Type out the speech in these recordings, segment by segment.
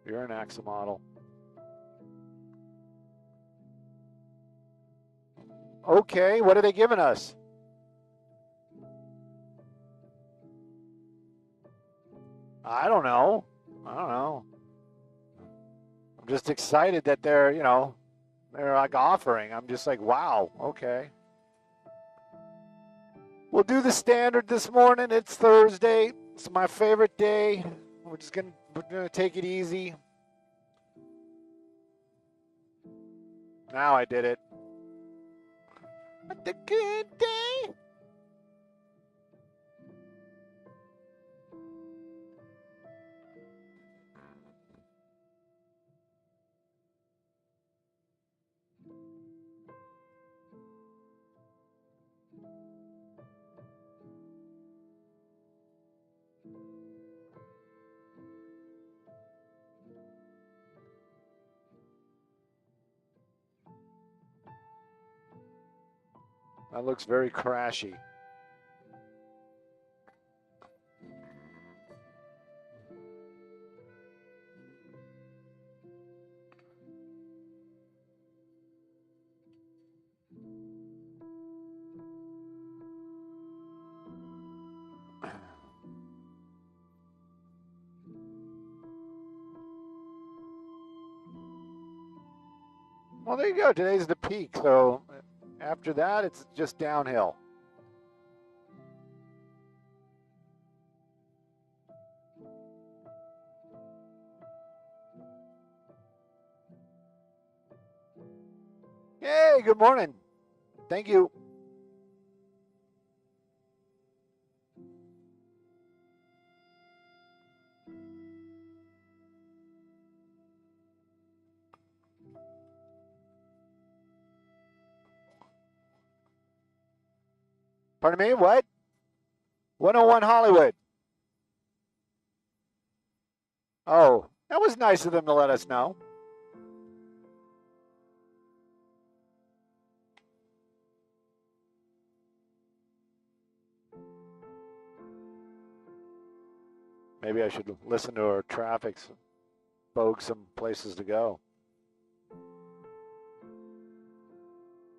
You're an axolotl. Okay, what are they giving us? I don't know. I'm just excited that they're, they're like offering. I'm just like, wow, okay. We'll do the standard this morning. It's Thursday. It's my favorite day. We're gonna take it easy. Now I did it. What a good day. That looks very crashy. Well, there you go. Today's the peak. So after that, it's just downhill. Hey, good morning. Thank you. Pardon me, what? 101 Hollywood. Oh, that was nice of them to let us know. Maybe I should listen to our traffic, bog some places to go.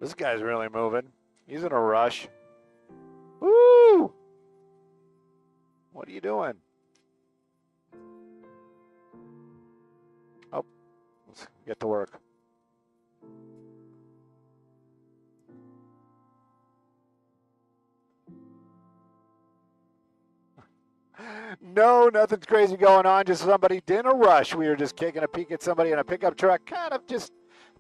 This guy's really moving. He's in a rush. Woo! What are you doing? Oh, let's get to work. No, nothing's crazy going on. Just somebody in a rush. We were just taking a peek at somebody in a pickup truck, kind of just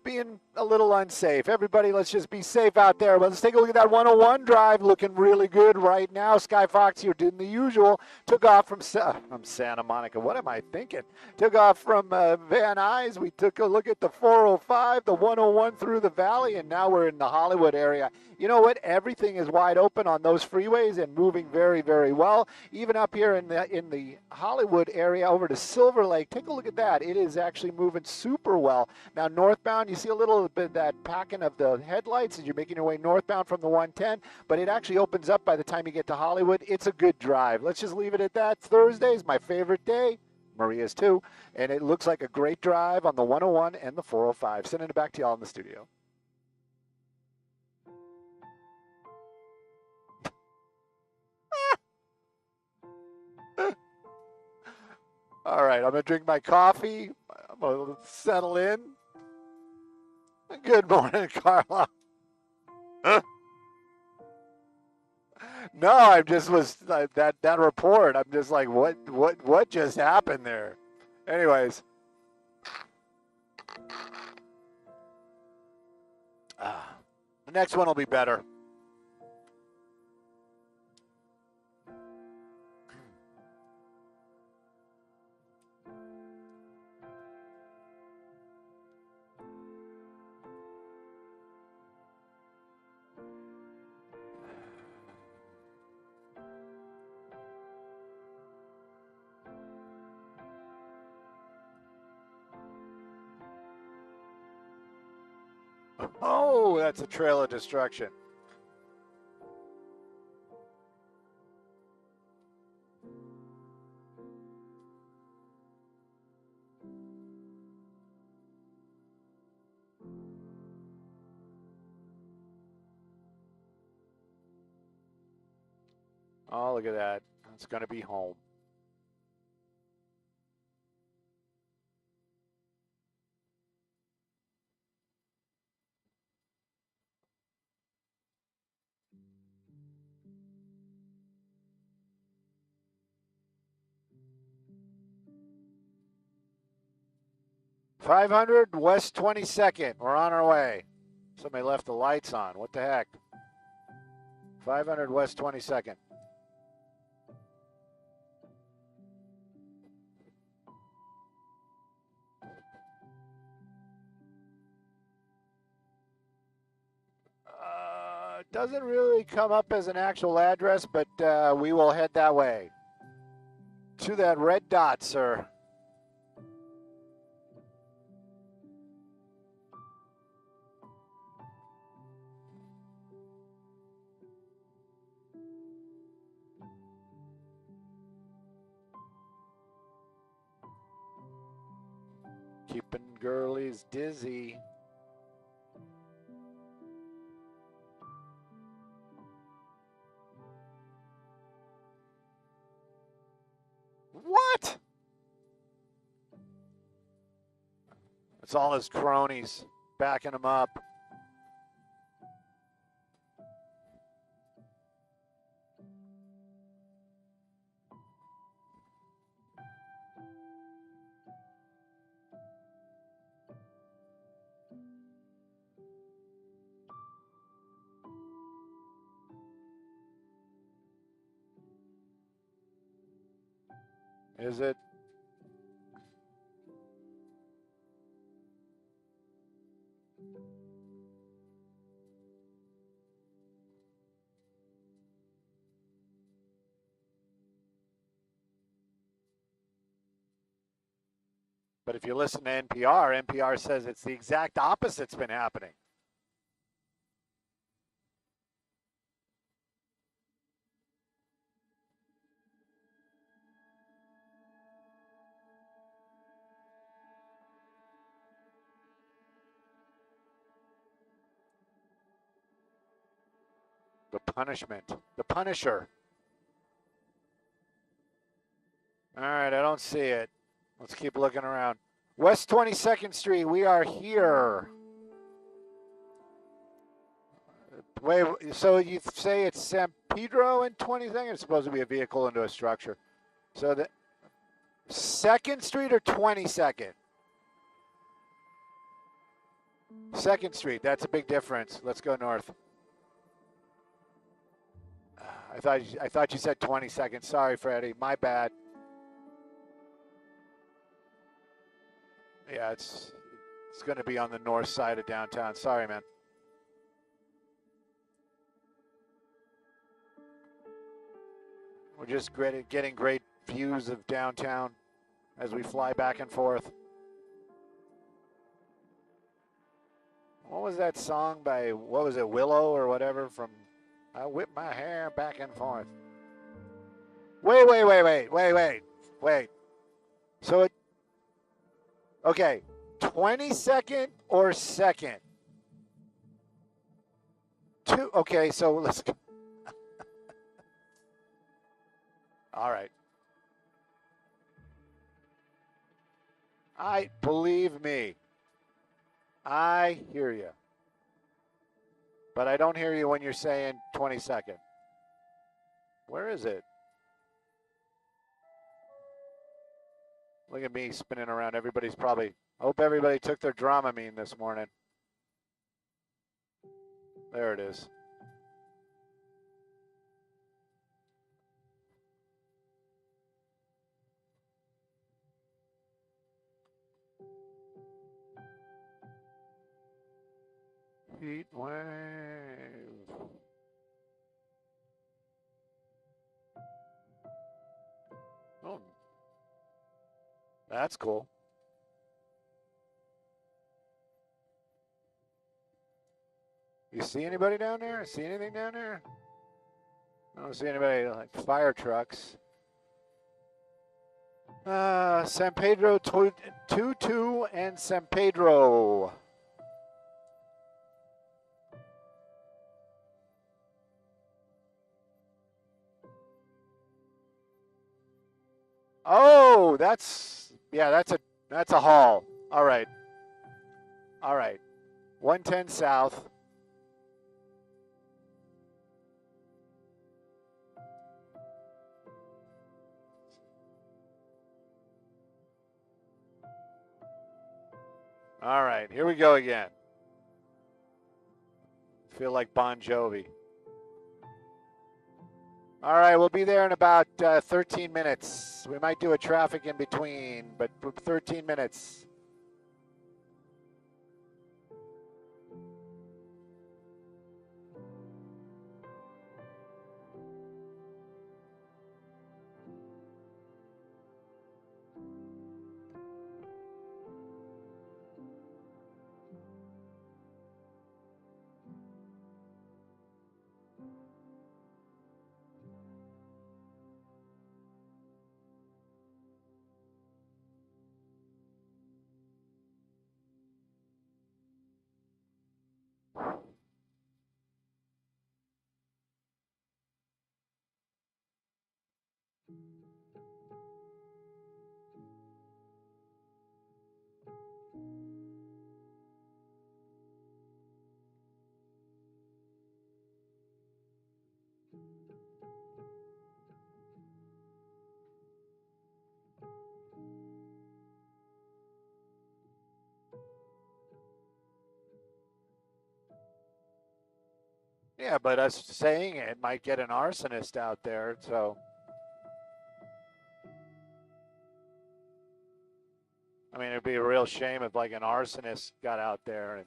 being a little unsafe. Everybody, let's just be safe out there. But let's take a look at that 101 drive, looking really good right now. Sky Fox here doing the usual. Took off from Santa Monica. What am I thinking? Took off from Van Nuys. We took a look at the 405, the 101 through the valley, and now we're in the Hollywood area. You know what? Everything is wide open on those freeways and moving very, very well. Even up here in the Hollywood area over to Silver Lake, take a look at that. It is actually moving super well. Now, northbound, you see a little bit of that packing of the headlights as you're making your way northbound from the 110, but it actually opens up by the time you get to Hollywood. It's a good drive. Let's just leave it at that. Thursday is my favorite day. Maria's too. And it looks like a great drive on the 101 and the 405. Sending it back to y'all in the studio. All right, I'm going to drink my coffee. I'm going to settle in. Good morning, Carla. No, I just was that report. I'm just like, what just happened there? Anyways. The next one will be better. Oh, that's a trail of destruction. Oh, look at that. It's going to be home. $500 West 22nd. We're on our way. Somebody left the lights on. What the heck? 500 West 22nd. Doesn't really come up as an actual address, but we will head that way. To that red dot, sir. Keeping girlies dizzy. What? It's all his cronies backing him up. Is it? But if you listen to NPR, NPR says it's the exact opposite's been happening. The punishment. The Punisher. All right, I don't see it. Let's keep looking around. West 22nd Street, we are here. Wait, so you say it's San Pedro and 22nd? It's supposed to be a vehicle into a structure. So the 2nd Street or 22nd? 2nd Street, that's a big difference. Let's go north. I thought you said 22nd. Sorry, Freddie. My bad. Yeah, it's going to be on the north side of downtown. Sorry, man. We're just getting great views of downtown as we fly back and forth. What was that song by, what was it, Willow or whatever from I Whip My Hair Back and Forth? Wait. So it, okay, 22nd or 2nd? Okay, so let's go. All right. Believe me, I hear you. But I don't hear you when you're saying 22nd. Where is it? Look at me spinning around. Everybody's probably, I hope everybody took their Dramamine this morning. There it is. Heat wave. Oh, that's cool. You see anybody down there? See anything down there? I don't see anybody like fire trucks. San Pedro 22 and San Pedro. Oh, that's a haul. All right. All right. 110 South. All right, here we go again. Feel like Bon Jovi. All right, we'll be there in about 13 minutes. We might do a traffic in between, but 13 minutes. Yeah, but us saying it might get an arsonist out there, so. I mean, it'd be a real shame if like an arsonist got out there and.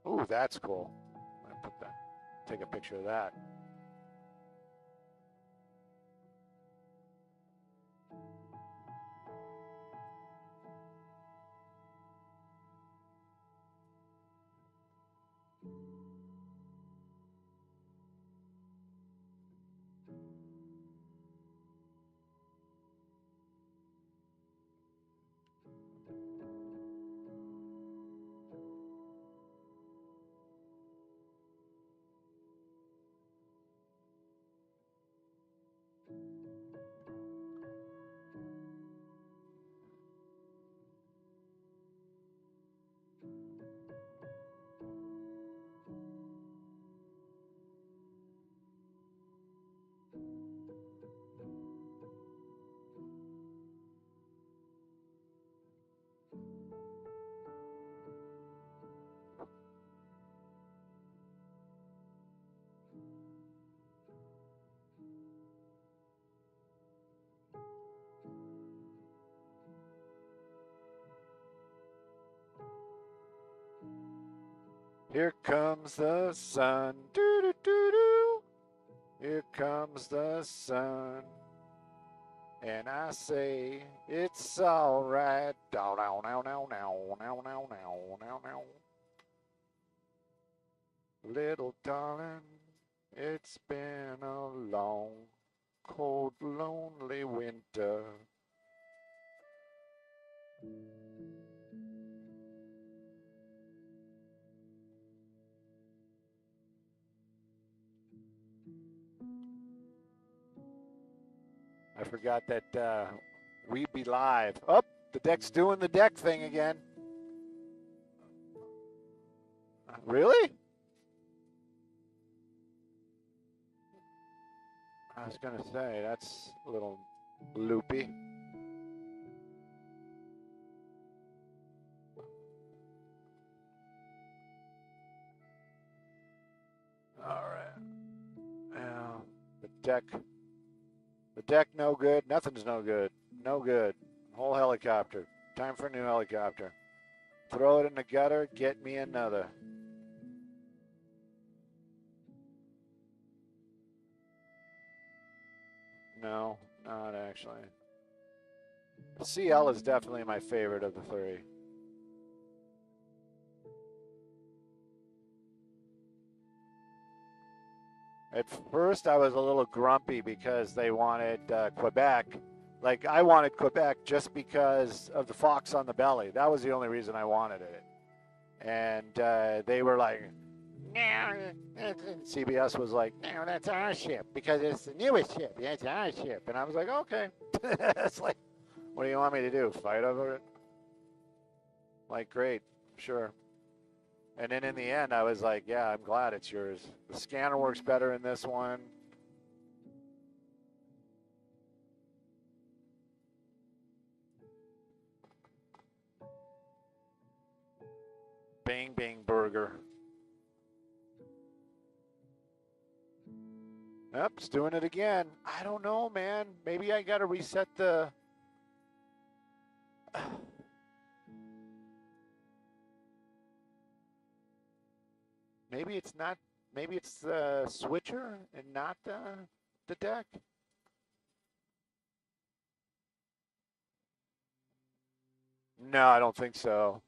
Ooh, that's cool. I'm gonna put that. Take a picture of that. Here comes the sun. Doo doo doo doo. Here comes the sun. And I say it's all right. Dow dow now now now now now now now now. Little darling, it's been a long, cold, lonely winter. I forgot that we'd be live. Oh, the deck's doing the deck thing again. Really? I was going to say, that's a little loopy. All right. Yeah, the deck no good. Nothing's no good. No good. Whole helicopter. Time for a new helicopter. Throw it in the gutter. Get me another. No, not actually. The CL is definitely my favorite of the three. At first, I was a little grumpy because they wanted Quebec. Like, I wanted Quebec just because of the fox on the belly. That was the only reason I wanted it. And they were like, no. CBS was like, no, that's our ship because it's the newest ship. That's our ship. And I was like, okay. It's like, what do you want me to do? Fight over it? Like, great, sure. And then in the end, I was like, yeah, I'm glad it's yours. The scanner works better in this one. Bang Bang Burger. Yep, it's doing it again. I don't know, man. Maybe I got to reset the... Maybe it's not, maybe it's the switcher and not the deck. No, I don't think so.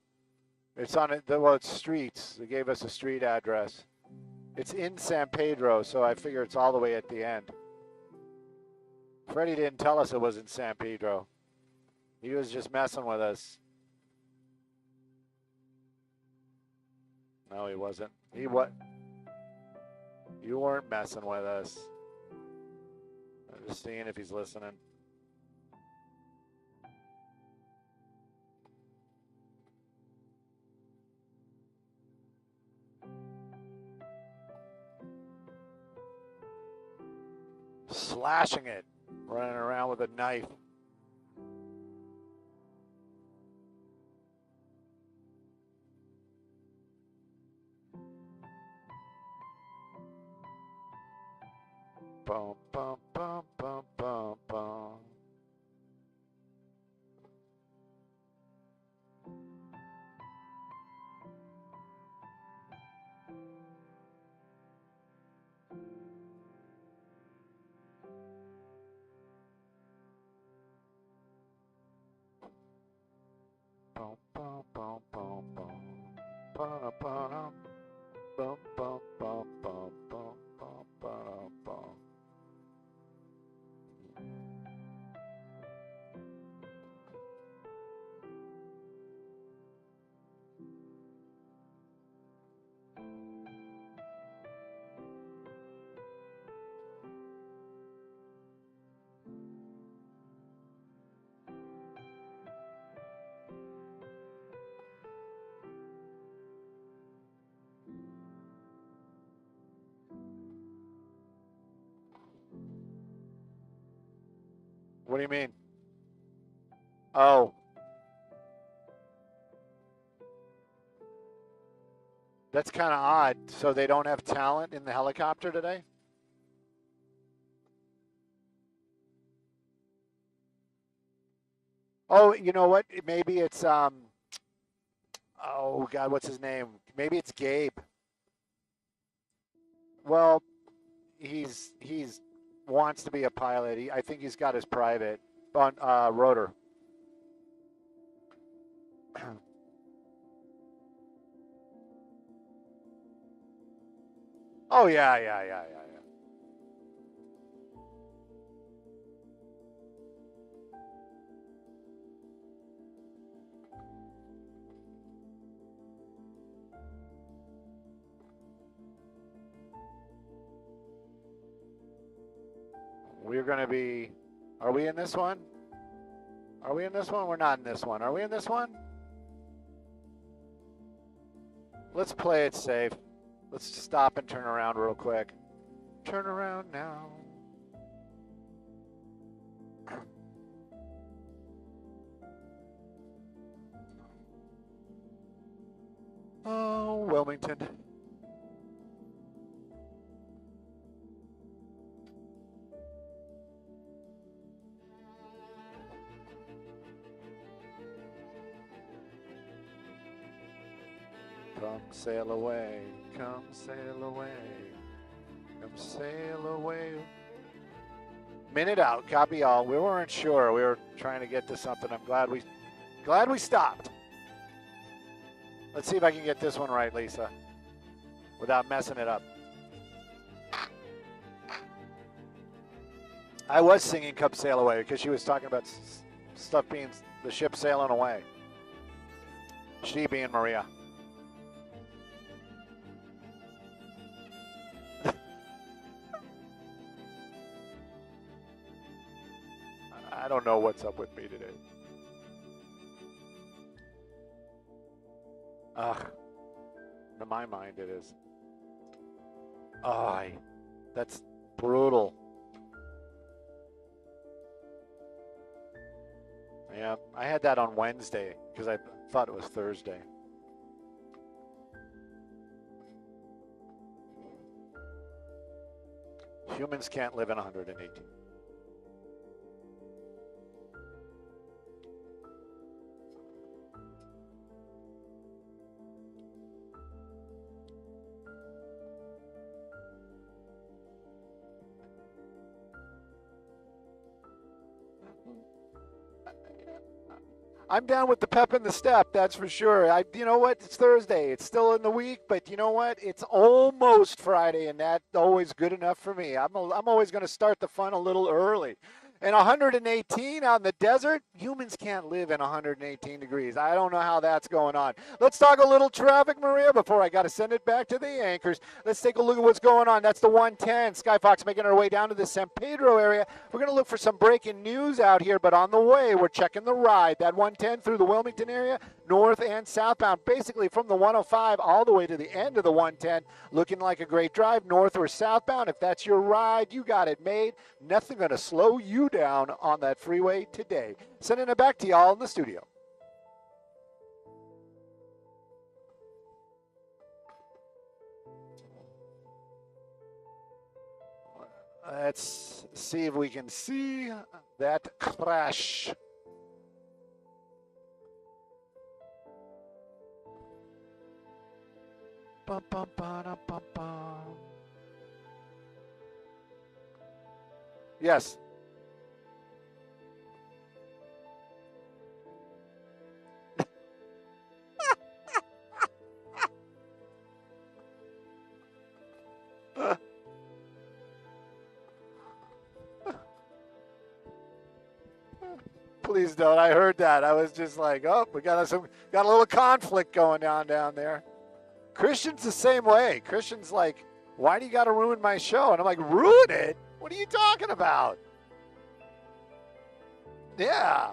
It's on it, well, it's streets. They gave us a street address. It's in San Pedro, so I figure it's all the way at the end. Freddie didn't tell us it was in San Pedro. He was just messing with us. No, he wasn't. He what? You weren't messing with us. I'm just seeing if he's listening. Slashing it, running around with a knife. Bum, bum, bum, bum, bum, bum. Bum, bum, bum, bum, bum. Ba-da-ba-dum. Bum, bum, bum, bum, bum, bum, ba-dum, bum. What do you mean? Oh. That's kind of odd. So they don't have talent in the helicopter today? Oh, you know what? Maybe it's oh God, what's his name? Maybe it's Gabe. Well, he's wants to be a pilot. I think he's got his private on rotor. Oh yeah. We're gonna be. Are we in this one? Are we in this one? We're not in this one. Are we in this one? Let's play it safe. Let's stop and turn around real quick. Turn around now. Oh, Wilmington. Come sail away, come sail away, come sail away. Minute out. Copy all. We weren't sure. We were trying to get to something. I'm glad we stopped. Let's see if I can get this one right, Lisa, without messing it up. I was singing Cup Sail Away because she was talking about stuff being the ship sailing away. She being Maria. I don't know what's up with me today. Ugh. In my mind it is. Oh, that's brutal. Yeah, I had that on Wednesday because I thought it was Thursday. Humans can't live in 118. I'm down with the pep in the step, that's for sure. You know what? It's Thursday. It's still in the week, but you know what? It's almost Friday, and that's always good enough for me. I'm always going to start the fun a little early. And 118 out in the desert, humans can't live in 118 degrees. I don't know how that's going on. Let's talk a little traffic, Maria, before I got to send it back to the anchors. Let's take a look at what's going on. That's the 110. Skyfox making our way down to the San Pedro area. We're going to look for some breaking news out here, but on the way, we're checking the ride. That 110 through the Wilmington area, north and southbound, basically from the 105 all the way to the end of the 110, looking like a great drive, north or southbound. If that's your ride, you got it made. Nothing going to slow you down on that freeway today. Sending it back to y'all in the studio. Let's see if we can see that crash. Bum, bum, ba, bum, bum. Yes. Please don't. I heard that. I was just like, oh, we got a little conflict going on down there. Christian's the same way. Christian's like, why do you got to ruin my show? And I'm like, ruin it? What are you talking about? Yeah.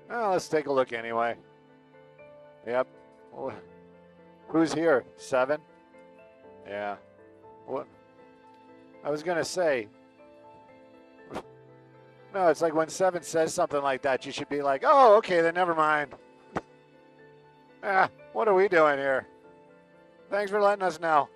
Well, let's take a look anyway. Yep. Who's here? 7? Yeah. What? I was going to say, no, it's like when 7 says something like that, you should be like, oh, okay, then never mind. What are we doing here? Thanks for letting us know.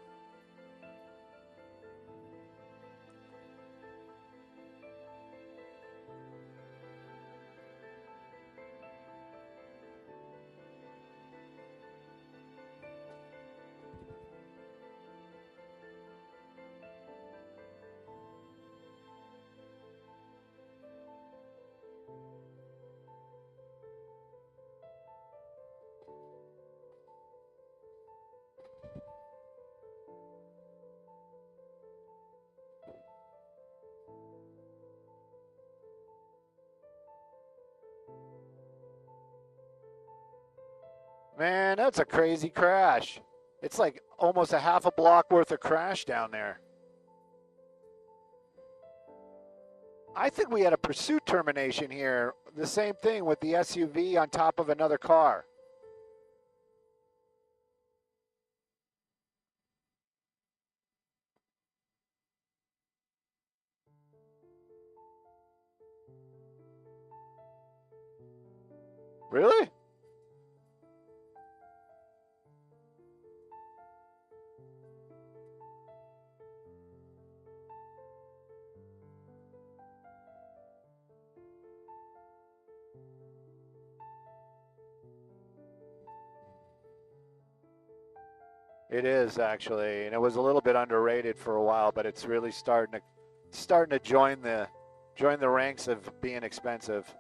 Man, that's a crazy crash. It's like almost a half a block worth of crash down there. I think we had a pursuit termination here. The same thing with the SUV on top of another car. Really? It is actually, and it was a little bit underrated for a while, but it's really starting to join the ranks of being expensive.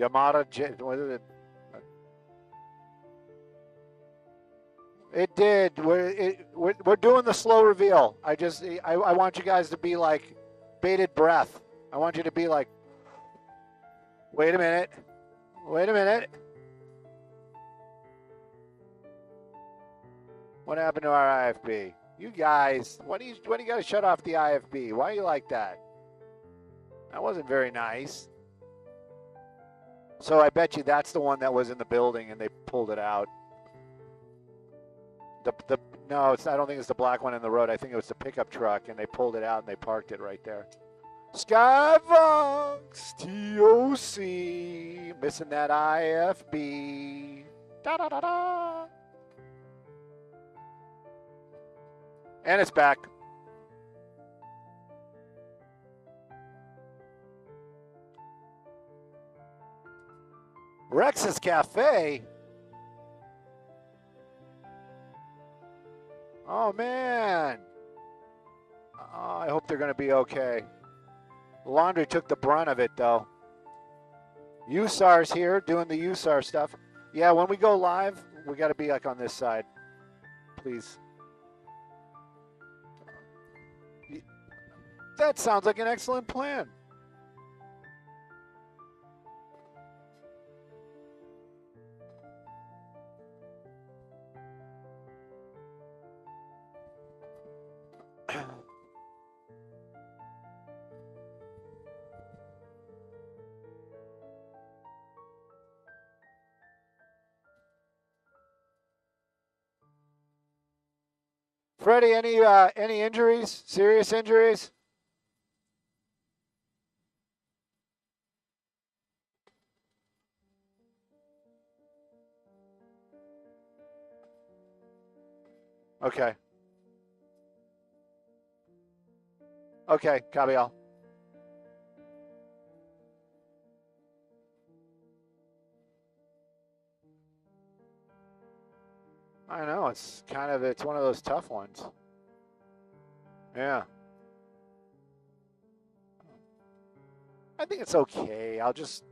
What is it? It did. We're doing the slow reveal. I want you guys to be like bated breath. I want you to be like, wait a minute, wait a minute. What happened to our IFB? You guys, what do you got to shut off the IFB? Why are you like that? That wasn't very nice. So I bet you that's the one that was in the building and they pulled it out. No, I don't think it's the black one in the road. I think it was the pickup truck, and they pulled it out and they parked it right there. Skyvox TOC, missing that IFB. Da da da da. And it's back. Rex's Cafe. Oh, man. Oh, I hope they're going to be okay. Laundry took the brunt of it, though. USAR's here doing the USAR stuff. Yeah, when we go live, we got to be like on this side. Please. That sounds like an excellent plan. Freddie, any injuries? Serious injuries? Okay. Okay, copy all. I know, it's one of those tough ones. Yeah. I think it's okay. I'll just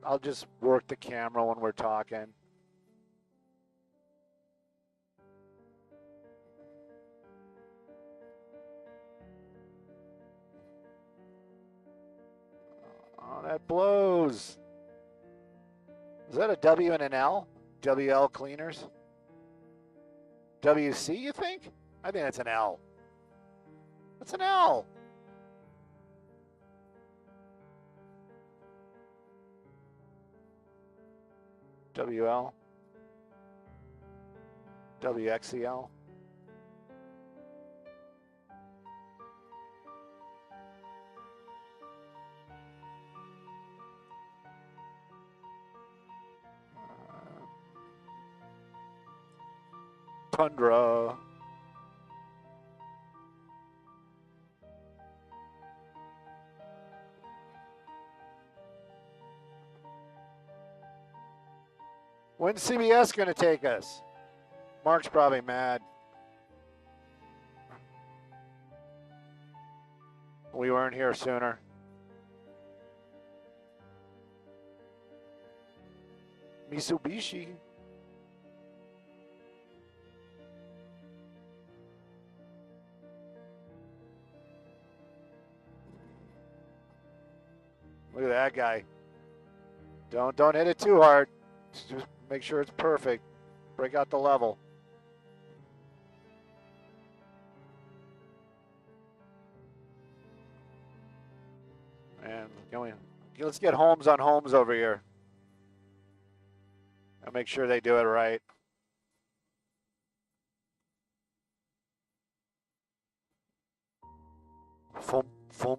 work the camera when we're talking. Oh, that blows. Is that a W and an L? WL Cleaners? WC, you think? I think that's an L. That's an L. WL. WXEL. Tundra. When's CBS going to take us? Mark's probably mad. We weren't here sooner. Mitsubishi. Look at that guy. Don't hit it too hard. Just make sure it's perfect. Break out the level. And let's get Holmes on Holmes over here. And make sure they do it right. Fum, fum.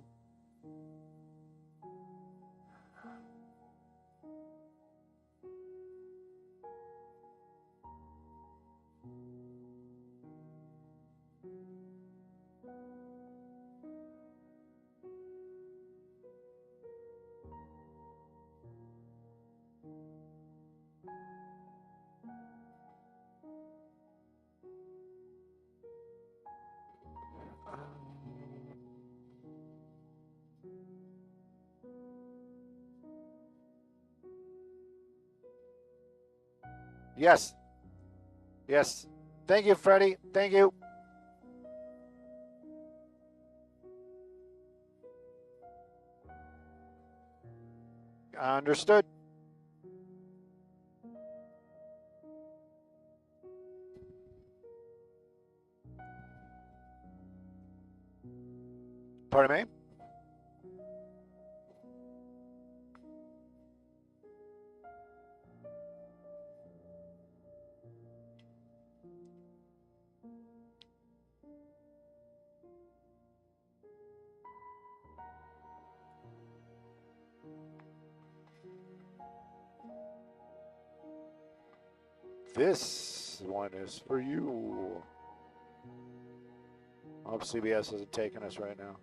Yes. Yes. Thank you, Freddie. Thank you. Understood. Pardon me? This one is for you. I hope CBS isn't taking us right now.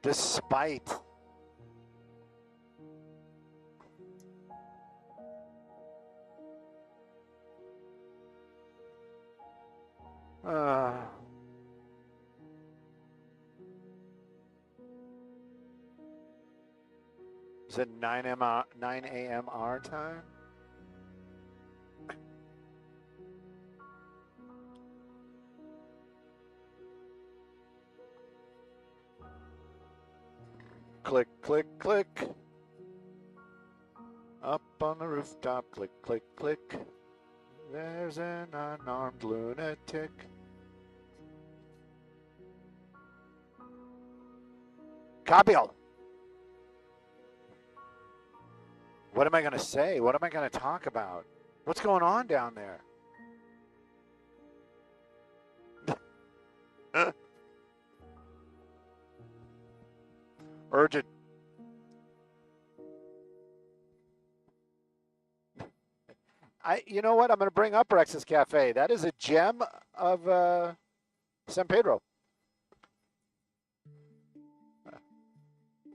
Despite. Is it 9 a.m. our time? Click, click, click. Up on the rooftop, click, click, click. There's an unarmed lunatic. Copy all. What am I going to say? What am I going to talk about? What's going on down there? Urgent. You know what? I'm going to bring up Rex's Cafe. That is a gem of San Pedro.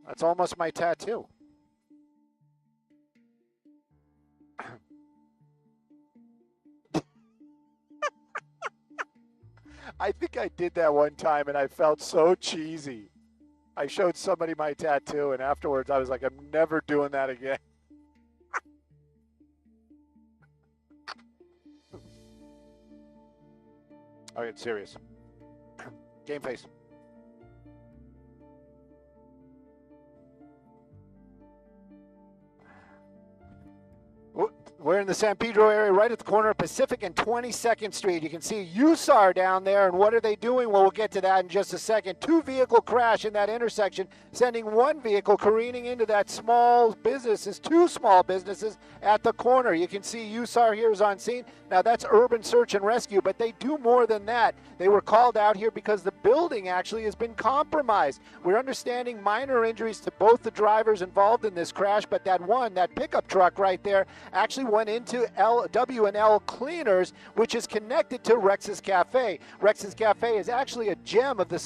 That's almost my tattoo. I think I did that one time, and I felt so cheesy. I showed somebody my tattoo, and afterwards I was like, I'm never doing that again. All right, serious. Game face. We're in the San Pedro area, right at the corner of Pacific and 22nd Street. You can see USAR down there, and what are they doing? Well, we'll get to that in just a second. Two-vehicle crash in that intersection, sending one vehicle careening into that small businesses, two small businesses at the corner. You can see USAR here is on scene. Now, that's urban search and rescue, but they do more than that. They were called out here because the building actually has been compromised. We're understanding minor injuries to both the drivers involved in this crash, but that pickup truck right there, actually went into W&L Cleaners, which is connected to Rex's Cafe. Rex's Cafe is actually a gem of the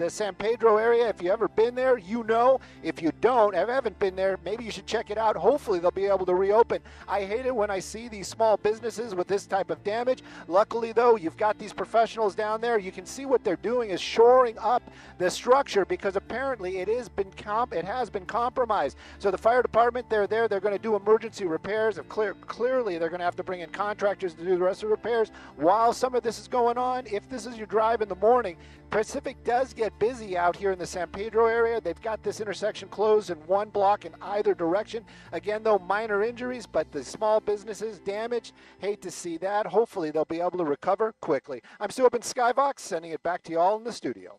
San Pedro area. If you've ever been there, you know. If you don't, haven't been there, maybe you should check it out. Hopefully they'll be able to reopen. I hate it when I see these small businesses with this type of damage. Luckily, though, you've got these professionals down there. You can see what they're doing is shoring up the structure because apparently it has been compromised. So the fire department, they're there. They're going to do emergency repairs. Clearly, they're going to have to bring in contractors to do the rest of the repairs. While some of this is going on, if this is your drive in the morning, Pacific does get busy out here in the San Pedro area. They've got this intersection closed in one block in either direction. Again, though, minor injuries, but the small businesses damaged. Hate to see that. Hopefully, they'll be able to recover quickly. I'm Stu up in Skybox, sending it back to you all in the studio.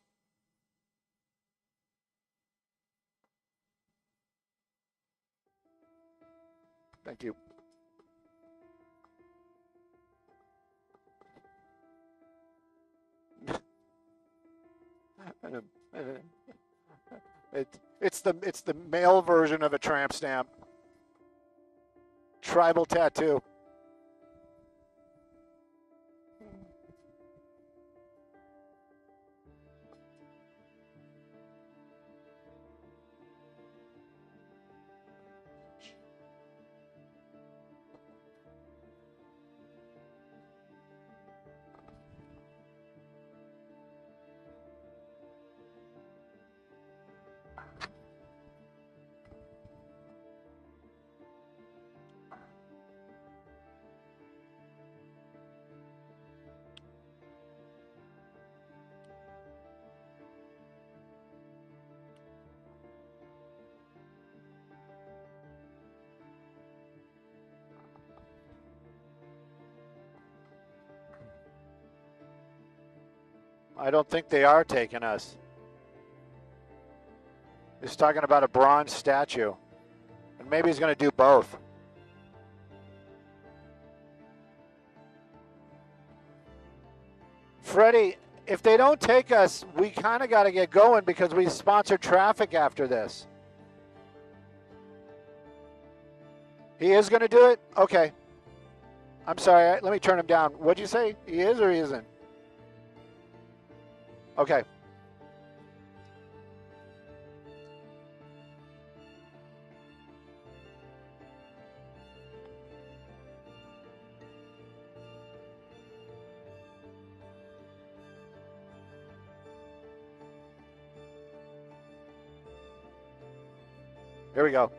Thank you. It's the male version of a tramp stamp. Tribal tattoo. I don't think they are taking us. He's talking about a bronze statue. And maybe he's going to do both. Freddie, if they don't take us, we kind of got to get going because we sponsor traffic after this. He is going to do it? Okay. I'm sorry. Let me turn him down. What'd you say? He is or he isn't? Okay. Here we go.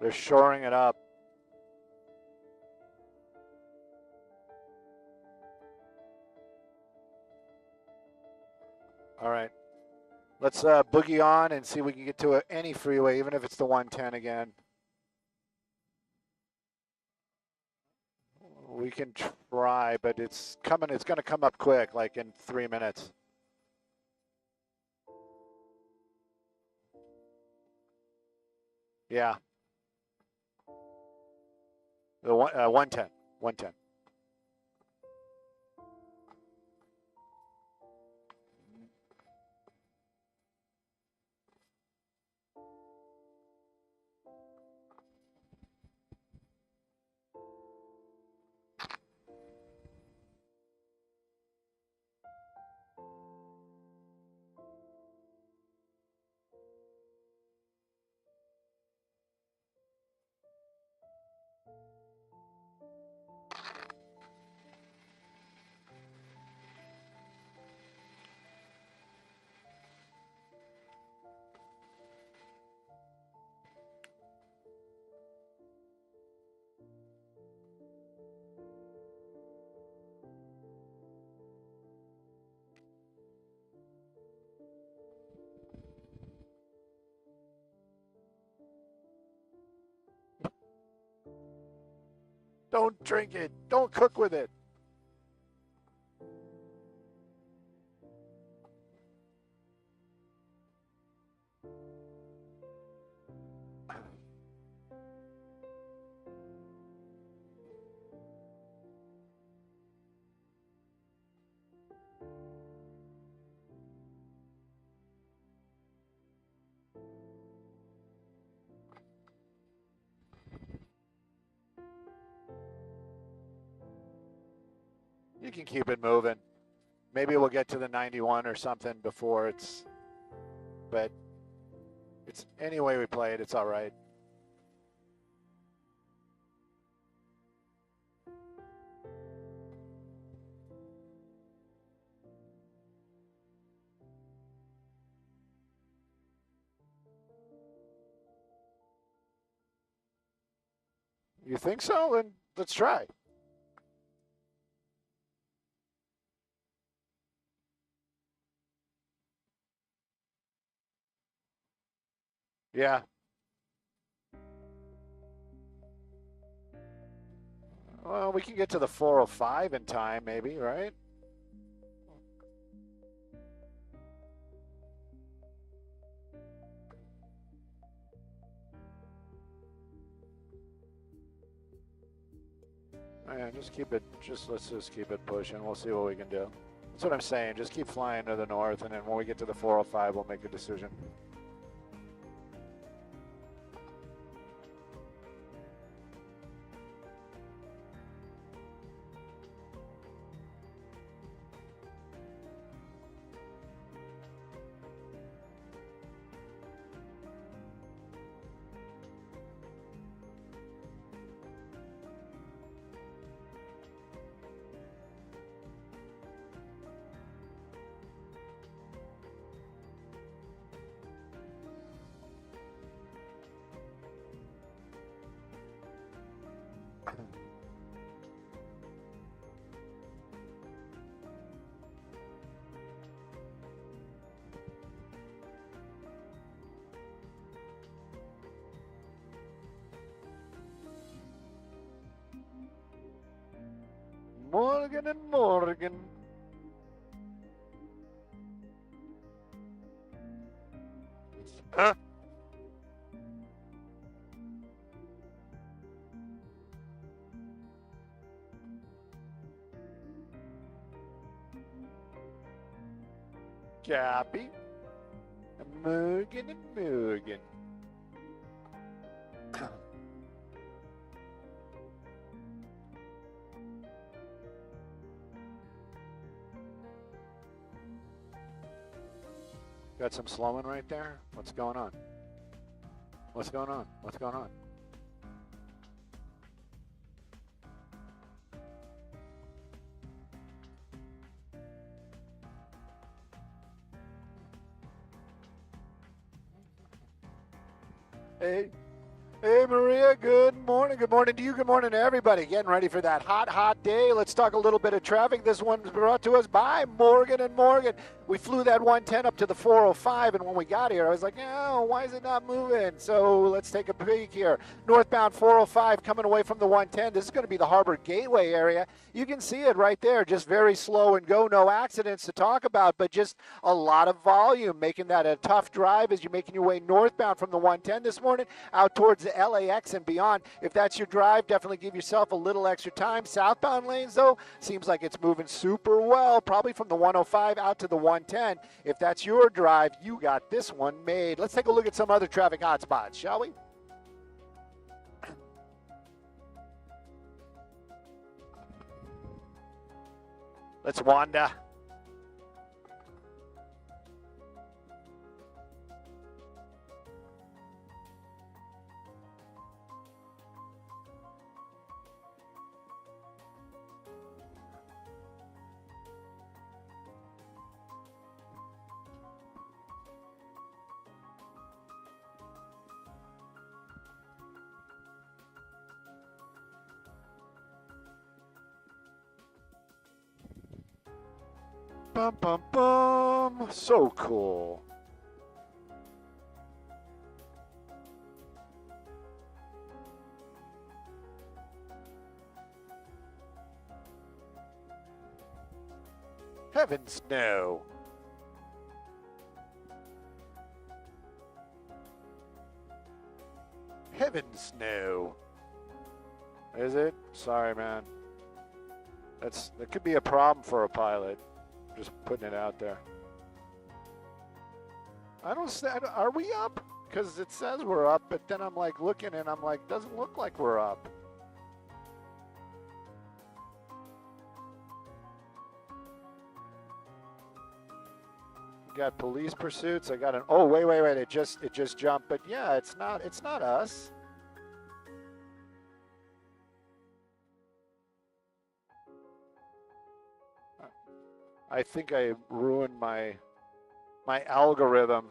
They're shoring it up. All right. Let's boogie on and see if we can get to any freeway, even if it's the 110 again. We can try, but it's coming. It's going to come up quick, like in 3 minutes. Yeah. The 110. 110. Don't drink it. Don't cook with it. You can keep it moving. Maybe we'll get to the 91 or something before it's, but it's any way we play it, it's all right. You think so? Then let's try. Yeah. Well, we can get to the 405 in time, maybe, right? Man, just keep it, let's just keep it pushing. We'll see what we can do. That's what I'm saying. Just keep flying to the north, and then when we get to the 405, we'll make a decision. Morgan and Morgan. Huh? Copy. Morgan and Morgan. Got some slowing right there? What's going on? What's going on? What's going on? Hey. Hey, Maria, good morning. Good morning to you. Good morning to everybody. Getting ready for that hot, hot day. Let's talk a little bit of traffic. This one's brought to us by Morgan and Morgan. We flew that 110 up to the 405, and when we got here, I was like, oh, why is it not moving? So let's take a peek here. Northbound 405 coming away from the 110. This is going to be the Harbor Gateway area. You can see it right there, just very slow and go. No accidents to talk about, but just a lot of volume, making that a tough drive as you're making your way northbound from the 110 this morning out towards the LAX and beyond. If that's your drive, definitely give yourself a little extra time. Southbound lanes, though, seems like it's moving super well, probably from the 105 out to the 110. If that's your drive, you got this one made. Let's take a look at some other traffic hotspots, shall we? Let's wander. Bum, bum, bum. So cool. Heavens no. Heavens no. Is it? Sorry, man. That could be a problem for a pilot. Just putting it out there. Are we up? Because it says we're up, but then I'm like looking and I'm like, doesn't look like we're up. Got police pursuits. I got an. Oh wait! It just jumped. But yeah, it's not us. I think I ruined my algorithm.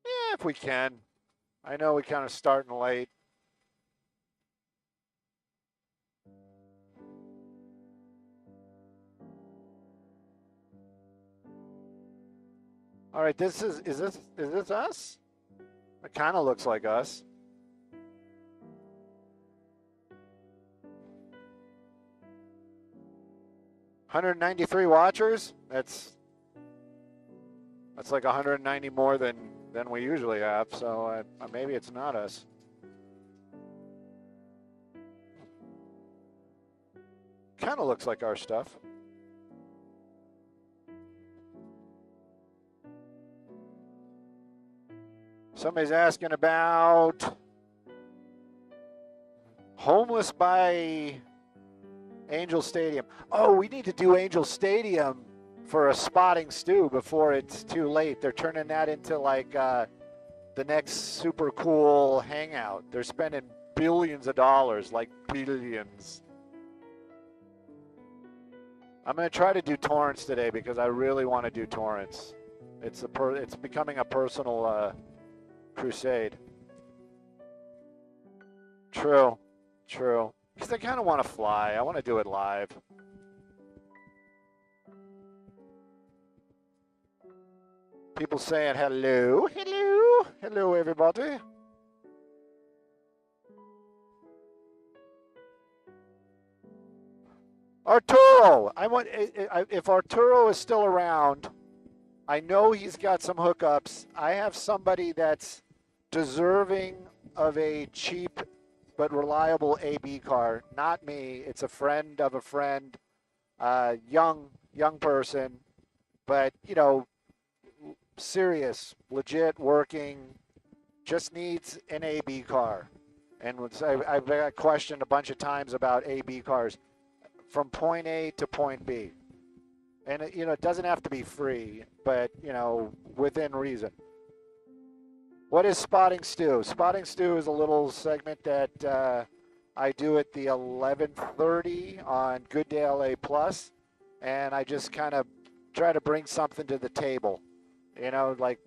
Yeah, if we can. I know we kind of starting late. All right, is this us? It kind of looks like us. $193 watchers. That's like 190 more than we usually have. So maybe it's not us. Kind of looks like our stuff. Somebody's asking about homeless by Angel Stadium. Oh, we need to do Angel Stadium for a spotting stew before it's too late. They're turning that into like the next super cool hangout. They're spending billions of dollars, like billions. I'm going to try to do Torrance today because I really want to do Torrance. It's becoming a personal crusade. True. Because I kind of want to fly. I want to do it live. People saying hello. Hello, everybody. Arturo, if Arturo is still around, I know he's got some hookups. I have somebody that's deserving of a cheap but reliable AB car. Not me. It's a friend of a friend, young person, but serious, legit, working, just needs an AB car. And I've got questioned a bunch of times about AB cars from point A to point B. And it doesn't have to be free, but within reason. What is Spotting Stew? Spotting Stew is a little segment that I do at the 11:30 on GDLA Plus, and I just kind of try to bring something to the table. Like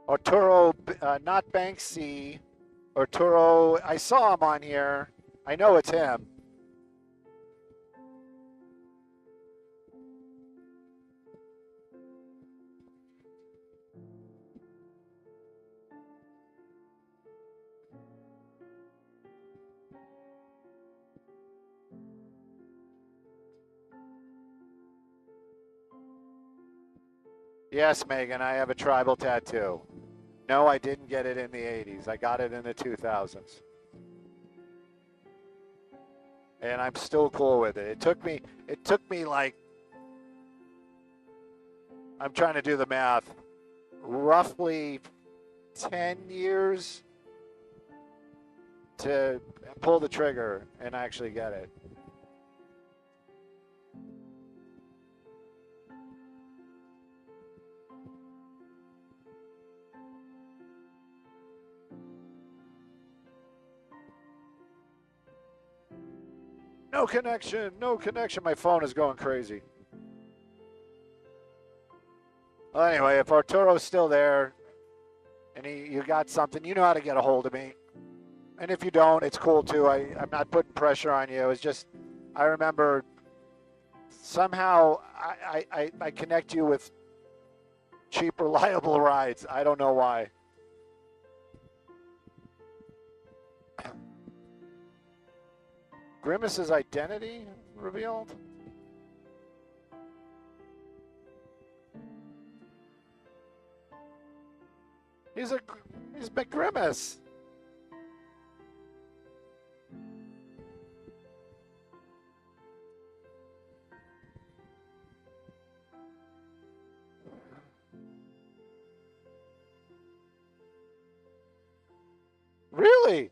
Arturo, not Banksy. Arturo, I saw him on here. I know it's him. Yes, Megan, I have a tribal tattoo. No, I didn't get it in the 80s. I got it in the 2000s. And I'm still cool with it. It took me like, I'm trying to do the math, roughly 10 years to pull the trigger and actually get it. No connection, no connection. My phone is going crazy. Well, anyway, if Arturo's still there and you got something, you know how to get a hold of me. And if you don't, it's cool too. I'm not putting pressure on you. It's just, I remember somehow I connect you with cheap, reliable rides. I don't know why. Grimace's identity revealed? He's McGrimace. Really?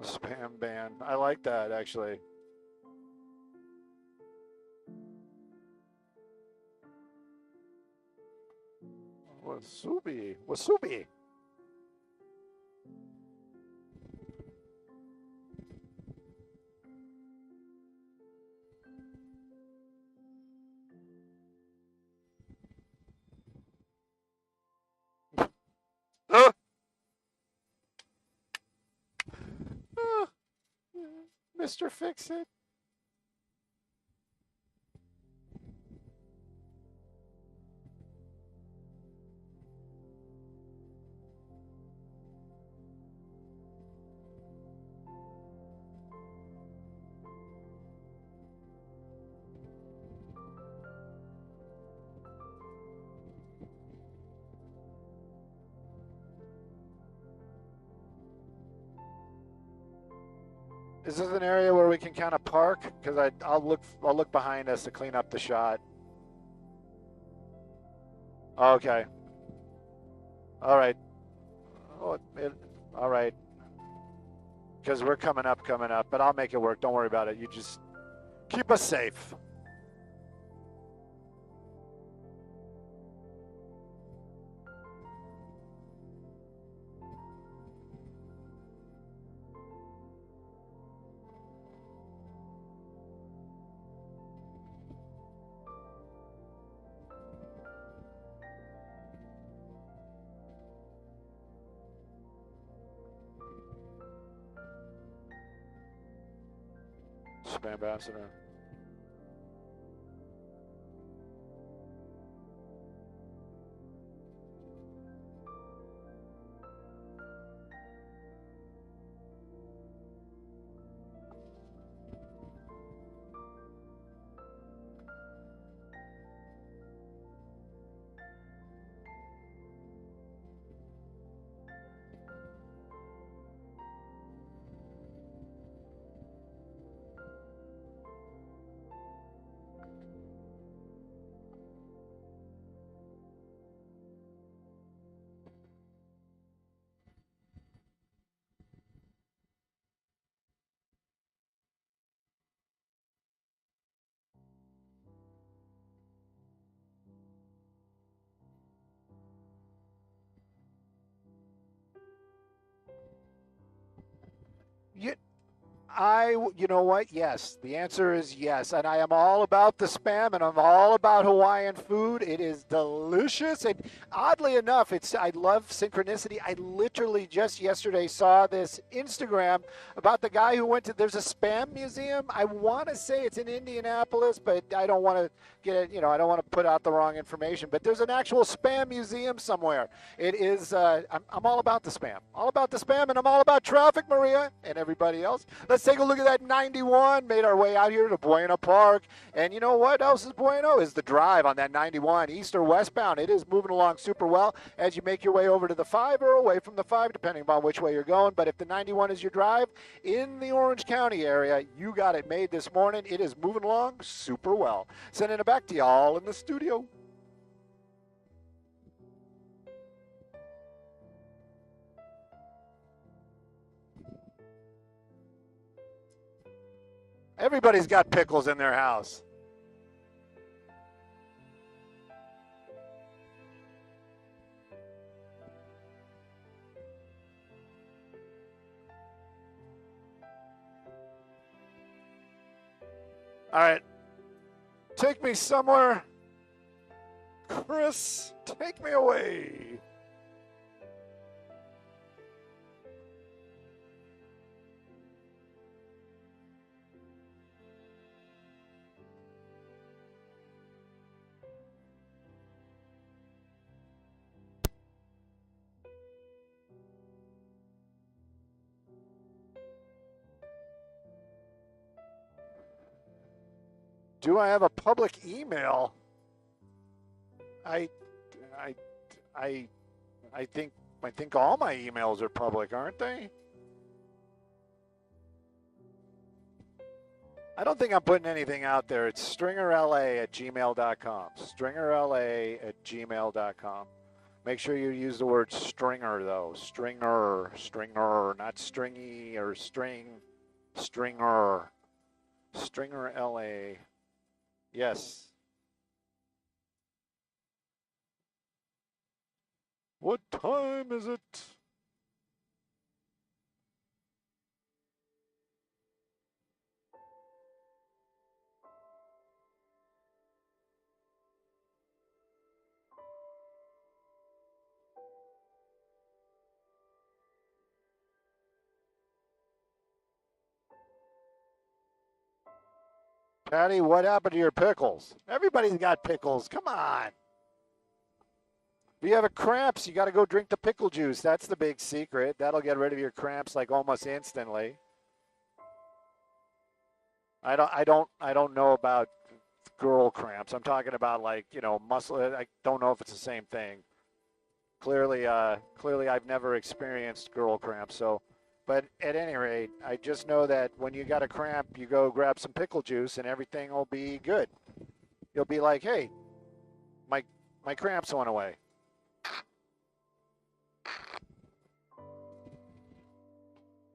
Spam ban. I like that, actually. Wasubi. Wasubi. Mr. Fix-It. Is this an area where we can kind of park? Because I'll look behind us to clean up the shot. Okay. All right. All right. Because we're coming up, but I'll make it work. Don't worry about it. You just keep us safe. Spambassador. You, you know what? Yes. The answer is yes. And I am all about the spam and I'm all about Hawaiian food. It is delicious. And oddly enough, I love synchronicity. I literally just yesterday saw this Instagram about the guy who went to, there's a spam museum. I want to say it's in Indianapolis, but I don't want to get it, I don't want to put out the wrong information. But there's an actual spam museum somewhere. It is, I'm all about the spam. All about the spam, and I'm all about traffic, Maria, and everybody else. Let's take a look at that 91. Made our way out here to Buena Park. And you know what else is bueno? Is the drive on that 91, east or westbound. It is moving along super well as you make your way over to the 5 or away from the 5, depending upon which way you're going. But if the 91 is your drive in the Orange County area, you got it made this morning. It is moving along super well. Sending it back to y'all in the studio. Everybody's got pickles in their house. All right. Take me somewhere. Chris, take me away. Do I have a public email? I think all my emails are public, aren't they? I don't think I'm putting anything out there. It's stringerla@gmail.com. Stringerla@gmail.com. Make sure you use the word stringer, though. Stringer, not stringy or string. Stringer. StringerLA. Yes. What time is it? Patty, what happened to your pickles? Everybody's got pickles. Come on. If you have a cramps, you got to go drink the pickle juice. That's the big secret. That'll get rid of your cramps like almost instantly. I don't know about girl cramps. I'm talking about like, muscle. I don't know if it's the same thing. Clearly I've never experienced girl cramps. So, but at any rate, I just know that when you got a cramp, you go grab some pickle juice and everything will be good. You'll be like, hey, my cramps went away.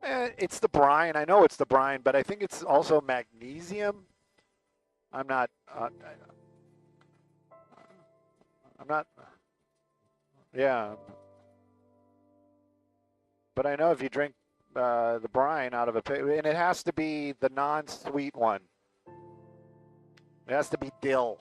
It's the brine. I know it's the brine, but I think it's also magnesium. I'm not. Yeah. But I know if you drink the brine out of and it has to be the non-sweet one. It has to be dill.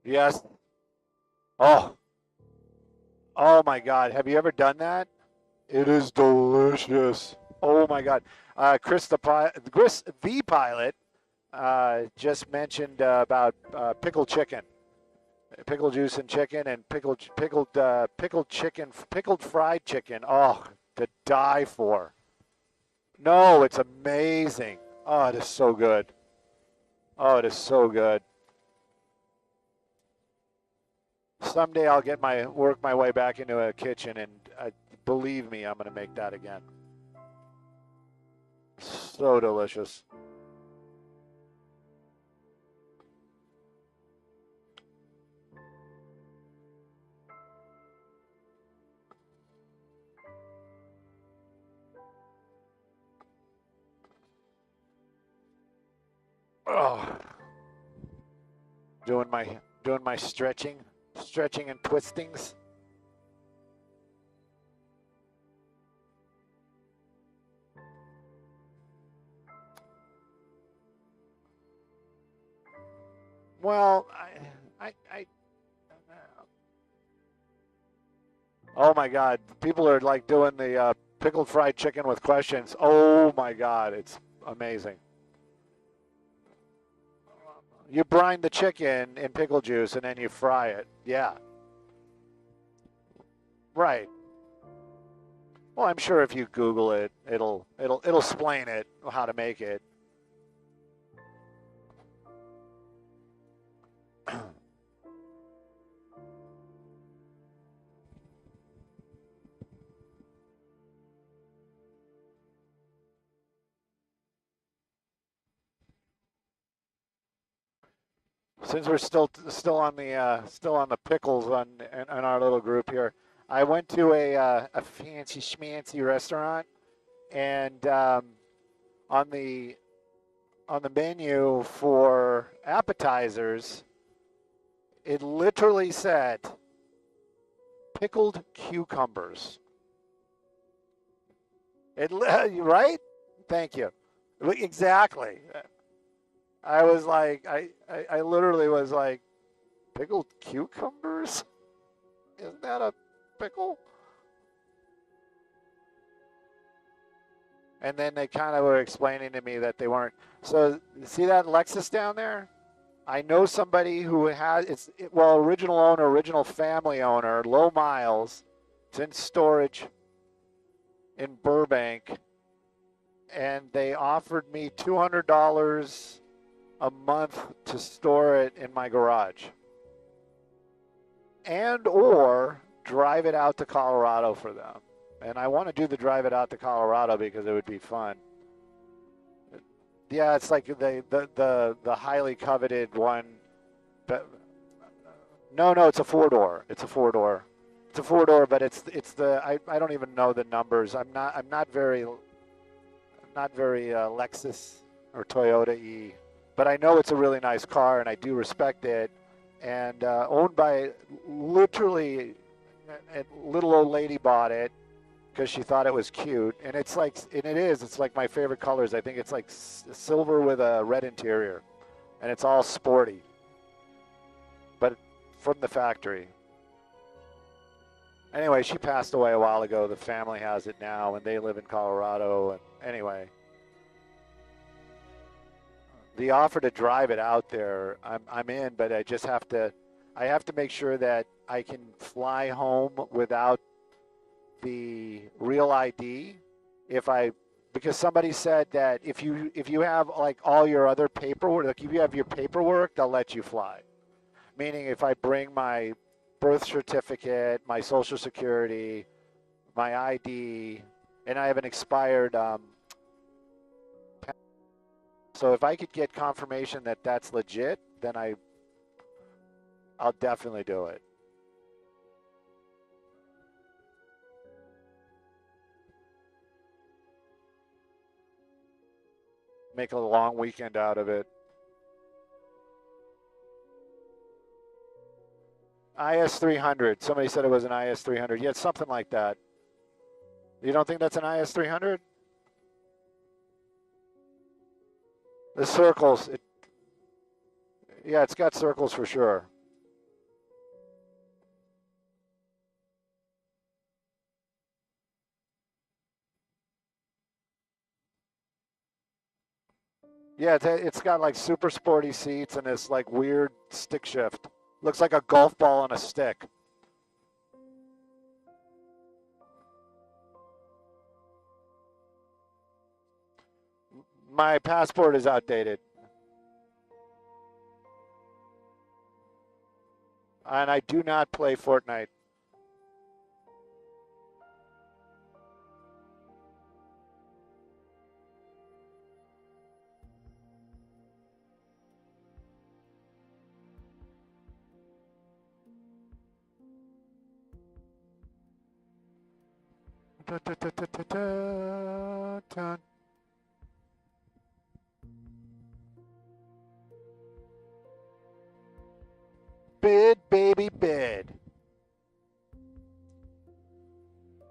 Yes. Oh, oh my God. Have you ever done that? It is delicious. Oh my God. Chris the pilot just mentioned about pickled chicken, pickle juice and chicken, and pickled chicken, pickled fried chicken. Oh, to die for. No, it's amazing. Oh, it is so good. Oh, it is so good. Someday I'll work my way back into a kitchen, and believe me, I'm going to make that again. So delicious. Oh, doing my stretching and twistings. Well, oh my God, people are like doing the pickled fried chicken with questions. Oh my God, it's amazing. You brine the chicken in pickle juice and then you fry it. Yeah, right. Well, I'm sure if you Google it, it'll explain it how to make it. Since we're still on the pickles on our little group here, I went to a fancy schmancy restaurant, and on the on the menu for appetizers, it literally said pickled cucumbers. Right? Thank you. Exactly. I was like, I literally was like, pickled cucumbers? Isn't that a pickle? And then they kind of were explaining to me that they weren't. So see that Lexus down there? I know somebody who has original owner, original family owner, low miles. It's in storage in Burbank, and they offered me $200 a month to store it in my garage, and or drive it out to Colorado for them. And I want to do the drive it out to Colorado because it would be fun. Yeah, it's like the highly coveted one. But no, it's a four-door. It's a four-door. It's a four-door, but it's the I don't even know the numbers. I'm not very Lexus or Toyota E, but I know it's a really nice car and I do respect it. And owned by literally a little old lady bought it because she thought it was cute, and it's like my favorite colors. I think it's like silver with a red interior, and it's all sporty, but from the factory. Anyway, she passed away a while ago. The family has it now, and they live in Colorado. And anyway, the offer to drive it out there, I'm in, but I have to make sure that I can fly home without the real ID. Because somebody said that if you have like all your other paperwork, like if you have your paperwork, they'll let you fly. Meaning if I bring my birth certificate, my social security, my ID, and I have an expired so if I could get confirmation that that's legit, then I'll definitely do it. Make a long weekend out of it. IS 300. Somebody said it was an IS 300. Yeah, it's something like that. You don't think that's an IS 300? The circles. Yeah, it's got circles for sure. Yeah, it's got like super sporty seats and this like weird stick shift. Looks like a golf ball on a stick. My passport is outdated. And I do not play Fortnite. Da, da, da, da, da, da, da. Bid, baby, bid.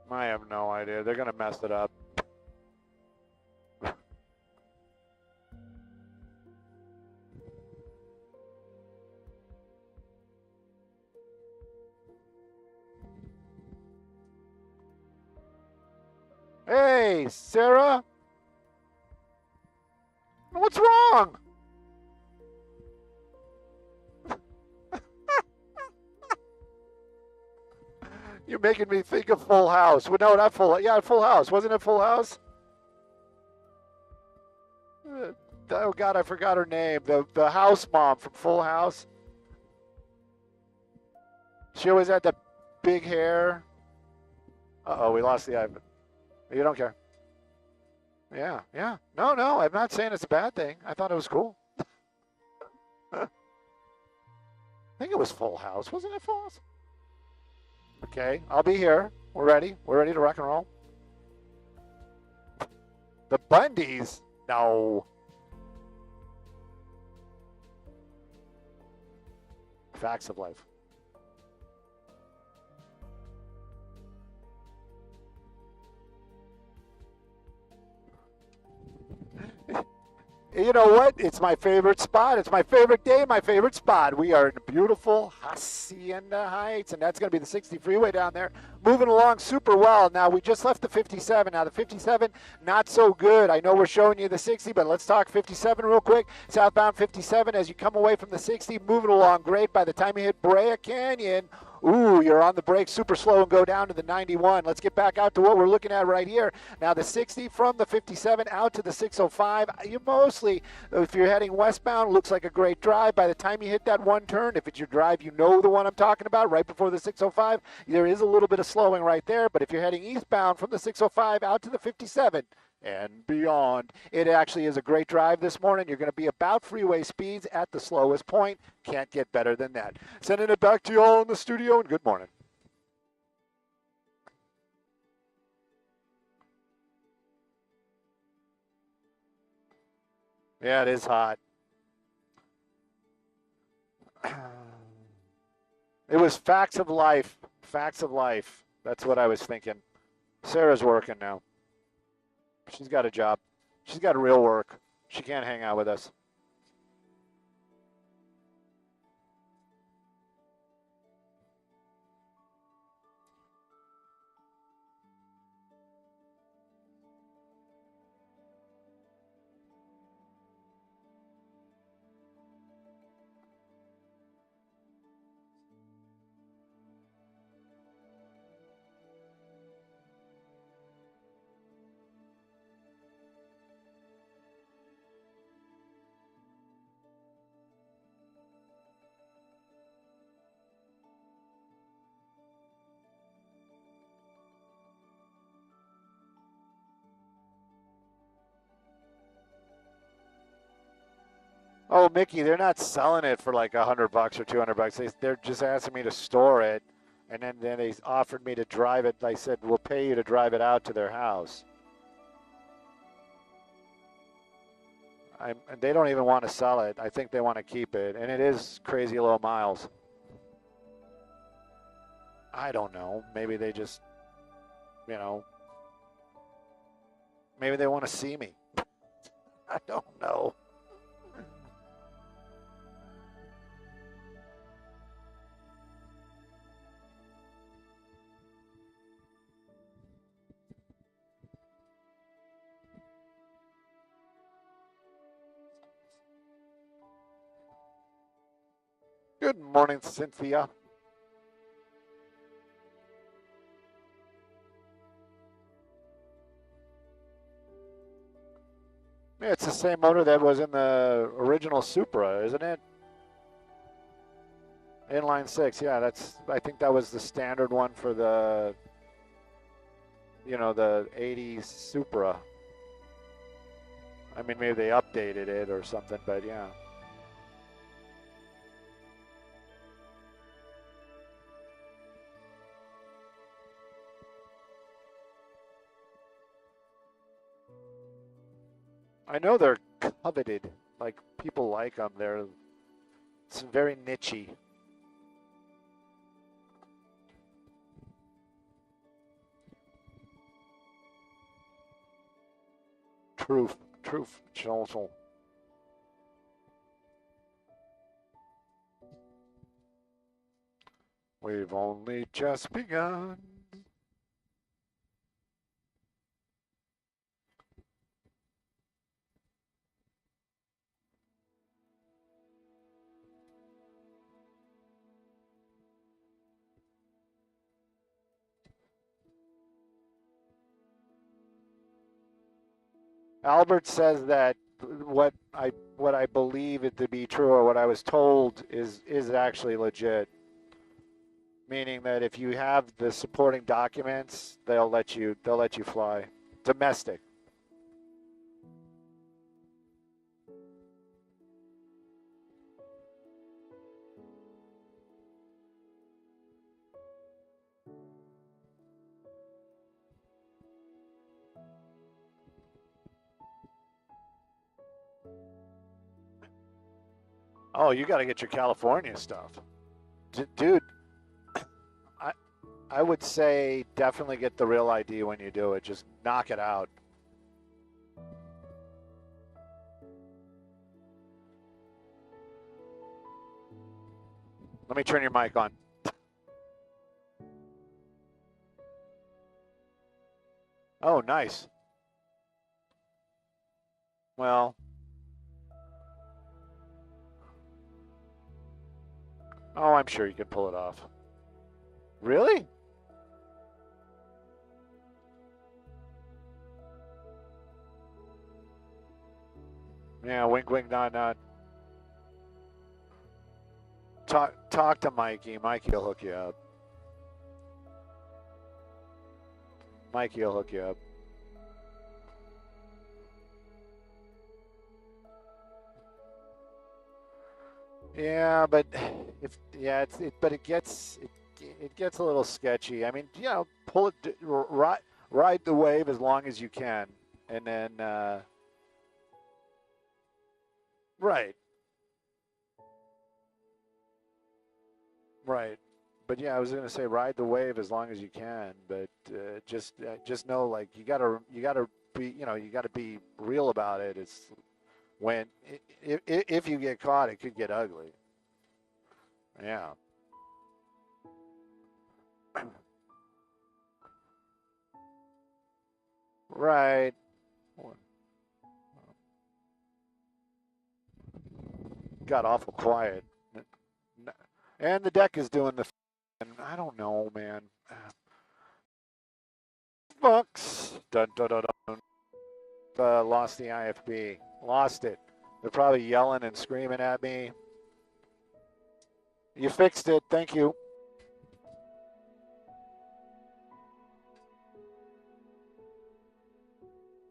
I have no idea. They're going to mess it up. Hey, Sarah? What's wrong? You're making me think of Full House. Well, no, not Full. Yeah, Full House. Wasn't it Full House? Oh God, I forgot her name. The house mom from Full House. She always had the big hair. Uh-oh, we lost the Ivan. You don't care. Yeah, yeah. No, no, I'm not saying it's a bad thing. I thought it was cool. I think it was Full House. Wasn't it Full House? Okay, I'll be here. We're ready. We're ready to rock and roll. The Bundys? No. Facts of life. You know what? It's my favorite spot. It's my favorite day, my favorite spot. We are in beautiful Hacienda Heights, and that's going to be the 60 freeway down there. Moving along super well. Now, we just left the 57. Now, the 57, not so good. I know we're showing you the 60, but let's talk 57 real quick. Southbound 57, as you come away from the 60, moving along great. By the time you hit Brea Canyon, ooh, you're on the brakes super slow and go down to the 91. Let's get back out to what we're looking at right here. Now the 60 from the 57 out to the 605. You mostly, if you're heading westbound, looks like a great drive. By the time you hit that one turn, if it's your drive, you know the one I'm talking about, right before the 605, there is a little bit of slowing right there. But if you're heading eastbound from the 605 out to the 57, and beyond. It actually is a great drive this morning. You're going to be about freeway speeds at the slowest point. Can't get better than that. Sending it back to you all in the studio, and good morning. Yeah, it is hot. It was facts of life. Facts of life. That's what I was thinking. Sarah's working now. She's got a job. She's got real work. She can't hang out with us. Oh, Mickey, they're not selling it for like $100 or $200. They're just asking me to store it, and then they offered me to drive it. I said, we'll pay you to drive it out to their house. And they don't even want to sell it. I think they want to keep it, and it is crazy low miles. I don't know. Maybe they just, you know, maybe they want to see me. I don't know. Good morning, Cynthia. Yeah, it's the same motor that was in the original Supra, isn't it? Inline six, yeah. I think that was the standard one for the, the '80s Supra. I mean, maybe they updated it or something, but yeah. I know they're coveted. Like, people like them. It's very nichey. Truth, Johnson. We've only just begun. Albert says that what I believe it to be true, or what I was told is actually legit. Meaning that if you have the supporting documents, they'll let you fly. Domestic. Oh, you got to get your California stuff, dude. I would say definitely get the real ID when you do it. Just knock it out. Let me turn your mic on. Oh, nice. Well, oh, I'm sure you can pull it off. Really? Yeah, wink, wink, nod, nod. Talk to Mikey. Mikey will hook you up. Mikey will hook you up. Yeah, but it gets a little sketchy. I mean, pull it, ride the wave as long as you can, and then right, right. But yeah, I was gonna say ride the wave as long as you can, but just know, like, you gotta be you gotta be real about it. It's when if you get caught, it could get ugly. Yeah. Right. Got awful quiet. And the deck is doing the. And I don't know, man. Bucks. Dun, dun, dun, dun. Lost the IFB. Lost it. They're probably yelling and screaming at me. You fixed it. Thank you.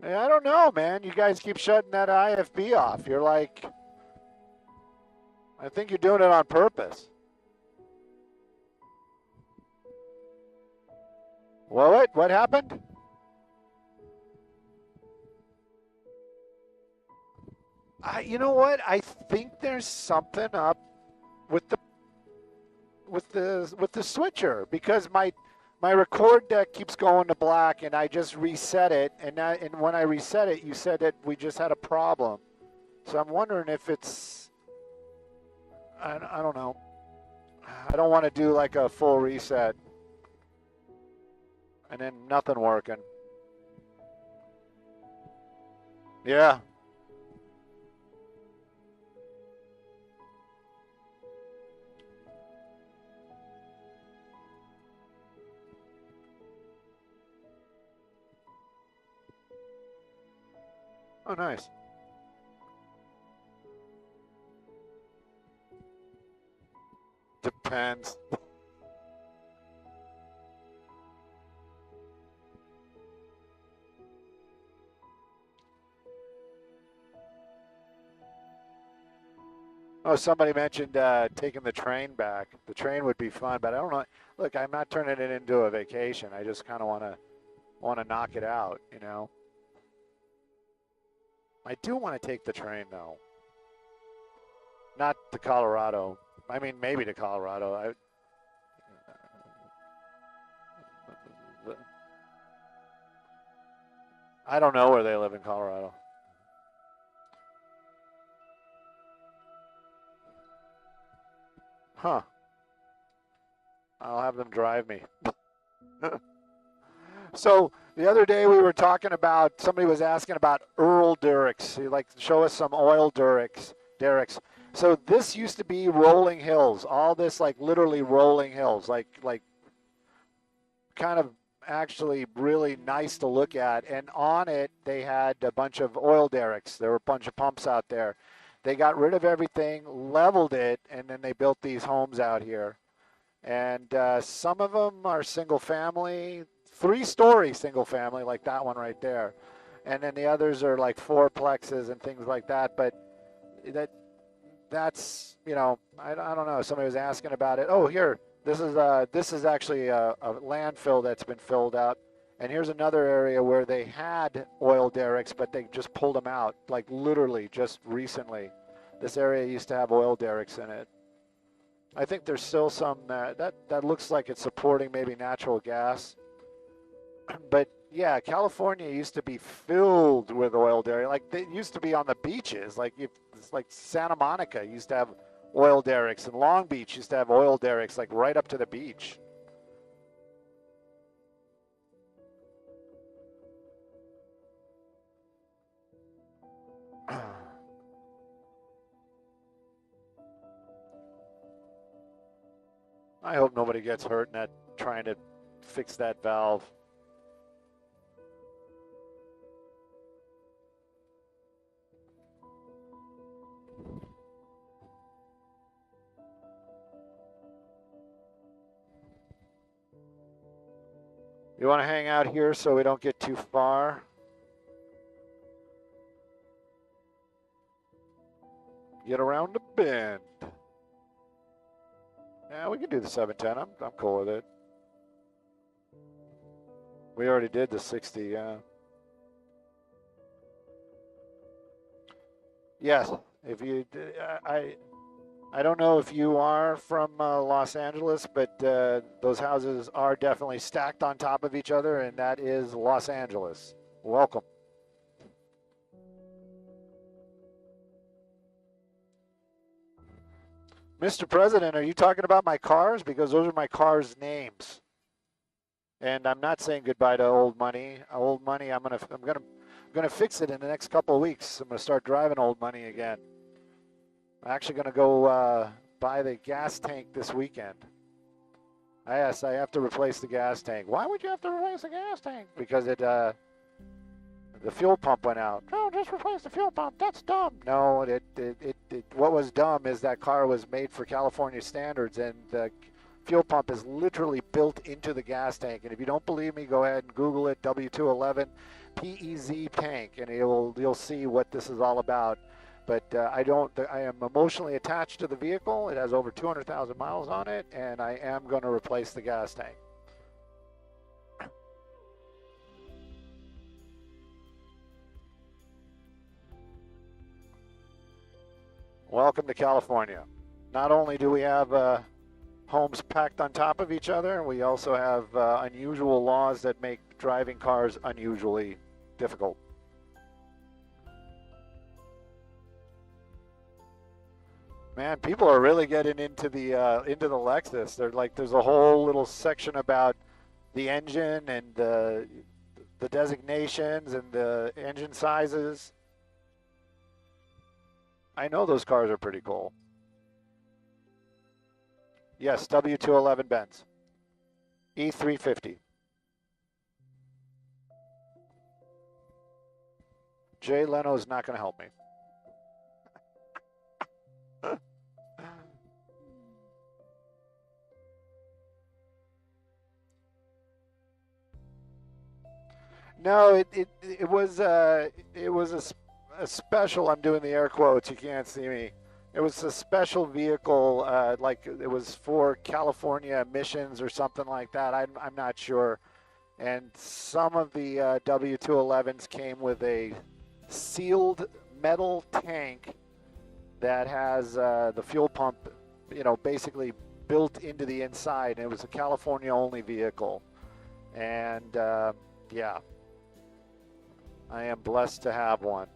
Yeah, I don't know, man. You guys keep shutting that IFB off. You're like, I think you're doing it on purpose. What happened? You know what? I think there's something up with the switcher, because my record deck keeps going to black, and I just reset it, and when I reset it, you said that we just had a problem. So I'm wondering if it's, I don't know. I don't want to do like a full reset and then nothing working. Yeah. Oh, nice. Depends. Oh, somebody mentioned taking the train back. The train would be fun, but I don't know. Look, I'm not turning it into a vacation. I just kind of want to knock it out, you know. I do want to take the train though. Not to Colorado. I mean, maybe to Colorado. I don't know where they live in Colorado. Huh. I'll have them drive me. So the other day we were talking about, somebody was asking about Earl derricks. He'd like to show us some oil derricks. So this used to be rolling hills. All this like literally rolling hills, like kind of actually really nice to look at. And on it they had a bunch of oil derricks. There were a bunch of pumps out there. They got rid of everything, leveled it, and then they built these homes out here. And some of them are single family, 3-story single family, like that one right there. And then the others are like fourplexes and things like that. But that's, you know, I don't know. Somebody was asking about it. Oh, here, this is actually a landfill that's been filled out. And here's another area where they had oil derricks, but they just pulled them out, like literally just recently. This area used to have oil derricks in it. I think there's still some that looks like it's supporting maybe natural gas. But yeah, California used to be filled with oil derricks. Like they used to be on the beaches. It's like Santa Monica used to have oil derricks, and Long Beach used to have oil derricks, like right up to the beach. I hope nobody gets hurt in that trying to fix that valve. You want to hang out here so we don't get too far? Get around the bend. Yeah, we can do the 710. I'm cool with it. We already did the 60, yeah. Yes, if you, I don't know if you are from Los Angeles, but those houses are definitely stacked on top of each other, and that is Los Angeles. Welcome. Mr. President, are you talking about my cars? Because those are my cars' names. And I'm not saying goodbye to old money. Old money, I'm gonna fix it in the next couple of weeks. I'm gonna start driving old money again. I'm actually gonna go buy the gas tank this weekend. Yes, I have to replace the gas tank. Why would you have to replace the gas tank? Because the fuel pump went out. Oh, just replace the fuel pump. That's dumb. No, what was dumb is that car was made for California standards, and the fuel pump is literally built into the gas tank. And if you don't believe me, go ahead and Google it, W211 PEZ tank, and you'll see what this is all about. But I am emotionally attached to the vehicle. It has over 200,000 miles on it, and I am going to replace the gas tank. Welcome to California. Not only do we have homes packed on top of each other, we also have unusual laws that make driving cars unusually difficult. Man, people are really getting into the Lexus. There's a whole little section about the engine and the designations and the engine sizes. I know those cars are pretty cool. Yes, W211 Benz. E350. Jay Leno is not going to help me. No, it was a special. I'm doing the air quotes. You can't see me. It was a special vehicle, like it was for California emissions or something like that. I'm not sure. And some of the W211s came with a sealed metal tank that has the fuel pump, basically built into the inside. And it was a California-only vehicle. And, yeah, I am blessed to have one.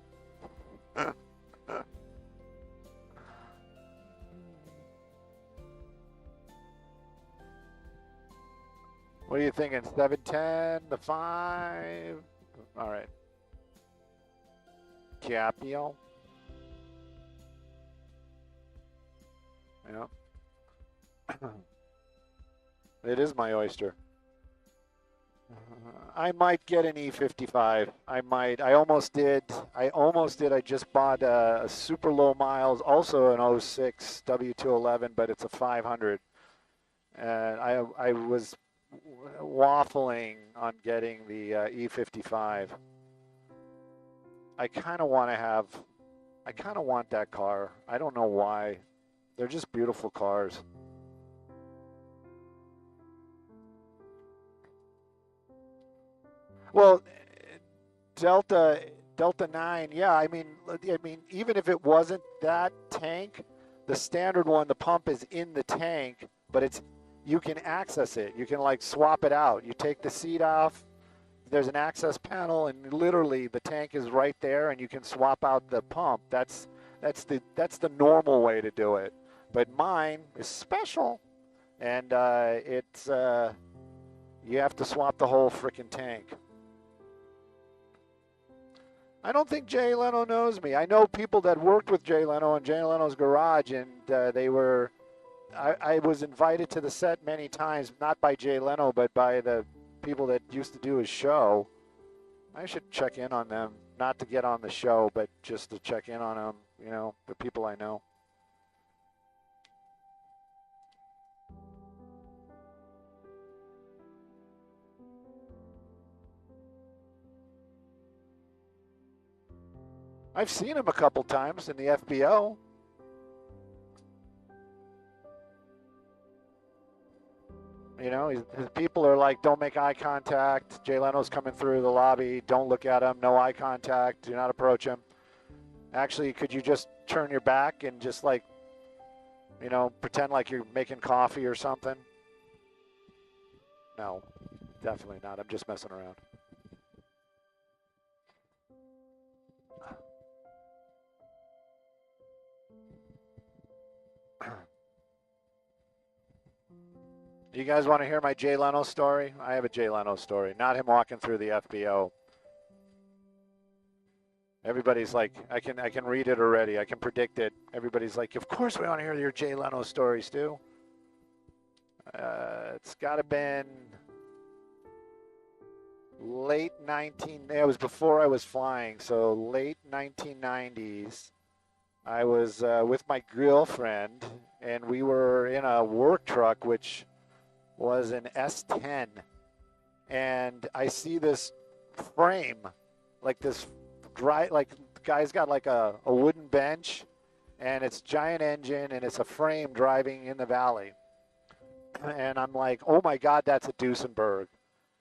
What are you thinking? 710, the 5? All right. Capio. Yeah. It is my oyster. I might get an E55. I might. I almost did. I just bought a super low miles, also an 06 W211, but it's a 500. And I was waffling on getting the E55. I kind of want that car. I don't know why. They're just beautiful cars. Well, Delta 9, yeah. I mean, even if it wasn't that tank, the standard one, the pump is in the tank, but you can access it. You can like swap it out. You take the seat off. There's an access panel, and literally the tank is right there, and you can swap out the pump. That's the normal way to do it. But mine is special, and you have to swap the whole freaking tank. I don't think Jay Leno knows me. I know people that worked with Jay Leno in Jay Leno's garage, and I was invited to the set many times, not by Jay Leno, but by the people that used to do his show. I should check in on them, not to get on the show, but just to check in on them, the people I know. I've seen him a couple times in the FBO. His people are like, don't make eye contact. Jay Leno's coming through the lobby. Don't look at him. No eye contact. Do not approach him. Actually, could you just turn your back and just like, pretend like you're making coffee or something? No, definitely not. I'm just messing around. You guys want to hear my Jay Leno story? I have a Jay Leno story, not him walking through the FBO. Everybody's like, I can read it already. I can predict it. Everybody's like, of course we want to hear your Jay Leno story, Stu. It's got to been late 19. It was before I was flying, so late 1990s. I was with my girlfriend, and we were in a work truck, which was an S10, and I see this frame, like this like the guy's got like a wooden bench, and it's giant engine, and it's a frame driving in the valley. And I'm like, oh my God, that's a Duesenberg.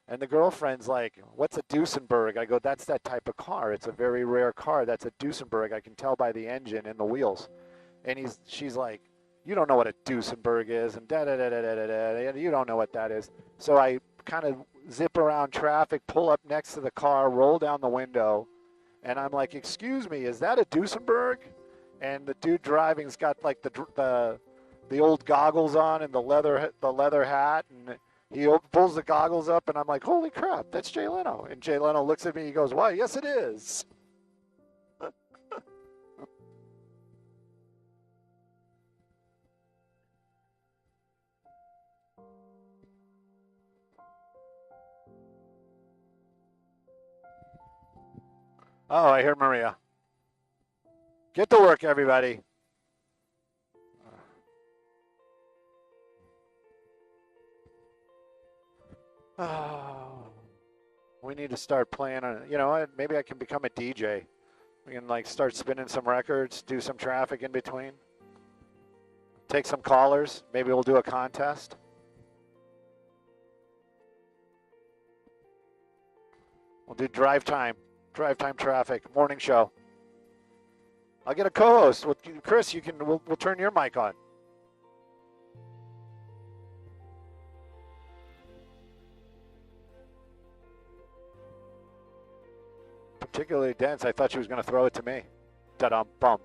And the girlfriend's like, what's a Duesenberg? I go, that's that type of car. It's a very rare car. That's a Duesenberg. I can tell by the engine and the wheels. And she's like, you don't know what a Duesenberg is, and da-da-da-da-da-da, you don't know what that is. So I kind of zip around traffic, pull up next to the car, roll down the window, and I'm like, excuse me, is that a Duesenberg? And the dude driving's got like the old goggles on and the leather hat, and he pulls the goggles up, and I'm like, holy crap, that's Jay Leno. And Jay Leno looks at me, he goes, why, yes it is. Oh, I hear Maria. Get to work, everybody. Oh, we need to start playing on, you know, maybe I can become a DJ. We can like start spinning some records, do some traffic in between, take some callers. Maybe we'll do a contest. We'll do drive time traffic, morning show. I'll get a co-host with Chris. We'll turn your mic on. Particularly dense. I thought she was going to throw it to me. Da-dum bum.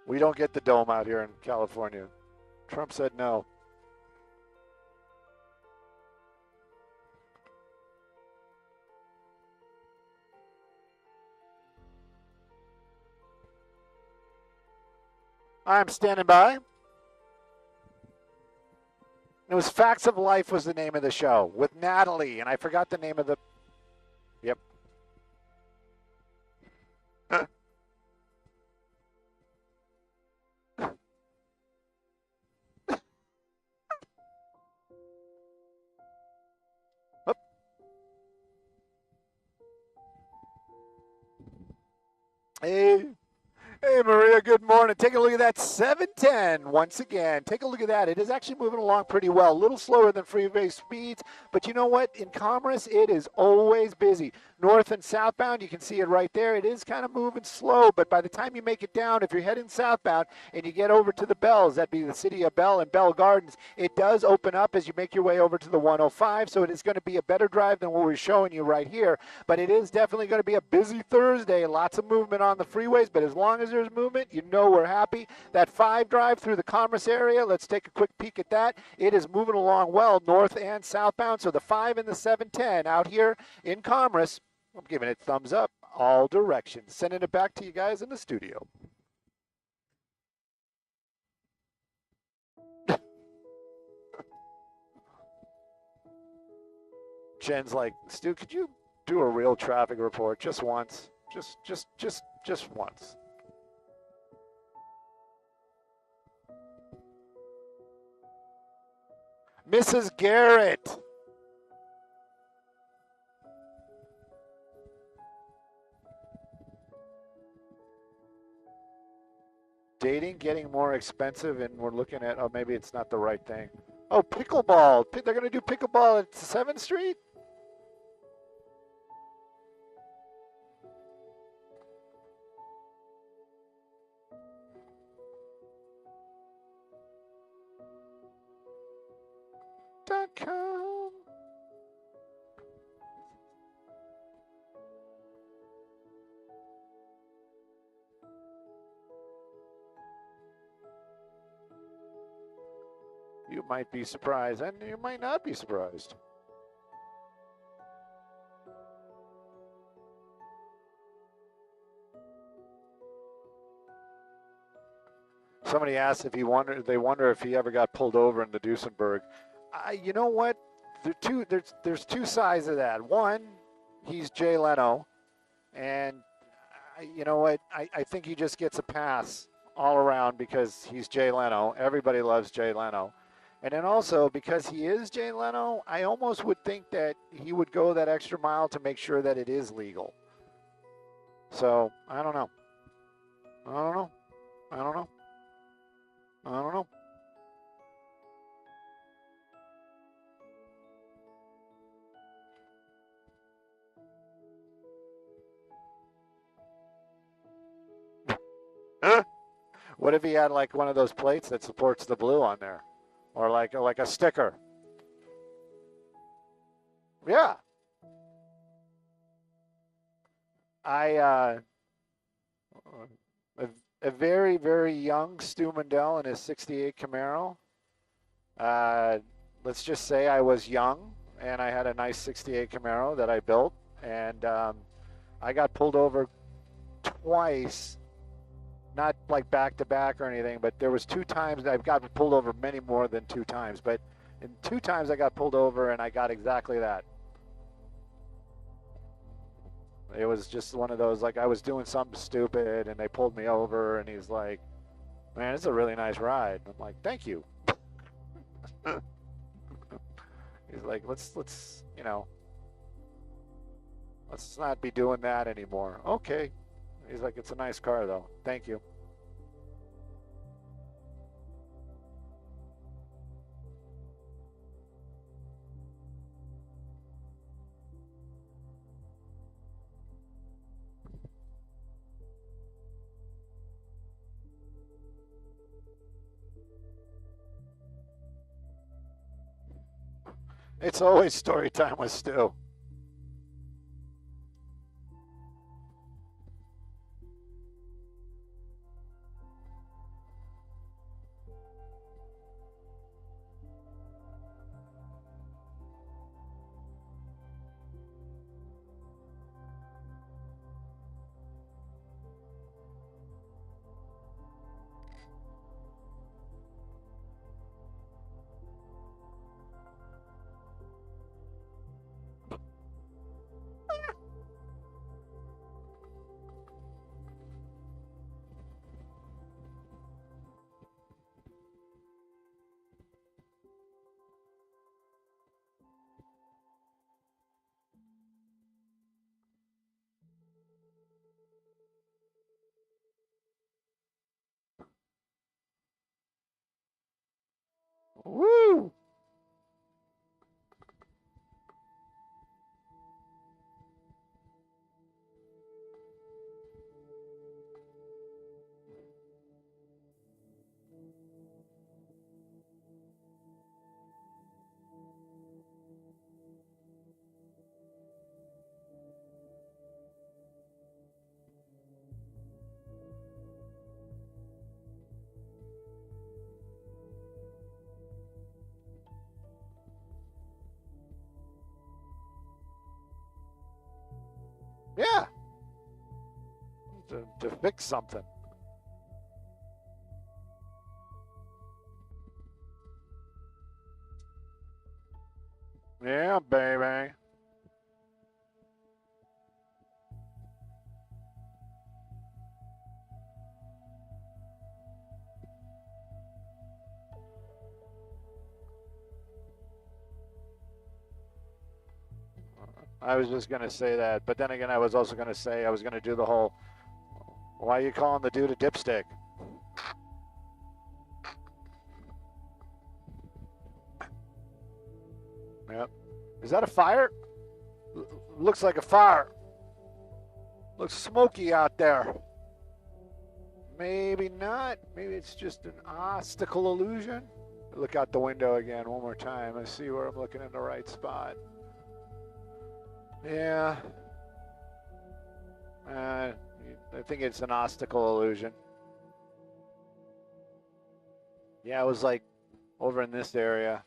We don't get the dome out here in California. Trump said no. I'm standing by. It was Facts of Life was the name of the show with Natalie, and I forgot the name of the... Yep. Hey, Maria, good morning. Take a look at that 710 once again. Take a look at that. It is actually moving along pretty well. A little slower than freeway speeds, but you know what? In Commerce, it is always busy. North and southbound, you can see it right there. It is kind of moving slow, but by the time you make it down, if you're heading southbound and you get over to the Bells, that'd be the city of Bell and Bell Gardens, it does open up as you make your way over to the 105, so it is going to be a better drive than what we're showing you right here, but it is definitely going to be a busy Thursday. Lots of movement on the freeways, but as long as there's movement, you know we're happy. That 5 drive through the Commerce area, let's take a quick peek at that. It is moving along well, north and southbound, so the 5 and the 710 out here in Commerce, I'm giving it thumbs up, all directions. Sending it back to you guys in the studio. Jen's like, Stu, could you do a real traffic report just once? Just once. Mrs. Garrett. Dating getting more expensive, and we're looking at, oh, maybe it's not the right thing. Oh, pickleball. They're going to do pickleball at 7th Street? .com. You might be surprised, and you might not be surprised. Somebody asked if they wonder if he ever got pulled over in the Duesenberg. You know what? There's two sides of that. One, he's Jay Leno, and you know what? I think he just gets a pass all around because he's Jay Leno. Everybody loves Jay Leno. And then also, because he is Jay Leno, I almost would think that he would go that extra mile to make sure that it is legal. So, I don't know. I don't know. I don't know. I don't know. What if he had like one of those plates that supports the blue on there? Or like a sticker? Yeah. A very, very young Stu Mundel in his 68 Camaro. Let's just say I was young and I had a nice 68 Camaro that I built, and I got pulled over twice, not like back to back or anything, but there was 2 times that I've gotten pulled over, many more than 2 times, but in 2 times I got pulled over and I got exactly that. It was just one of those, like I was doing something stupid and they pulled me over and he's like, man, it's a really nice ride. I'm like, thank you. He's like, let's, you know, let's not be doing that anymore. Okay. He's like, it's a nice car though. Thank you. It's always story time with Stu. Woo! Yeah. To fix something. Yeah, baby. I was just going to say that, but then again, I was also going to say I was going to do the whole, why are you calling the dude a dipstick? Yep. Is that a fire? Looks like a fire. Looks smoky out there. Maybe not. Maybe it's just an optical illusion. Look out the window again one more time. I see where I'm looking in the right spot. Yeah. I think it's an optical illusion. Yeah, it was like over in this area.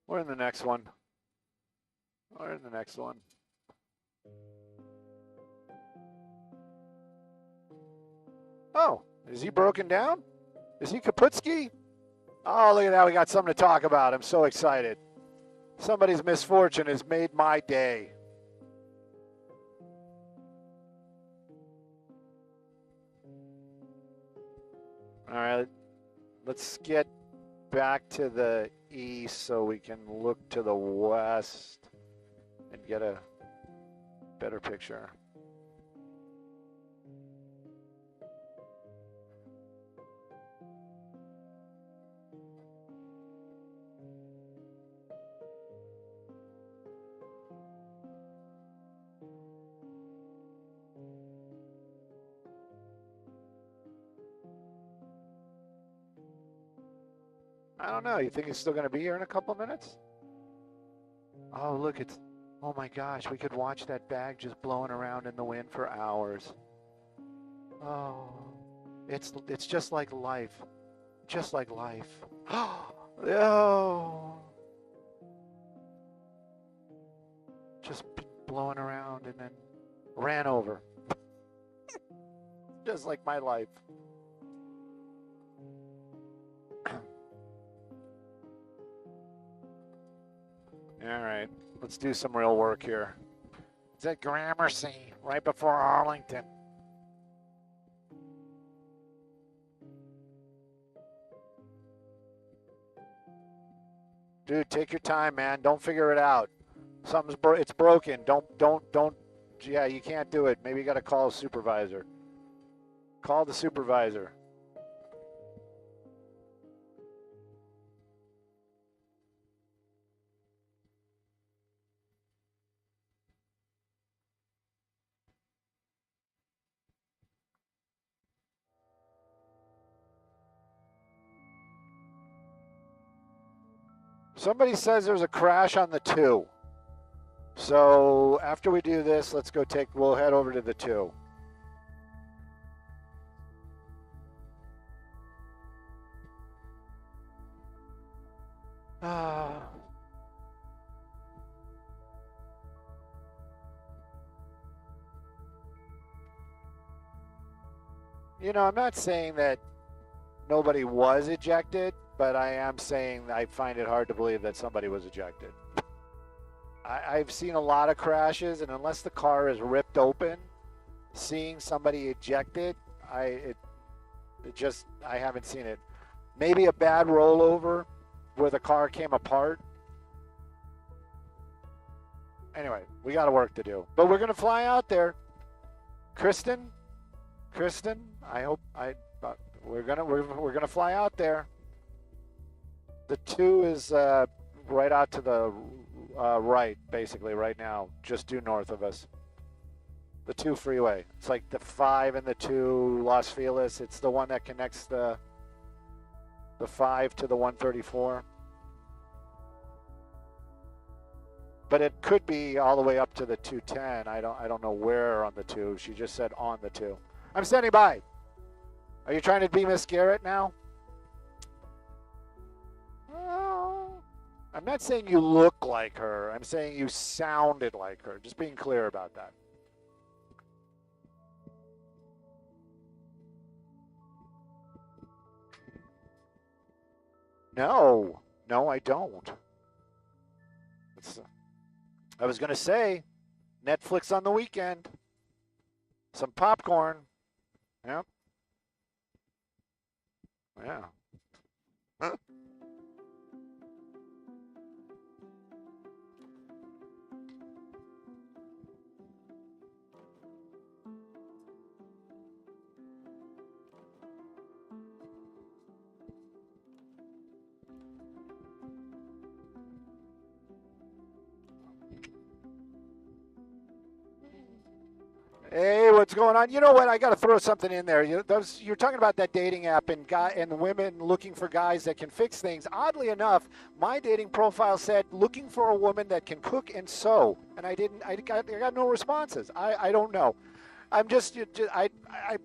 We're in the next one. We're in the next one. Oh, is he broken down? Is he Kaputsky? Oh, look at that. We got something to talk about. I'm so excited. Somebody's misfortune has made my day. All right. Let's get back to the east so we can look to the west and get a better picture. I don't know. You think he's still going to be here in a couple minutes? Oh, look, it's... Oh my gosh, we could watch that bag just blowing around in the wind for hours. Oh, it's just like life. Just like life. Oh, just blowing around and then ran over. Just like my life. All right, let's do some real work here. It's at Gramercy, right before Arlington. Dude, take your time, man. Don't figure it out. It's broken. Don't. Yeah, you can't do it. Maybe you got to call a supervisor. Call the supervisor. Somebody says there's a crash on the 2. So after we do this, we'll head over to the 2. You know, I'm not saying that nobody was ejected, but I am saying I find it hard to believe that somebody was ejected. I've seen a lot of crashes, and unless the car is ripped open, seeing somebody ejected, I haven't seen it. Maybe a bad rollover where the car came apart. Anyway, we got work to do, but we're gonna fly out there. Kristen, we're gonna fly out there. The 2 is right out to the right, basically, right now, just due north of us. The 2 freeway. It's like the 5 and the 2 Los Feliz. It's the one that connects the 5 to the 134. But it could be all the way up to the 210. I don't know where on the 2. She just said on the 2. I'm standing by. Are you trying to be Miss Garrett now? I'm not saying you look like her. I'm saying you sounded like her. Just being clear about that. No, I don't. I was going to say Netflix on the weekend. Some popcorn. Yep. Yeah. Huh? Hey, what's going on? You know what? I got to throw something in there. You're talking about that dating app and women looking for guys that can fix things. Oddly enough, my dating profile said looking for a woman that can cook and sew, and I got no responses. I don't know. I'm just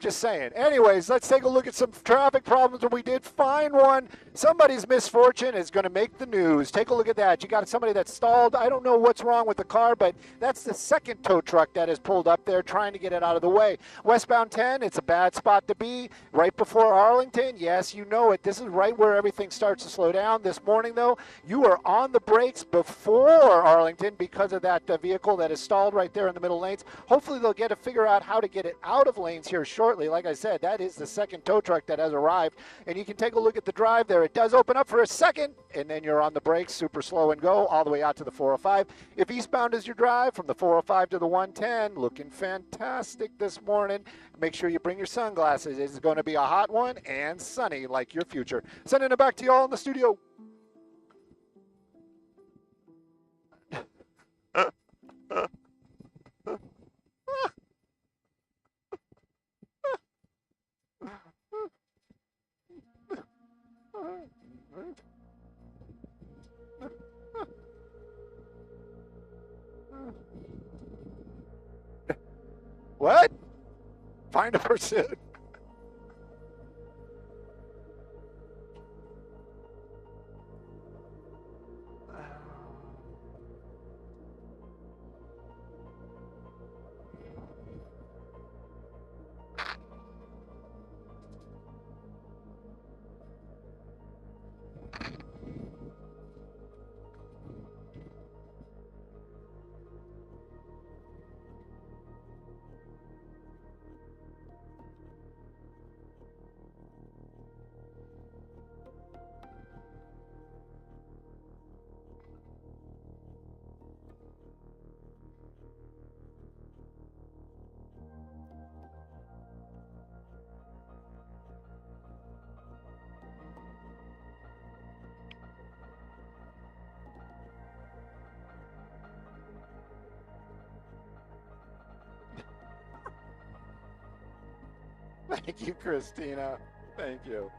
saying. Anyways, let's take a look at some traffic problems. We did find one. Somebody's misfortune is going to make the news. Take a look at that. You got somebody that's stalled. I don't know what's wrong with the car, but that's the second tow truck that is pulled up there trying to get it out of the way. Westbound 10, it's a bad spot to be. Right before Arlington, yes, you know it. This is right where everything starts to slow down. This morning, though, you are on the brakes before Arlington because of that vehicle that is stalled right there in the middle lanes. Hopefully, they'll get to figure out how to get it out of lanes here shortly. Like I said, that is the second tow truck that has arrived, and you can take a look at the drive there. It does open up for a second, and then you're on the brakes, super slow and go all the way out to the 405. If eastbound is your drive from the 405 to the 110, looking fantastic this morning. Make sure you bring your sunglasses. It's going to be a hot one and sunny like your future. Sending it back to y'all in the studio. What? Find a pursuit. Thank you, Christina. Thank you.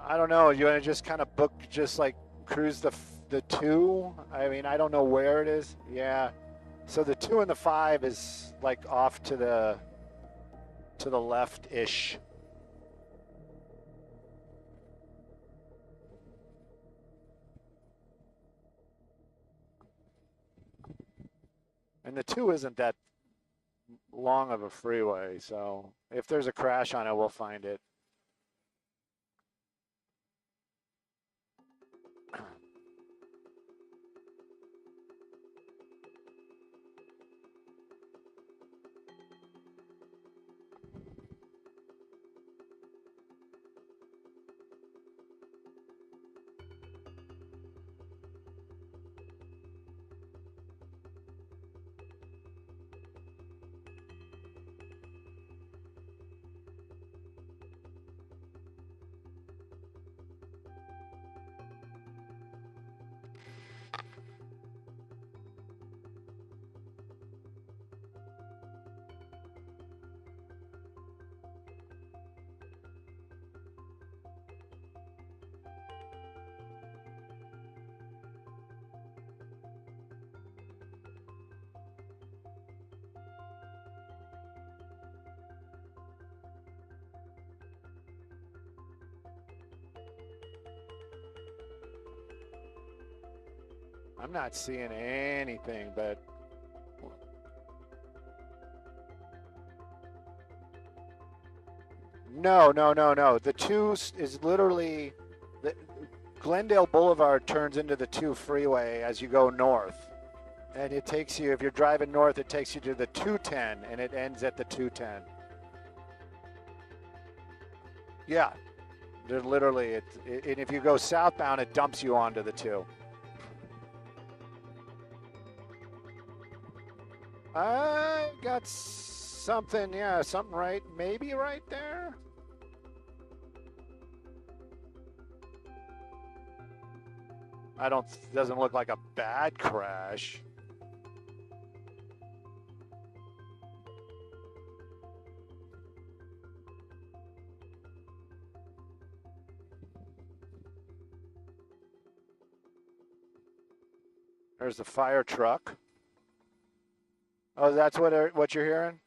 I don't know. You want to just kind of book, just like cruise the two? I mean, I don't know where it is. Yeah. So the 2 and the 5 is like off to the left ish. And the 2 isn't that long of a freeway, so if there's a crash on it, we'll find it. I'm not seeing anything, but no, no, no, no. The 2 is literally the Glendale Boulevard turns into the 2 freeway as you go north. And it takes you, if you're driving north, it takes you to the 210 and it ends at the 210. Yeah, they're literally, and if you go southbound, it dumps you onto the 2. I got something, yeah, something right, maybe right there. I don't, doesn't look like a bad crash. There's the fire truck. Oh, that's what you're hearing?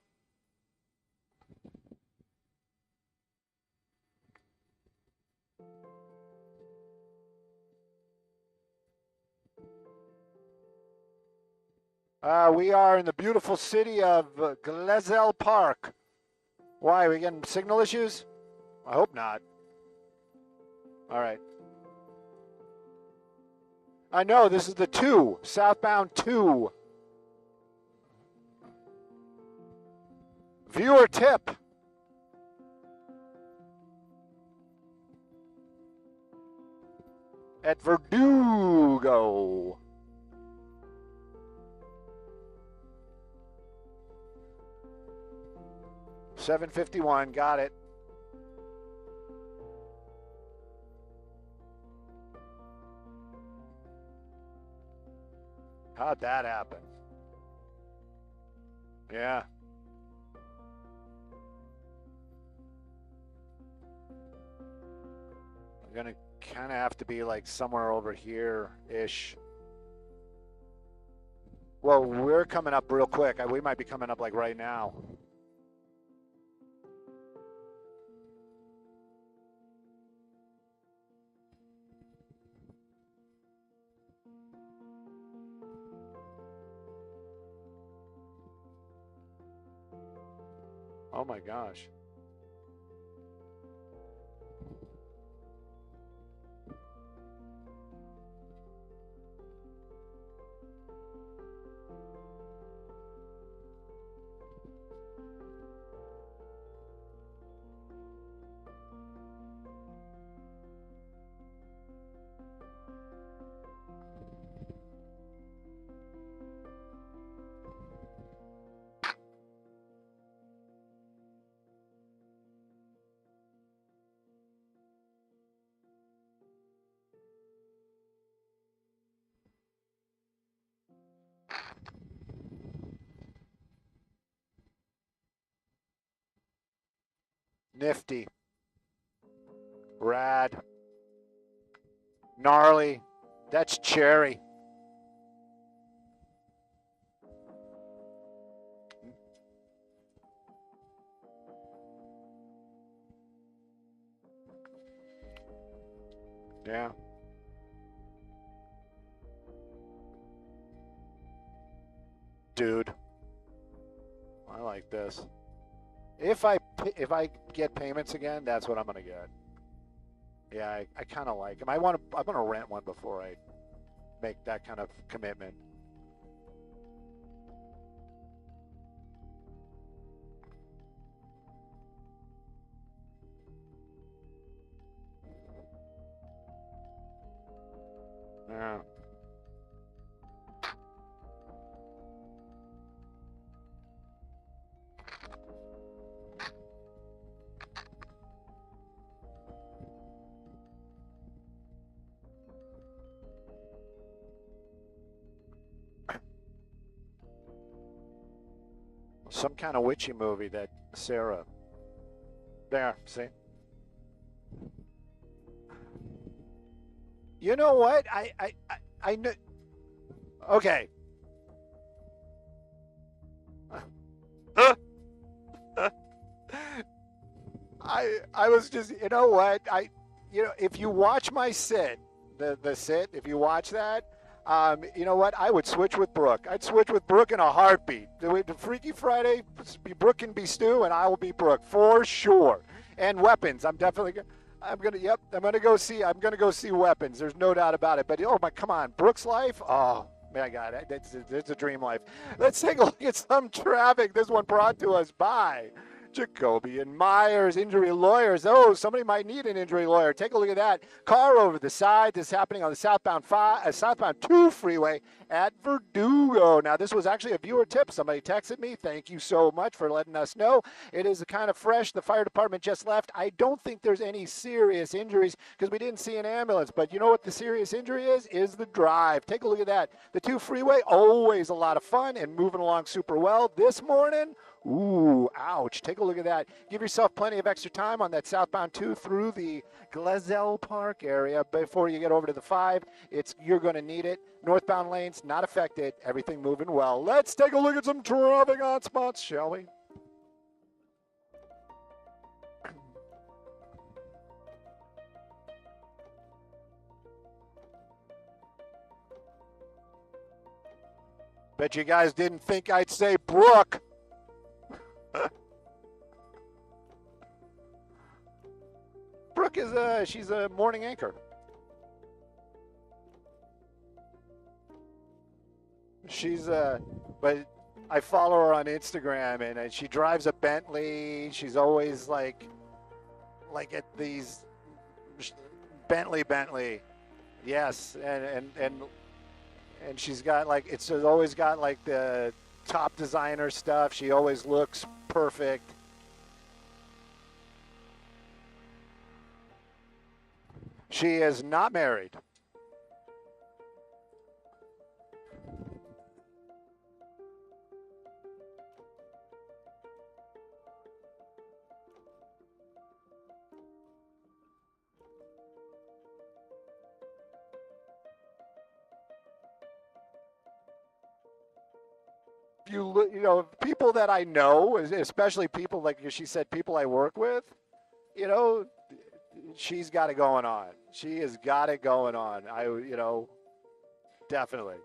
We are in the beautiful city of Glendale Park. Why, are we getting signal issues? I hope not. All right. I know, this is the 2, southbound 2. Viewer tip. At Verdugo. $7.51, got it. How'd that happen? Yeah. I'm gonna kind of have to be like somewhere over here-ish. Well, we're coming up real quick. We might be coming up like right now. Oh my gosh. Nifty. Rad. Gnarly. That's cherry. Yeah. Dude. I like this. If I get payments again, that's what I'm gonna get. Yeah, I kind of like them. I'm gonna rent one before I make that kind of commitment. Yeah. Some kind of witchy movie that Sarah. There, see? You know what? I know. Okay. I was just, you know what? If you watch my sit, the sit, if you watch that, you know what? I would switch with Brooke. I'd switch with Brooke in a heartbeat. The Freaky Friday, Brooke can be Stu, and I will be Brooke for sure. And weapons, I'm gonna go see weapons. There's no doubt about it. But oh my, come on, Brooke's life. Oh my God, it's a dream life. Let's take a look at some traffic. This one brought to us by Jacoby and Myers, injury lawyers. Oh, somebody might need an injury lawyer. Take a look at that. Car over the side. This is happening on the southbound 2 freeway at Verdugo. Now, this was actually a viewer tip. Somebody texted me. Thank you so much for letting us know. It is kind of fresh. The fire department just left. I don't think there's any serious injuries because we didn't see an ambulance. But you know what the serious injury is? Is the drive. Take a look at that. The 2 freeway, always a lot of fun and moving along super well. This morning, ooh, ouch. Take a look at that. Give yourself plenty of extra time on that southbound 2 through the Glendale Park area before you get over to the 5. You're going to need it. Northbound lanes, not affected. Everything moving well. Let's take a look at some traffic hotspots, shall we? Bet you guys didn't think I'd say Brooke. Brooke she's a morning anchor. But I follow her on Instagram, and she drives a Bentley. She's always like at these Bentley. Yes, and she's got it's always got the top designer stuff. She always looks perfect. She is not married. People that I know, especially people like she said, people I work with, she's got it going on. She has got it going on. Definitely.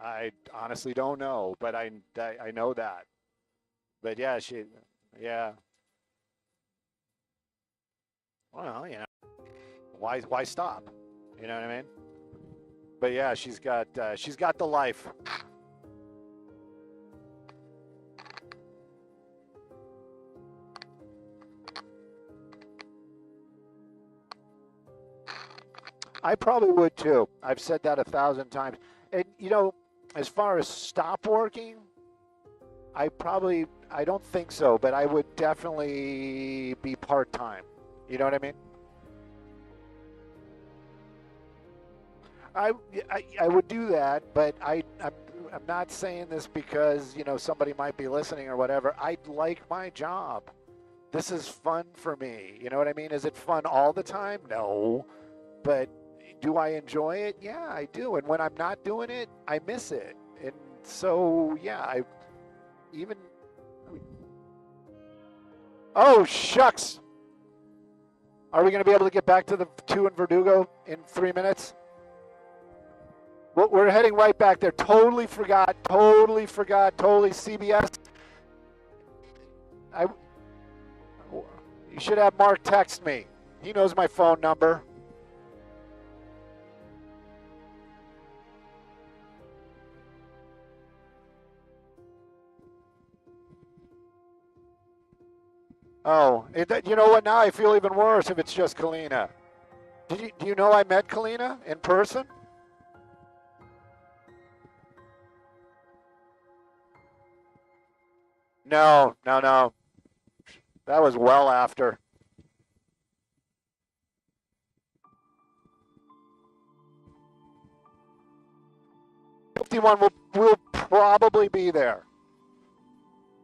I honestly don't know, but I know that. But yeah, yeah. Well, why stop? You know what I mean? But yeah, she's got the life. I probably would too. I've said that 1,000 times. And as far as stop working, I don't think so, but I would definitely be part-time. You know what I mean? I would do that, but I'm not saying this because, somebody might be listening or whatever. I like my job. This is fun for me. You know what I mean? Is it fun all the time? No. But do I enjoy it? Yeah, I do. And when I'm not doing it, I miss it. And so, yeah, I even... Oh, shucks. Are we going to be able to get back to the 2 in Verdugo in 3 minutes? Well, we're heading right back there. Totally forgot. Totally CBS. You should have Mark text me. He knows my phone number. Oh, you know what? Now I feel even worse if it's just Kalina. Do you know I met Kalina in person? No. That was well after. Will probably be there.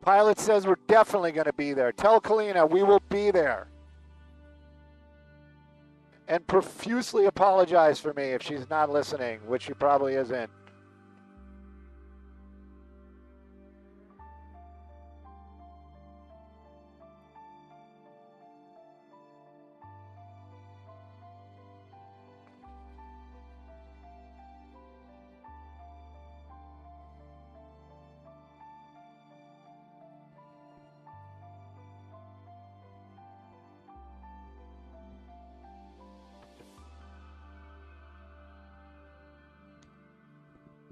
Pilot says we're definitely going to be there. Tell Kalina we will be there. And profusely apologize for me if she's not listening, which she probably isn't.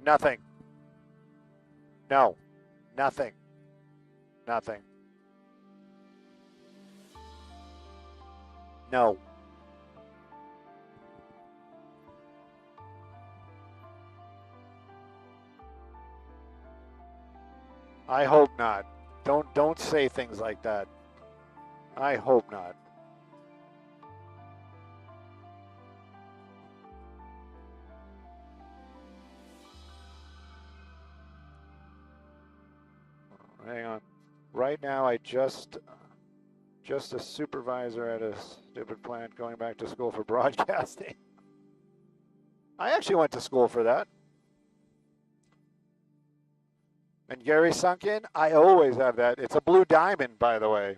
Nothing. No. Nothing. No. I hope not. Don't say things like that. I hope not. Hang on. Right now, I just a supervisor at a stupid plant going back to school for broadcasting. I actually went to school for that. And Gary Sunken, I always have that. It's a blue diamond, by the way.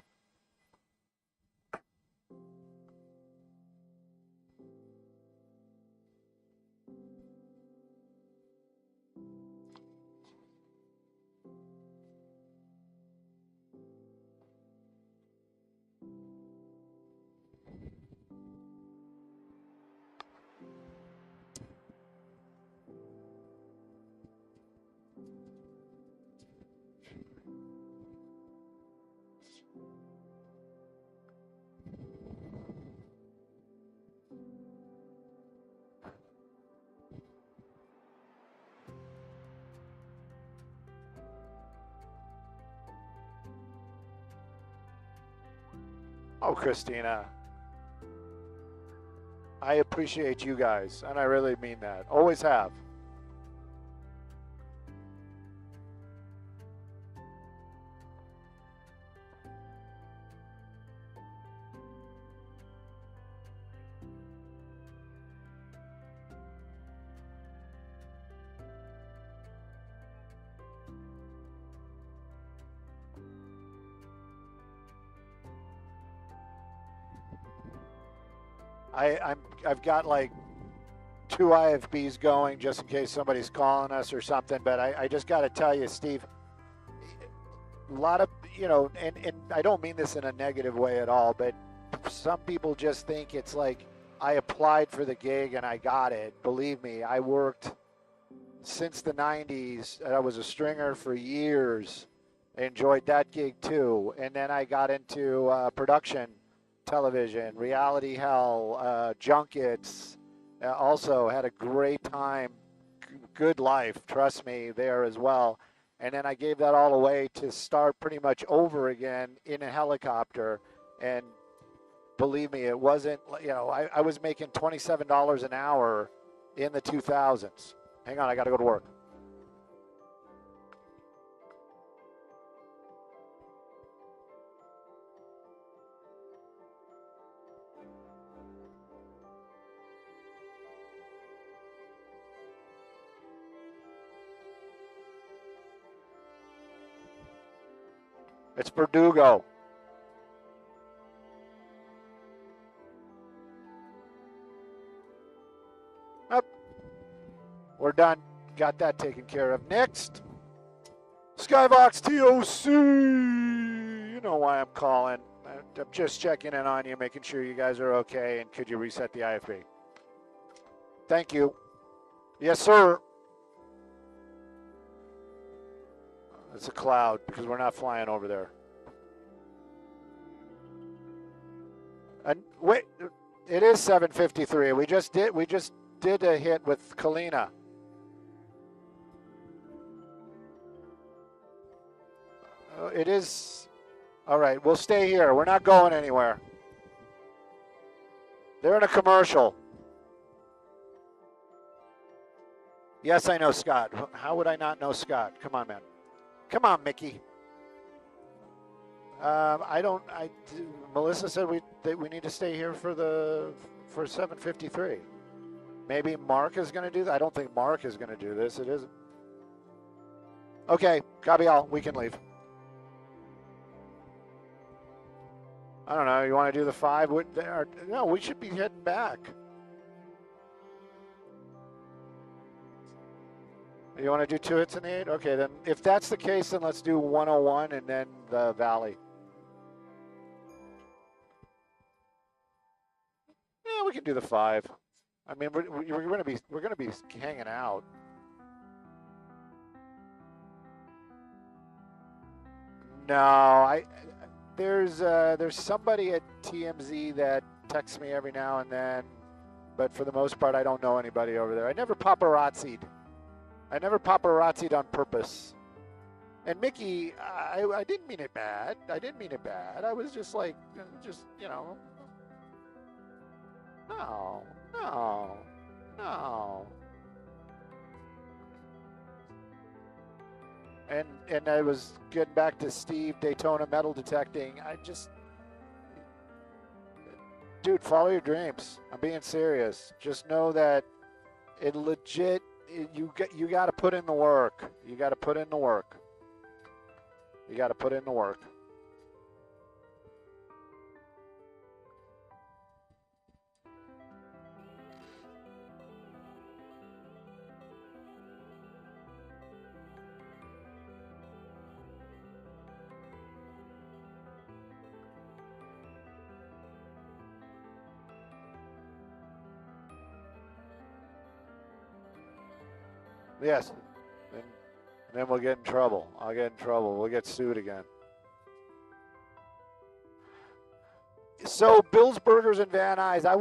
Oh, Christina. I appreciate you guys, and I really mean that. Always have. I've got like 2 IFBs going just in case somebody's calling us or something, but I just got to tell you, Steve, a lot of, and I don't mean this in a negative way at all, but some people just think it's like I applied for the gig and I got it. Believe me, I worked since the 90s. I was a stringer for years. I enjoyed that gig too. And then I got into production television, reality hell, junkets. Also had a great time, good life, trust me, there as well. And then I gave that all away to start pretty much over again in a helicopter. And believe me, it wasn't, I was making $27 an hour in the 2000s. Hang on, I got to go to work. It's Verdugo. Up. We're done. Got that taken care of. Next. Skybox TOC. You know why I'm calling. I'm just checking in on you, making sure you guys are okay, and could you reset the IFB? Thank you. Yes, sir. It's a cloud because we're not flying over there. And wait, it is 7:53. We just did a hit with Kalina. It is. All right, we'll stay here. We're not going anywhere. They're in a commercial. Yes, I know Scott. How would I not know Scott? Come on, man. Come on, Mickey. Melissa said we need to stay here for 7:53. Maybe Mark is going to do that. I don't think Mark is going to do this. It isn't. Okay, copy all. We can leave. I don't know. You want to do the 5? No, we should be heading back. You want to do 2 hits in the 8? Okay, then if that's the case, then let's do 101 and then the Valley. Yeah, we can do the 5. I mean, we're going to be hanging out. No, there's somebody at TMZ that texts me every now and then, but for the most part, I don't know anybody over there. I never paparazzi'd on purpose. And Mickey, I didn't mean it bad. I was just like, you know. No. And I was getting back to Steve Daytona metal detecting. Dude, follow your dreams. I'm being serious. Just know that it legit. You got to put in the work. You got to put in the work. Yes. And then we'll get in trouble. I'll get in trouble. We'll get sued again. So Bill's Burgers in Van Nuys. I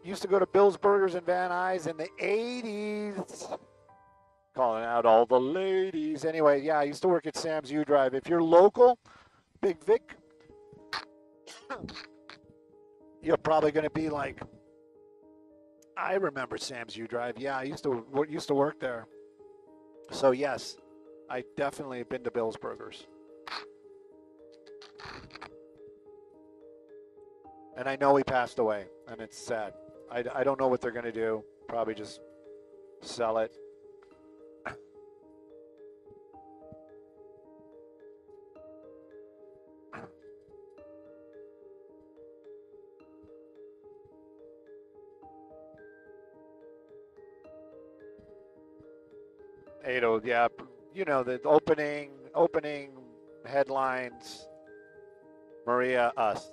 used to go to Bill's Burgers in Van Nuys in the 80s. Calling out all the ladies. Anyway, yeah, I used to work at Sam's U Drive. If you're local, Big Vic, you're probably going to be like, I remember Sam's U Drive. Yeah, I used to work there. So yes, I definitely have been to Bill's Burgers. And I know he passed away, and it's sad. I don't know what they're going to do. Probably just sell it. Yeah, you know, the opening headlines, Maria, us.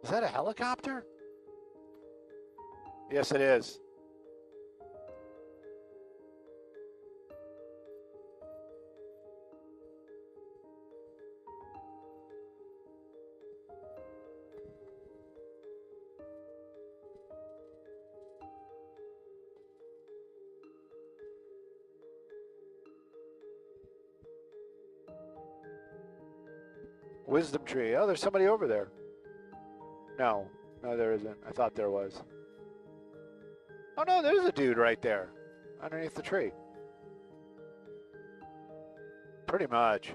Is that a helicopter? Yes, it is. Wisdom tree. Oh, there's somebody over there. No, no, there isn't. I thought there was. Oh no, there's a dude right there, underneath the tree. Pretty much.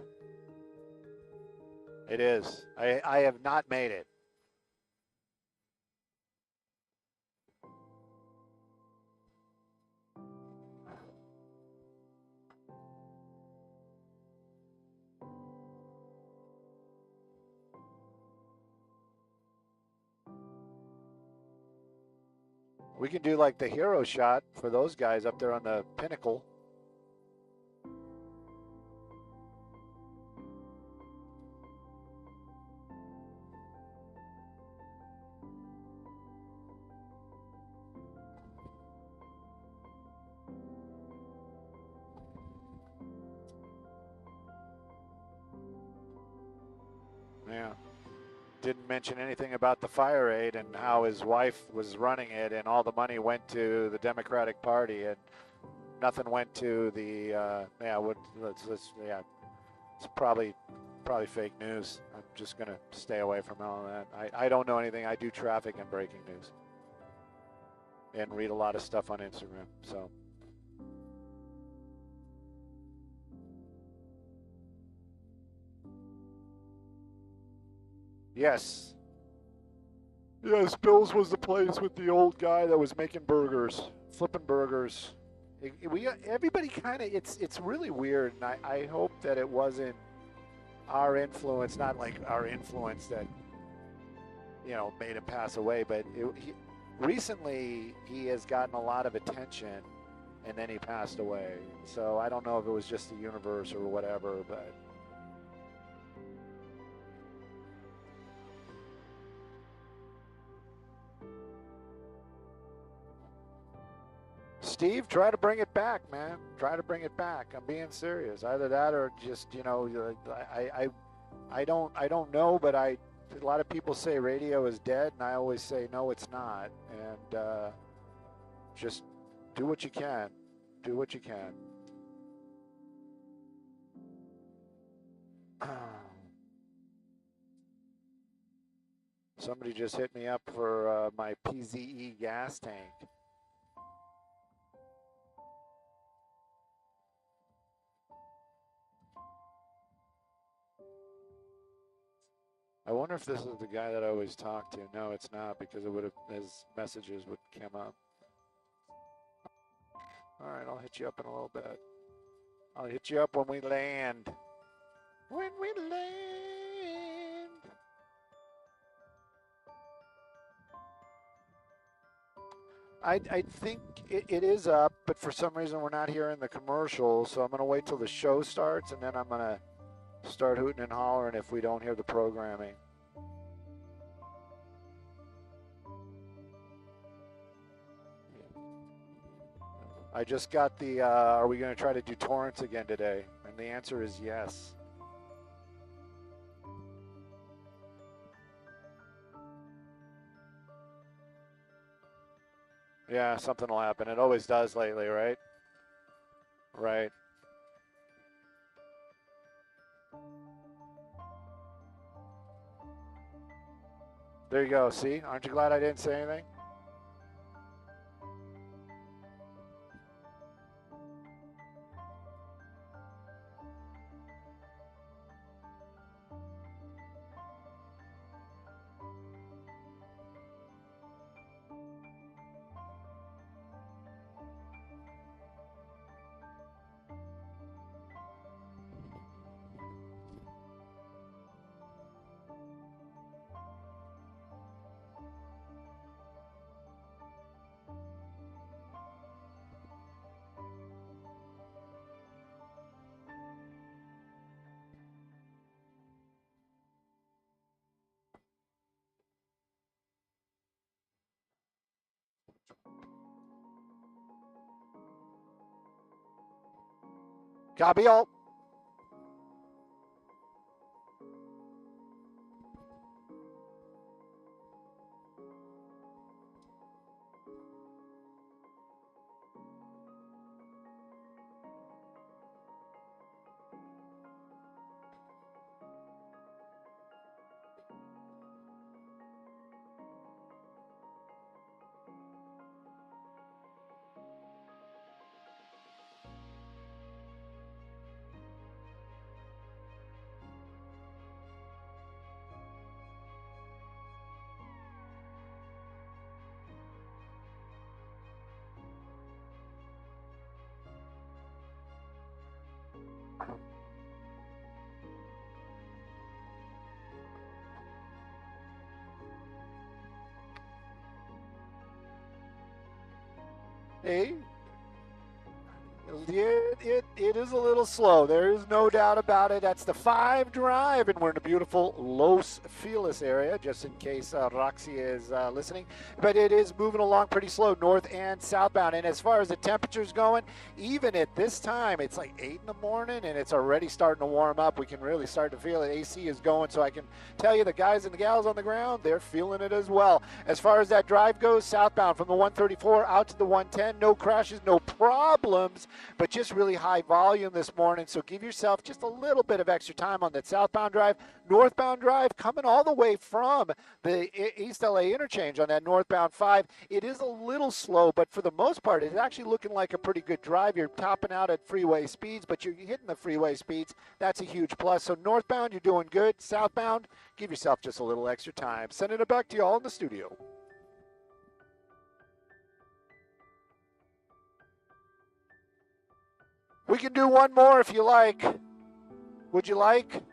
It is. I have not made it. We can do like the hero shot for those guys up there on the pinnacle. Yeah. Didn't mention anything about the fire aid and how his wife was running it, and all the money went to the Democratic Party, and nothing went to the it's probably fake news. I'm just gonna stay away from all that. I don't know anything. I do traffic and breaking news, and read a lot of stuff on Instagram. So. Yes. Yes, Bill's was the place with the old guy that was making burgers, flipping burgers. Everybody kind of, it's really weird, and I hope that it wasn't our influence, not like our influence that, made him pass away, but recently he has gotten a lot of attention, and then he passed away. So I don't know if it was just the universe or whatever, but... Steve, try to bring it back, man. Try to bring it back. I'm being serious. Either that or just, I don't know, but a lot of people say radio is dead, and I always say, no, it's not. And just do what you can. Do what you can. Somebody just hit me up for my PZE gas tank. I wonder if this is the guy that I always talk to. No, it's not, because it would have, his messages would come up. All right, I'll hit you up in a little bit. I'll hit you up when we land. When we land. I think it is up, but for some reason we're not hearing the commercial, so I'm going to wait till the show starts, and then I'm going to start hooting and hollering if we don't hear the programming. I just got the, are we going to try to do torrents again today? And the answer is yes. Yeah, something will happen. It always does lately, right? Right. There you go. See? Aren't you glad I didn't say anything? Copy all. Hey, it is a little slow. There is no doubt about it. That's the 5 drive, and we're in a beautiful Los Feliz area, just in case Roxy is listening. But it is moving along pretty slow, north and southbound. And as far as the temperature's going, even at this time, it's like 8 in the morning, and it's already starting to warm up. We can really start to feel it. AC is going, so I can tell you the guys and the gals on the ground, they're feeling it as well. As far as that drive goes, southbound from the 134 out to the 110, no crashes, no problems, but just really high volume this morning. So give yourself just a little bit of extra time on that southbound drive. Northbound drive coming all the way from the East LA interchange on that northbound 5. It is a little slow, but for the most part, it's actually looking like a pretty good drive. You're topping out at freeway speeds, but you're hitting the freeway speeds. That's a huge plus. So northbound, you're doing good. Southbound, give yourself just a little extra time. Sending it back to you all in the studio. We can do one more if you like. Would you like?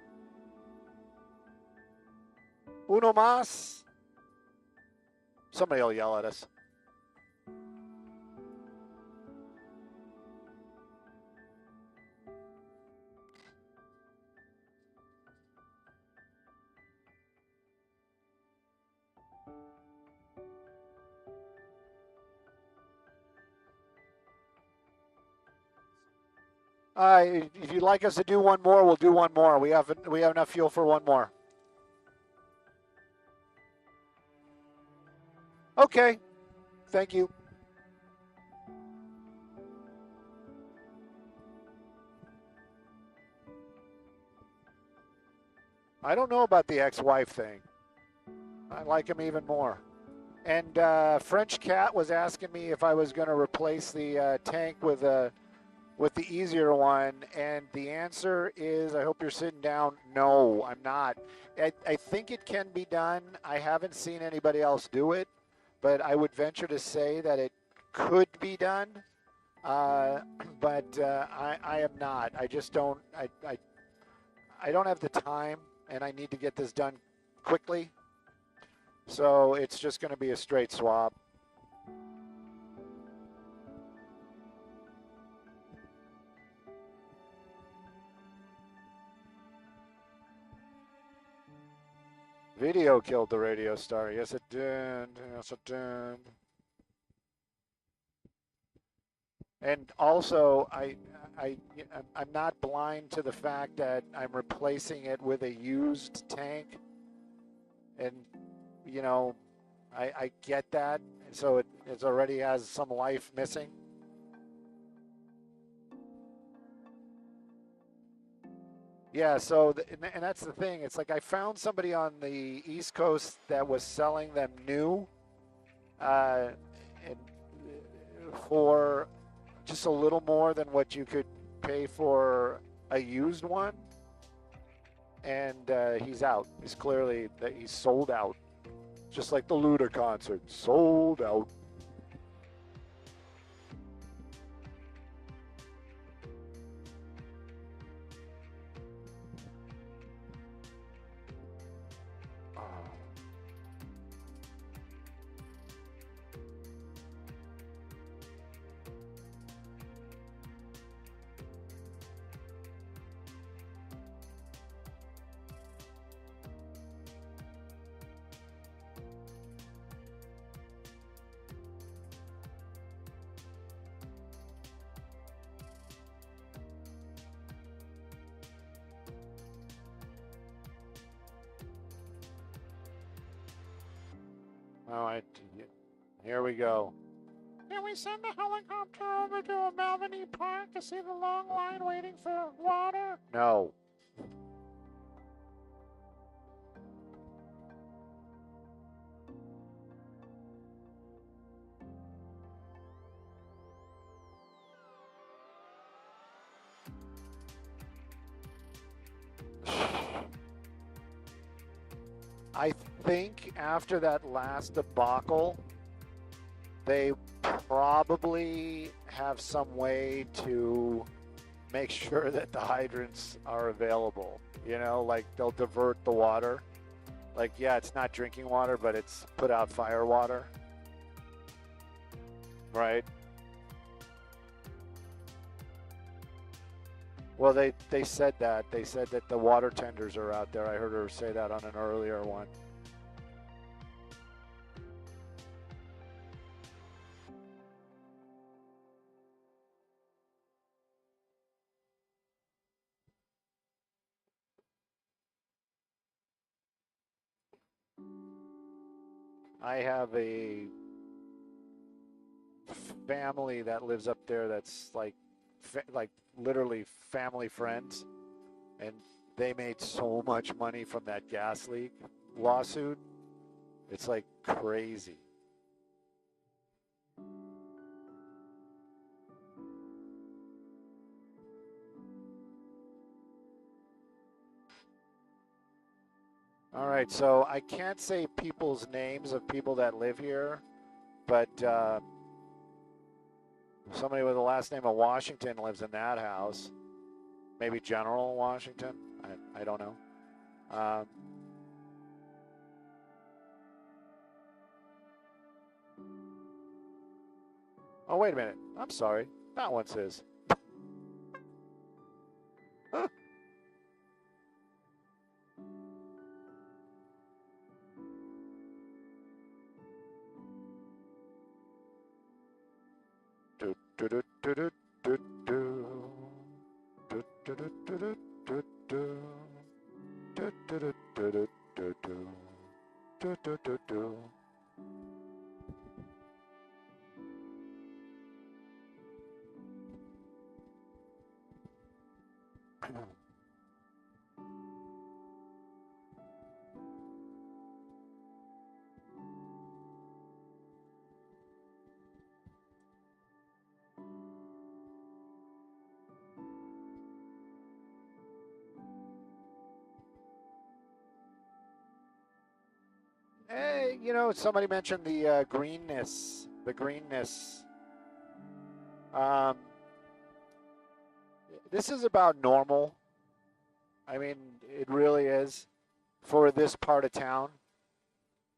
Uno más? Somebody will yell at us. If you'd like us to do one more, we'll do one more. We have enough fuel for one more. Okay. Thank you. I don't know about the ex-wife thing. I like him even more. And French Cat was asking me if I was going to replace the tank with the easier one, and the answer is, I hope you're sitting down, no, I'm not. I think it can be done. I haven't seen anybody else do it, but I would venture to say that it could be done, but I am not. I just don't, I don't have the time, and I need to get this done quickly, so it's just going to be a straight swap. Video killed the radio star. Yes, it did. Yes, it did. And also, I'm not blind to the fact that I'm replacing it with a used tank. And, you know, I get that. So it already has some life missing. Yeah, so, and that's the thing. It's like I found somebody on the East Coast that was selling them new and for just a little more than what you could pay for a used one. And he's out. He's clearly, he's sold out. Just like the Luda concert, sold out. All right, here we go. Can we send a helicopter over to a Malviny Park to see the long line waiting for water? No. I think after that last debacle, they probably have some way to make sure that the hydrants are available. You know, like they'll divert the water. Like, yeah, it's not drinking water, but it's put out fire water. Right? Well, they said that. They said that the water tenders are out there. I heard her say that on an earlier one. I have a family that lives up there that's like literally family friends, and they made so much money from that gas leak lawsuit. It's like crazy. All right, so I can't say people's names of people that live here, but somebody with the last name of Washington lives in that house. Maybe General Washington. I don't know. Oh, wait a minute. I'm sorry. That one's his. Hey, you know, somebody mentioned the greenness. The greenness. Um, this is about normal. I mean, it really is for this part of town.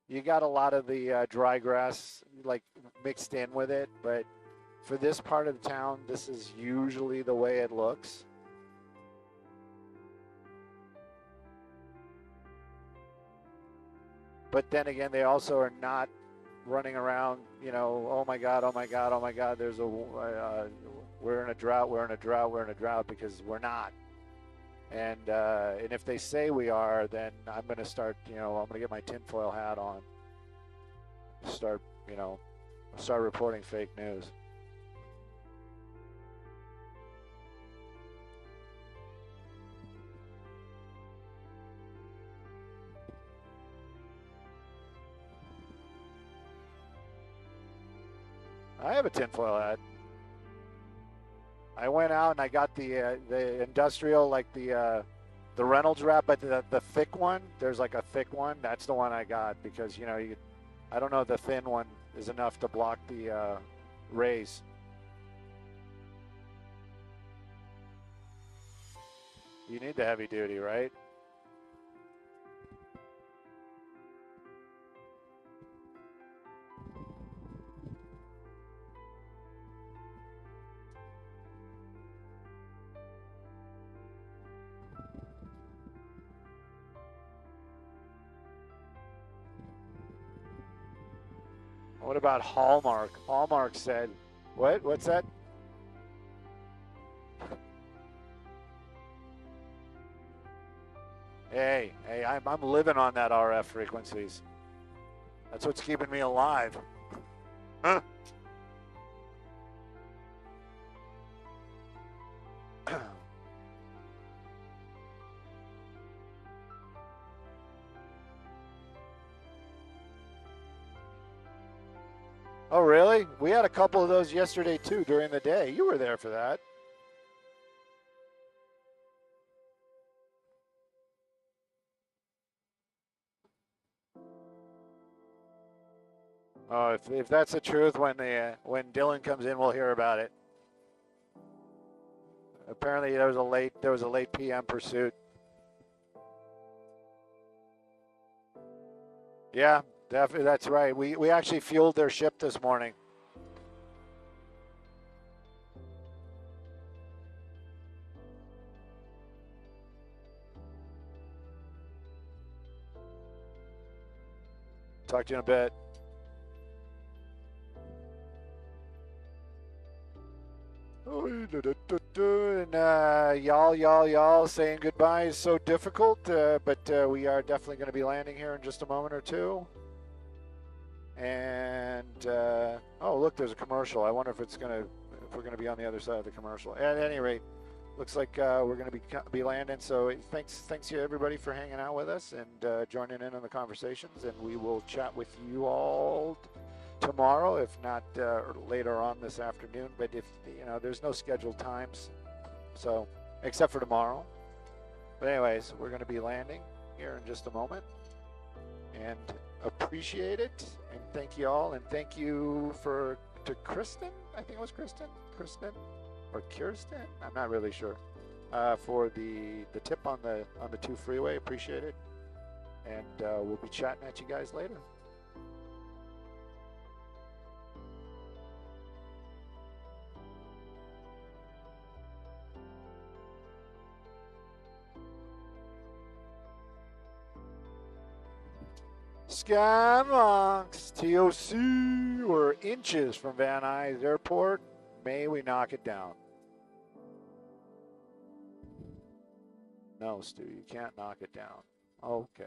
You got a lot of the dry grass like mixed in with it, but for this part of the town, this is usually the way it looks. But then again, they also are not running around, you know, oh my God, oh my God, oh my God, there's a, we're in a drought, we're in a drought, we're in a drought, because we're not. And if they say we are, then I'm going to start, you know, I'm going to get my tinfoil hat on, start, you know, start reporting fake news. I have a tinfoil hat. I went out and I got the industrial, like the Reynolds wrap, but the thick one. There's like a thick one. That's the one I got because, you know, I don't know if the thin one is enough to block the rays. You need the heavy duty, right? What about Hallmark? Hallmark said, what? What's that? Hey, I'm living on that RF frequencies. That's what's keeping me alive. Huh? Oh, really? We had a couple of those yesterday, too, during the day. You were there for that. Oh, if that's the truth, when Dylan comes in, we'll hear about it. Apparently there was a late PM pursuit. Yeah, definitely, that's right. We actually fueled their ship this morning. Talk to you in a bit. And y'all saying goodbye is so difficult, but we are definitely going to be landing here in just a moment or two. And oh, look, there's a commercial. I wonder if we're going to be on the other side of the commercial. At any rate, looks like we're going to be landing. So thanks to everybody for hanging out with us and joining in on the conversations. And we will chat with you all tomorrow, if not later on this afternoon. But if there's no scheduled times, so except for tomorrow. But anyways, we're going to be landing here in just a moment, and appreciate it, and thank you all, and thank you to Kristen. I think it was Kristen or Kirsten. I'm not really sure. For the tip on the 2 freeway, appreciate it, and we'll be chatting at you guys later. Skymonks, TOC, we're inches from Van Nuys Airport. May we knock it down? No, Stu, you can't knock it down. Okay.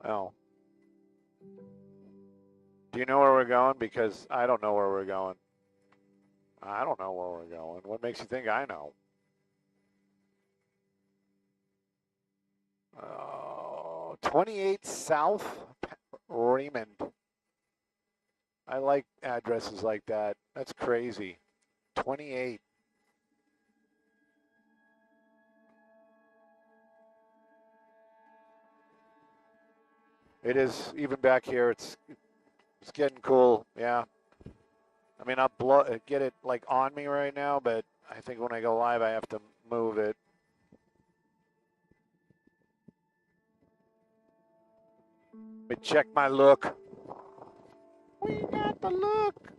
Oh. Do you know where we're going? Because I don't know where we're going. I don't know where we're going. What makes you think I know? Oh, 28 South Raymond. I like addresses like that. That's crazy. 28. It is, even back here, it's getting cool. Yeah. I mean, I'll get it like on me right now, but I think when I go live, I have to move it. Let me check my look. We got the look.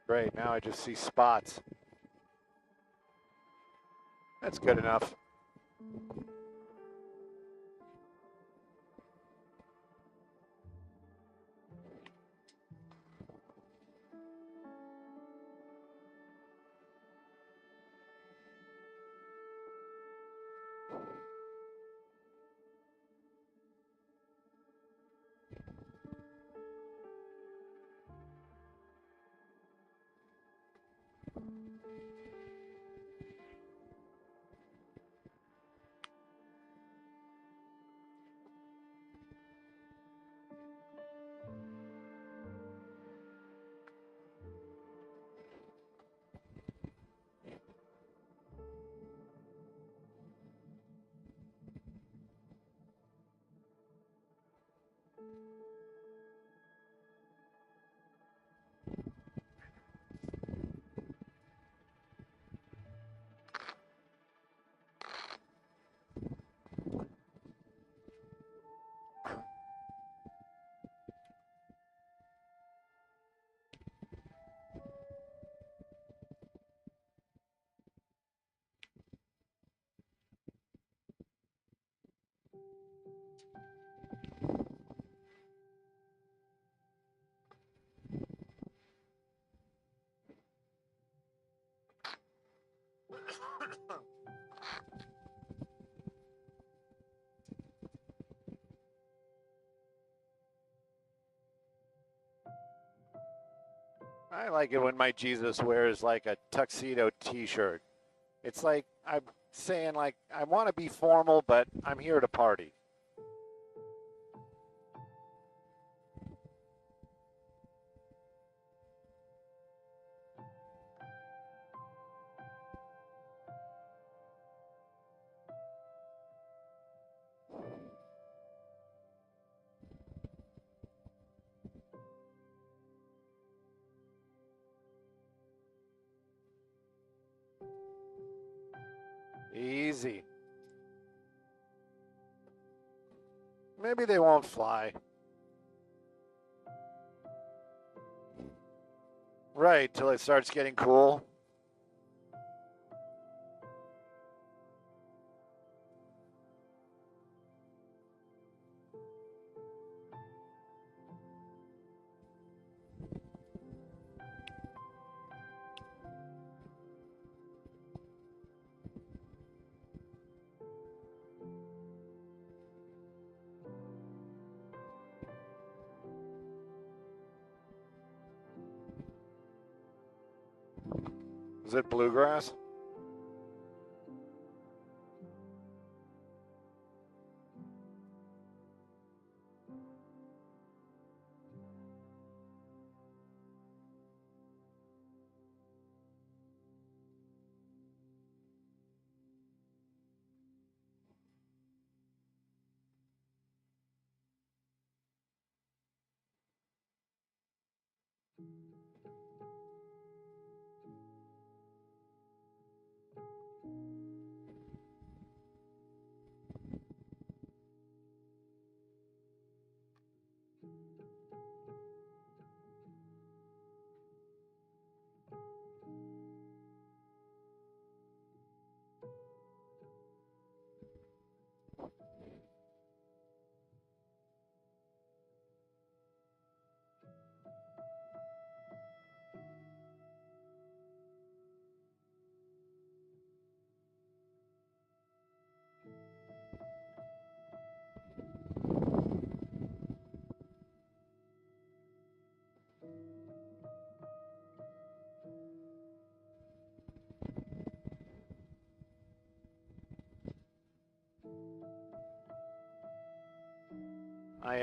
Great, now I just see spots. That's good enough. I like it when my Jesus wears like a tuxedo t-shirt. It's like I'm saying like I want to be formal, but I'm here to party. Easy. Maybe they won't fly. Right, till it starts getting cool. Is it bluegrass?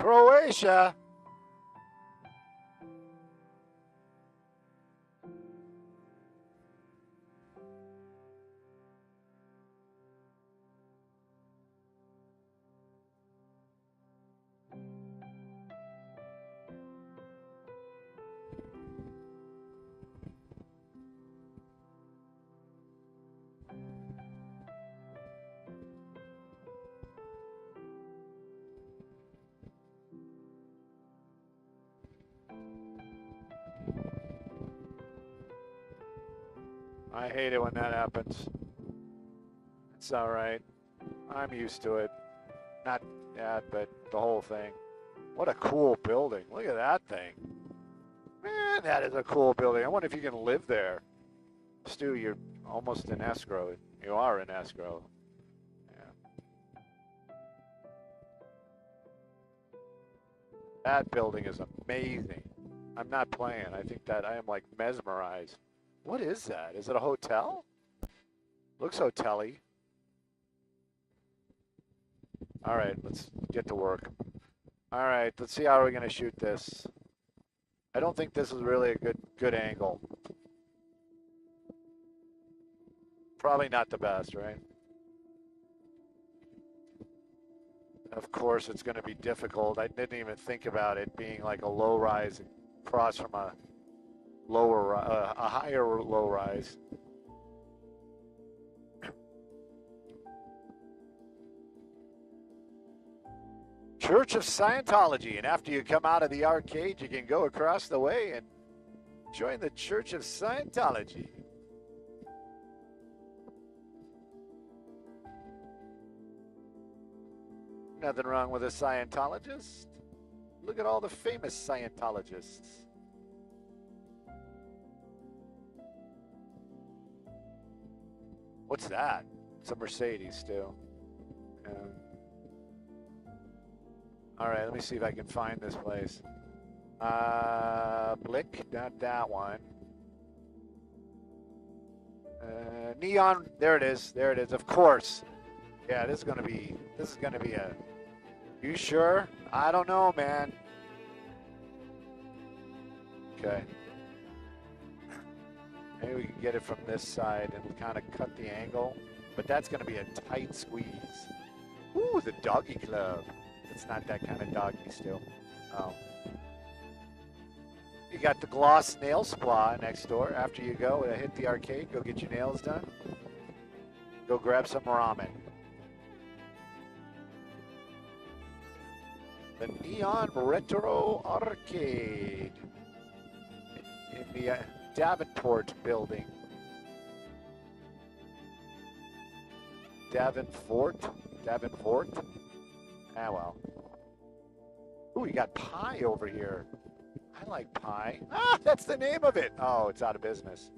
Croatia. I hate it when that happens. It's all right. I'm used to it. Not that, but the whole thing. What a cool building. Look at that thing. Man, that is a cool building. I wonder if you can live there. Stu, you're almost in escrow. You are in escrow. Yeah. That building is amazing. I'm not playing. I think that I am like mesmerized. What is that? Is it a hotel? Looks hotel-y. All right, let's get to work. All right, let's see how we're going to shoot this. I don't think this is really a good angle. Probably not the best, right? Of course, it's going to be difficult. I didn't even think about it being like a low rise across from a higher low rise. Church of Scientology, and after you come out of the arcade, you can go across the way and join the Church of Scientology. Nothing wrong with a Scientologist. Look at all the famous Scientologists. What's that? It's a Mercedes, too. All right, let me see if I can find this place. Blick, not that one. Neon, there it is. There it is, of course. Yeah, this is gonna be a, you sure? I don't know, man. Okay. Maybe we can get it from this side and kind of cut the angle, but that's gonna be a tight squeeze. Ooh, the doggy club. It's not that kind of doggy still. Oh. You got the Gloss Nail Spa next door. After you go hit the arcade, go get your nails done. Go grab some ramen. The Neon Retro Arcade in the Davenport building. Davenport? Ah, well. Ooh, you got pie over here. I like pie. Ah, that's the name of it. Oh, it's out of business.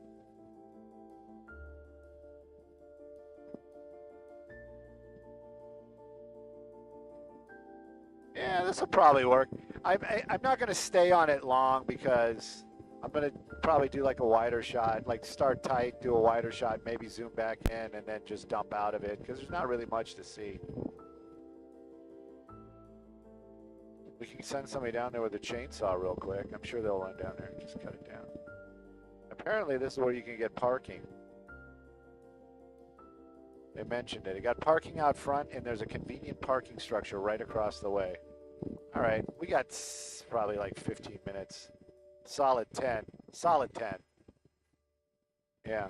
Yeah, this will probably work. I'm not going to stay on it long because I'm going to probably do like a wider shot, like start tight, do a wider shot, maybe zoom back in, and then just dump out of it because there's not really much to see. We can send somebody down there with a chainsaw real quick. I'm sure they'll run down there and just cut it down. Apparently this is where you can get parking. They mentioned it. You got parking out front, and there's a convenient parking structure right across the way. All right, we got probably like 15 minutes. Solid 10. Solid 10. Yeah.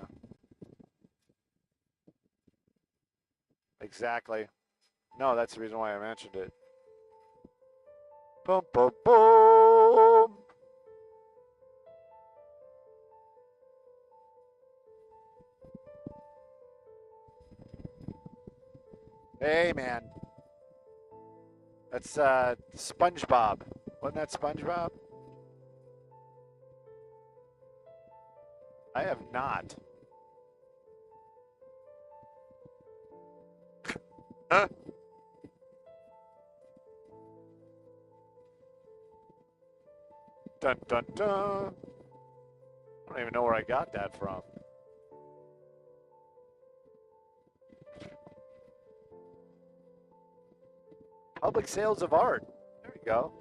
Exactly. No, that's the reason why I mentioned it. Boom, boom, boom. Hey, man. That's SpongeBob. Wasn't that SpongeBob? I have not. Huh? Dun, dun, dun. I don't even know where I got that from. Public sales of art. Very go.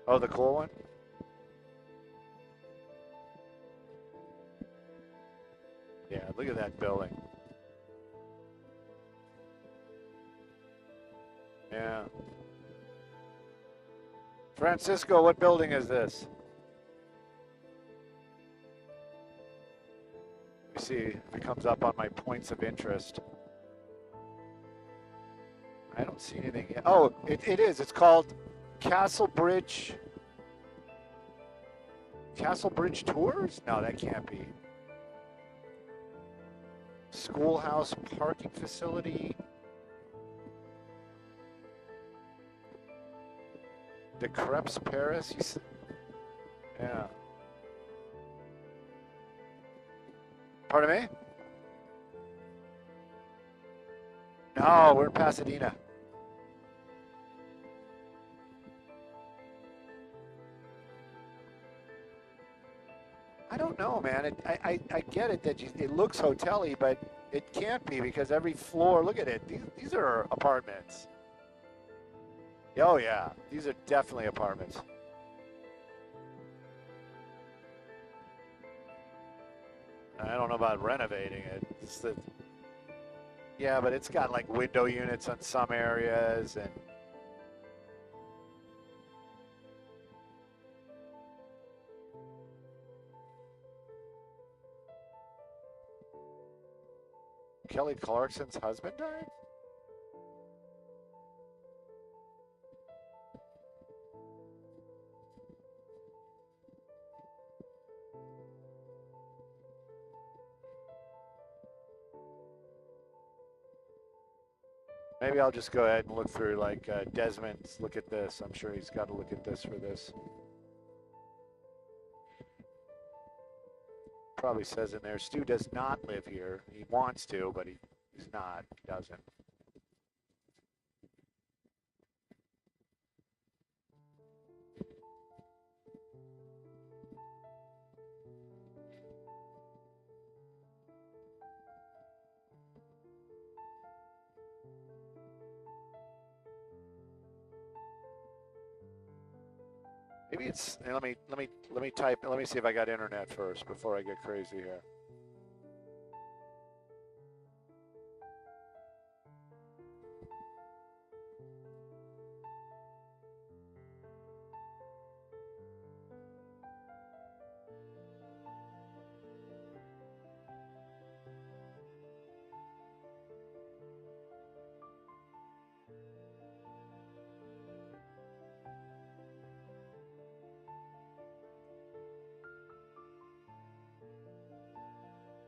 Oh, the cool one? Yeah, look at that building. Yeah. Francisco, what building is this? Let me see if it comes up on my points of interest. I don't see anything yet. Oh, it is. It's called Castle Bridge Tours? No, that can't be. Schoolhouse parking facility. The Crepes Paris? Yeah. Pardon me? No, we're in Pasadena. I don't know, man. I get it that it looks hotel-y, but it can't be because every floor, look at it. These are apartments. Oh, yeah. These are definitely apartments. I don't know about renovating it. Yeah, but it's got like window units on some areas and Kelly Clarkson's husband died? Maybe I'll just go ahead and look through like Desmond's. Look at this. I'm sure he's got to look at this for this. Probably says in there, Stu does not live here. He wants to, but he's not. He doesn't. Maybe it's. Let me type. Let me see if I got internet first before I get crazy here.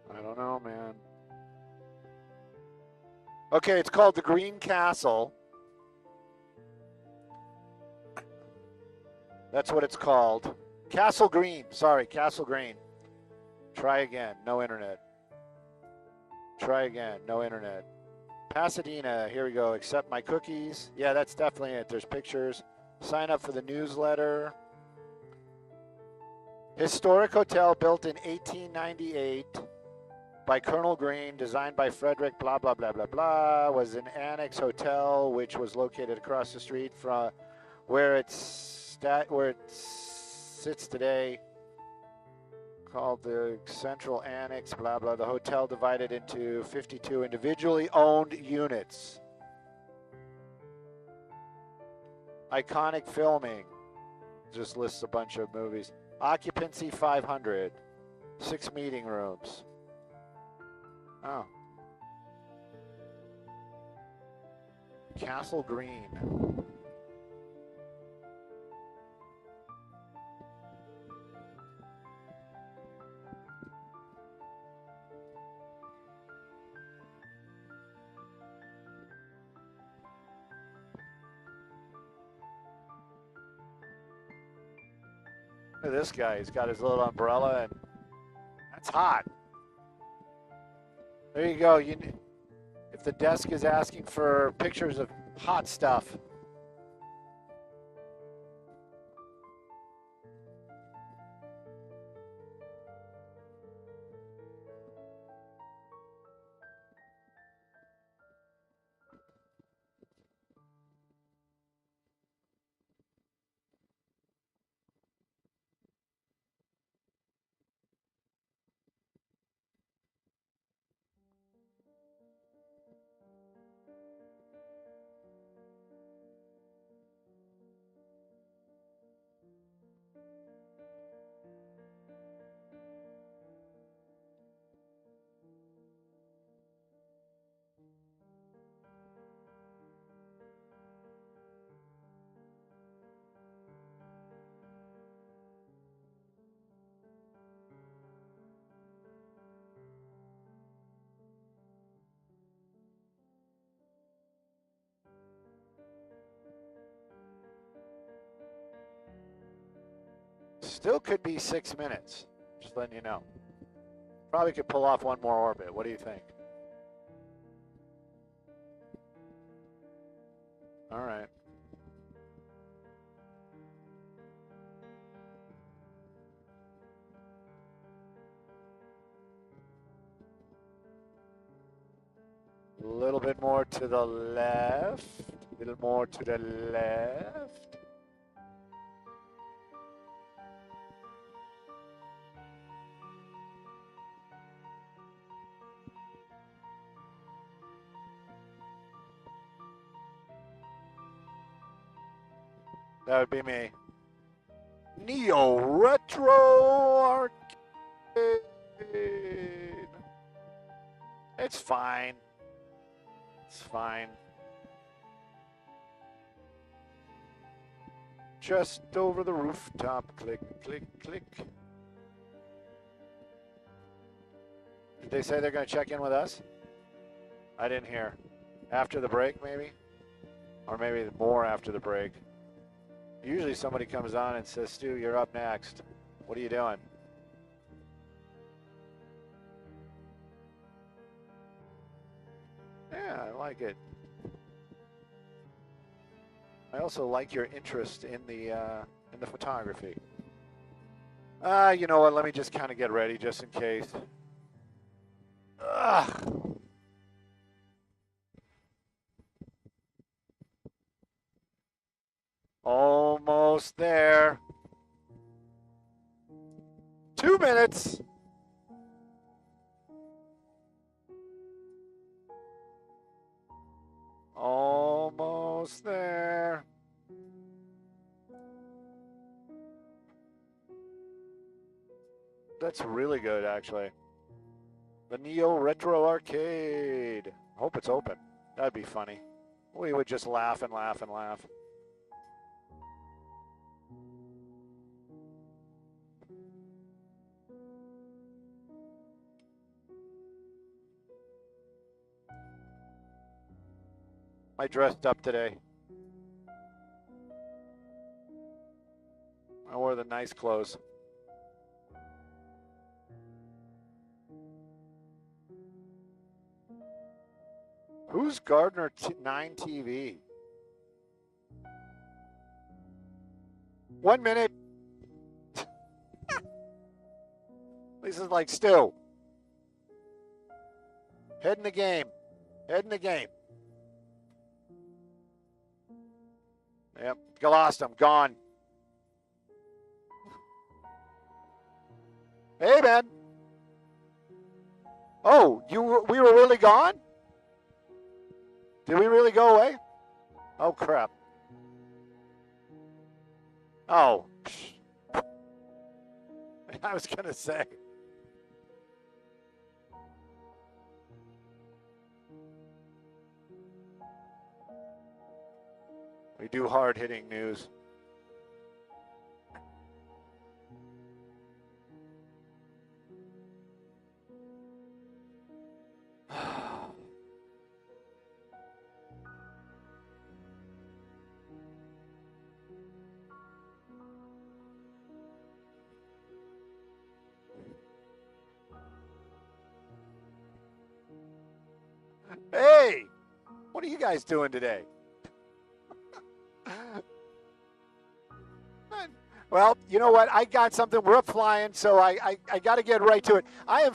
I don't know, man. Okay, it's called the Green Castle. That's what it's called. Castle Green. Sorry, Castle Green. Try again. No internet. Try again. No internet. Pasadena. Here we go. Accept my cookies. Yeah, that's definitely it. There's pictures. Sign up for the newsletter. Historic hotel built in 1898 by Colonel Green, designed by Frederick, blah, blah, blah, blah, blah, was an annex hotel which was located across the street from where it sits today, called the Central Annex, blah, blah. The hotel divided into 52 individually owned units. Iconic filming. Just lists a bunch of movies. Occupancy 500. 6 meeting rooms. Oh. Castle Green. Look at this guy. He's got his little umbrella, and that's hot. There you go. If the desk is asking for pictures of hot stuff. Still could be 6 minutes. Just letting you know. Probably could pull off one more orbit. What do you think? All right. A little bit more to the left. A little more to the left. That would be me. Neo Retro Arcade. It's fine. It's fine. Just over the rooftop. Click, click, click. Did they say they're going to check in with us? I didn't hear. After the break, maybe? Or maybe more after the break. Usually somebody comes on and says, Stu, you're up next. What are you doing? Yeah, I like it. I also like your interest in the photography. You know what? Let me just kind of get ready just in case. Ugh. Almost there. 2 minutes. Almost there. That's really good, actually. The Neo Retro Arcade. Hope it's open. That'd be funny. We would just laugh and laugh and laugh. I dressed up today. I wore the nice clothes. Who's Gardner 9 TV? 1 minute. This is like Stu. Head in the game. Head in the game. Yep, you lost him. Gone. Hey, man. Oh, we were really gone? Did we really go away? Oh, crap. Oh. I was going to say. We do hard-hitting news. Hey, what are you guys doing today? Well, you know what? I got something. We're up flying, so I got to get right to it. I'm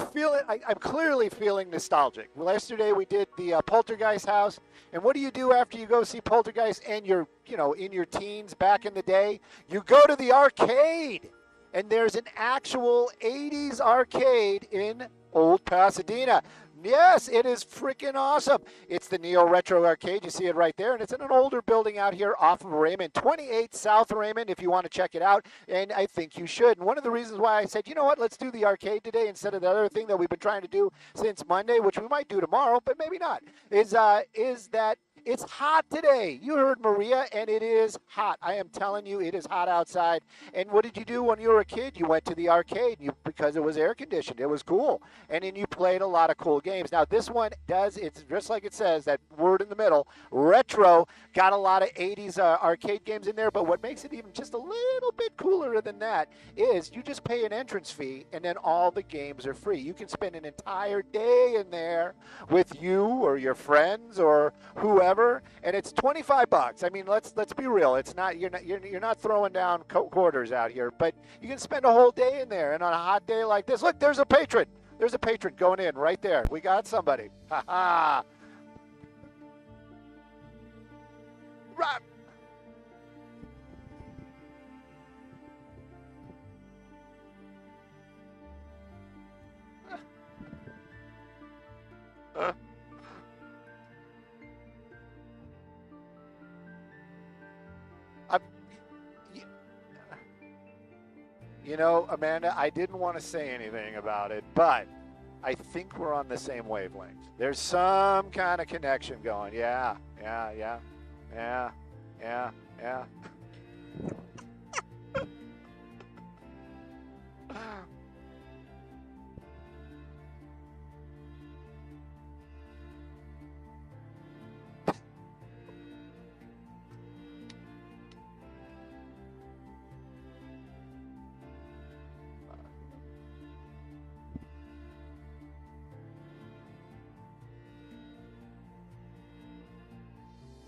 clearly feeling nostalgic. Well, yesterday we did the Poltergeist house, and what do you do after you go see Poltergeist and you're, in your teens back in the day? You go to the arcade, and there's an actual 80s arcade in Old Pasadena. Yes, it is freaking awesome. It's the Neo Retro Arcade. You see it right there. And it's in an older building out here off of Raymond, 28 South Raymond, if you want to check it out. And I think you should. And one of the reasons why I said, you know what, let's do the arcade today instead of the other thing that we've been trying to do since Monday, which we might do tomorrow, but maybe not, is that It's hot today. You heard Maria, and it is hot. I am telling you, it is hot outside. And what did you do when you were a kid? You went to the arcade because it was air conditioned. It was cool. And then you played a lot of cool games. Now, this one does, it's just like it says, that word in the middle, retro, got a lot of 80s arcade games in there. But what makes it even just a little bit cooler than that is you just pay an entrance fee, and then all the games are free. You can spend an entire day in there with you or your friends or whoever, and it's $25. I mean, let's be real. It's not you're not throwing down quarters out here, but you can spend a whole day in there. And on a hot day like this, look, there's a patron. There's a patron going in right there. We got somebody. Ha ha. Right. I, you know, Amanda, I didn't want to say anything about it, but I think we're on the same wavelength. There's some kind of connection going. Yeah, yeah, yeah, yeah, yeah, yeah.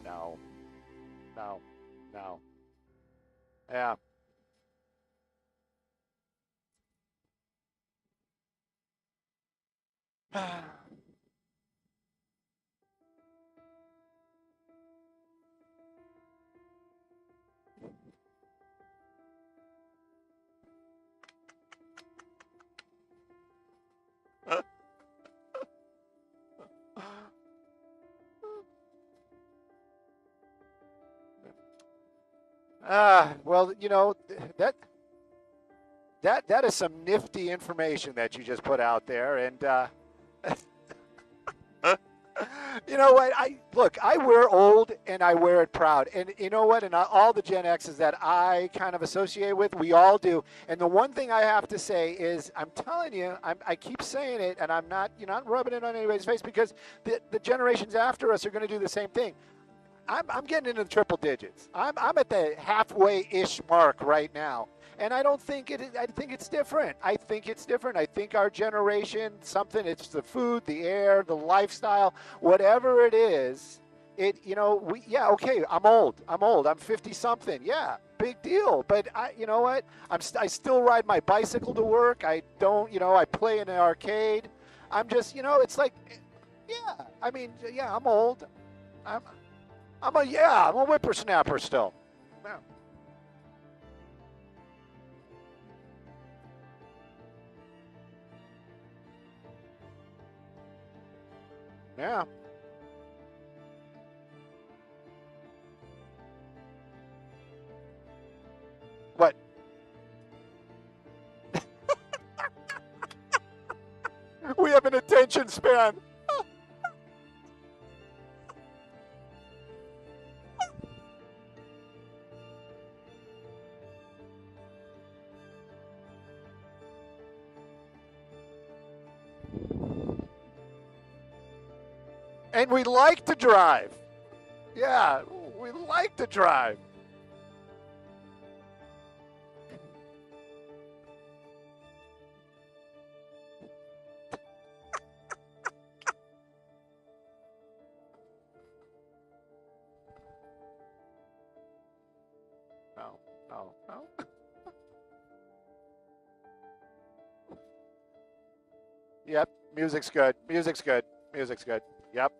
No, no, no. Yeah. Well, you know, that is some nifty information that you just put out there, and you know what? I wear old and I wear it proud, and you know what? And all the Gen X's that I kind of associate with, we all do. And the one thing I have to say is, I'm telling you, I keep saying it, and I'm not, not rubbing it on anybody's face because the generations after us are going to do the same thing. I'm getting into the triple digits. I'm at the halfway-ish mark right now. And I don't think it is, I think it's different. I think it's different. I think our generation, it's the food, the air, the lifestyle, whatever it is, okay, I'm old. I'm 50 something. Yeah, big deal. But you know what? I still ride my bicycle to work. I don't, I play in an arcade. I'm just, it's like, yeah, I mean, yeah, I'm old. I'm a whippersnapper still. Yeah. Yeah. What? We have an attention span. And we like to drive. Yeah, we like to drive. No, no, no. Yep, music's good. Music's good. Music's good. Yep,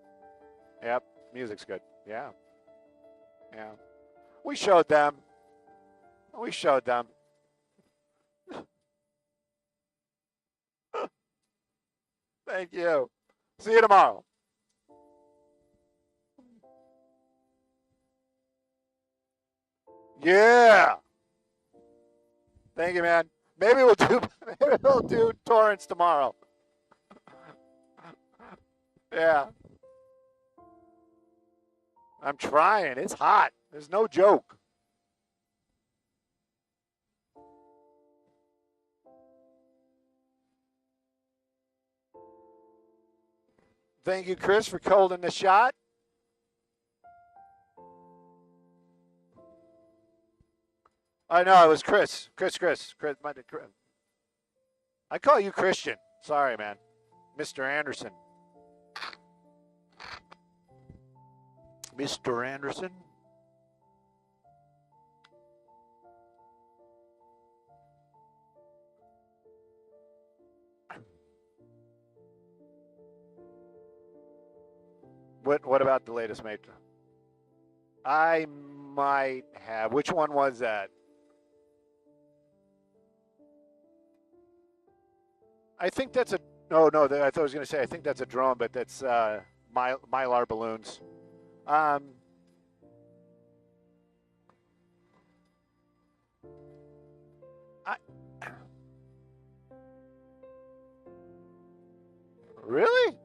yep, music's good. Yeah, yeah. We showed them. We showed them. Thank you. See you tomorrow. Yeah. Thank you, man. Maybe we'll do maybe we'll do Torrance tomorrow. Yeah. I'm trying. It's hot. There's no joke. Thank you, Chris, for holding the shot. I know it was Chris. Chris. I call you Christian. Sorry, man. Mr. Anderson. Mr. Anderson. What about the latest Matrix? I might have. Which one was that? I think that's a. No, I thought I was going to say I think that's a drone, but that's Mylar balloons. I really?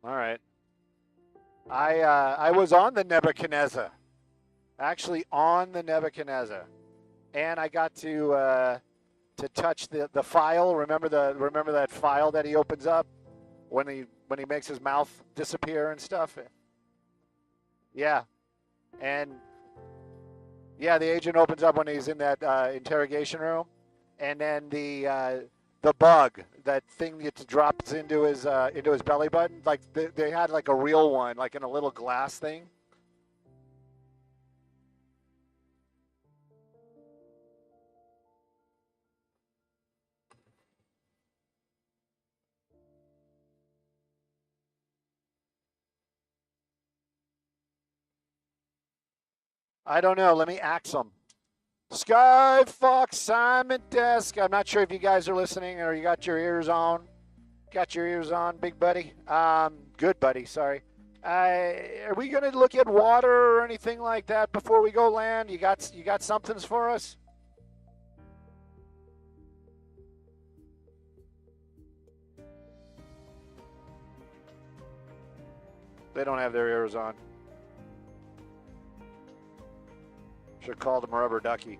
All right. I was on the Nebuchadnezzar, actually on the Nebuchadnezzar, and I got to touch the file. Remember that file that he opens up when he makes his mouth disappear and stuff. Yeah, and yeah, the agent opens up when he's in that interrogation room, and then the bug, that thing that drops into his belly button, like they had like a real one, like in a little glass thing. I don't know. Let me ax him. Sky Fox Simon Desk. I'm not sure if you guys are listening or you got your ears on. Got your ears on, big buddy. Good buddy. Sorry. Are we gonna look at water or anything like that before we go land? You got somethings for us? They don't have their ears on. Should have called him Rubber Ducky.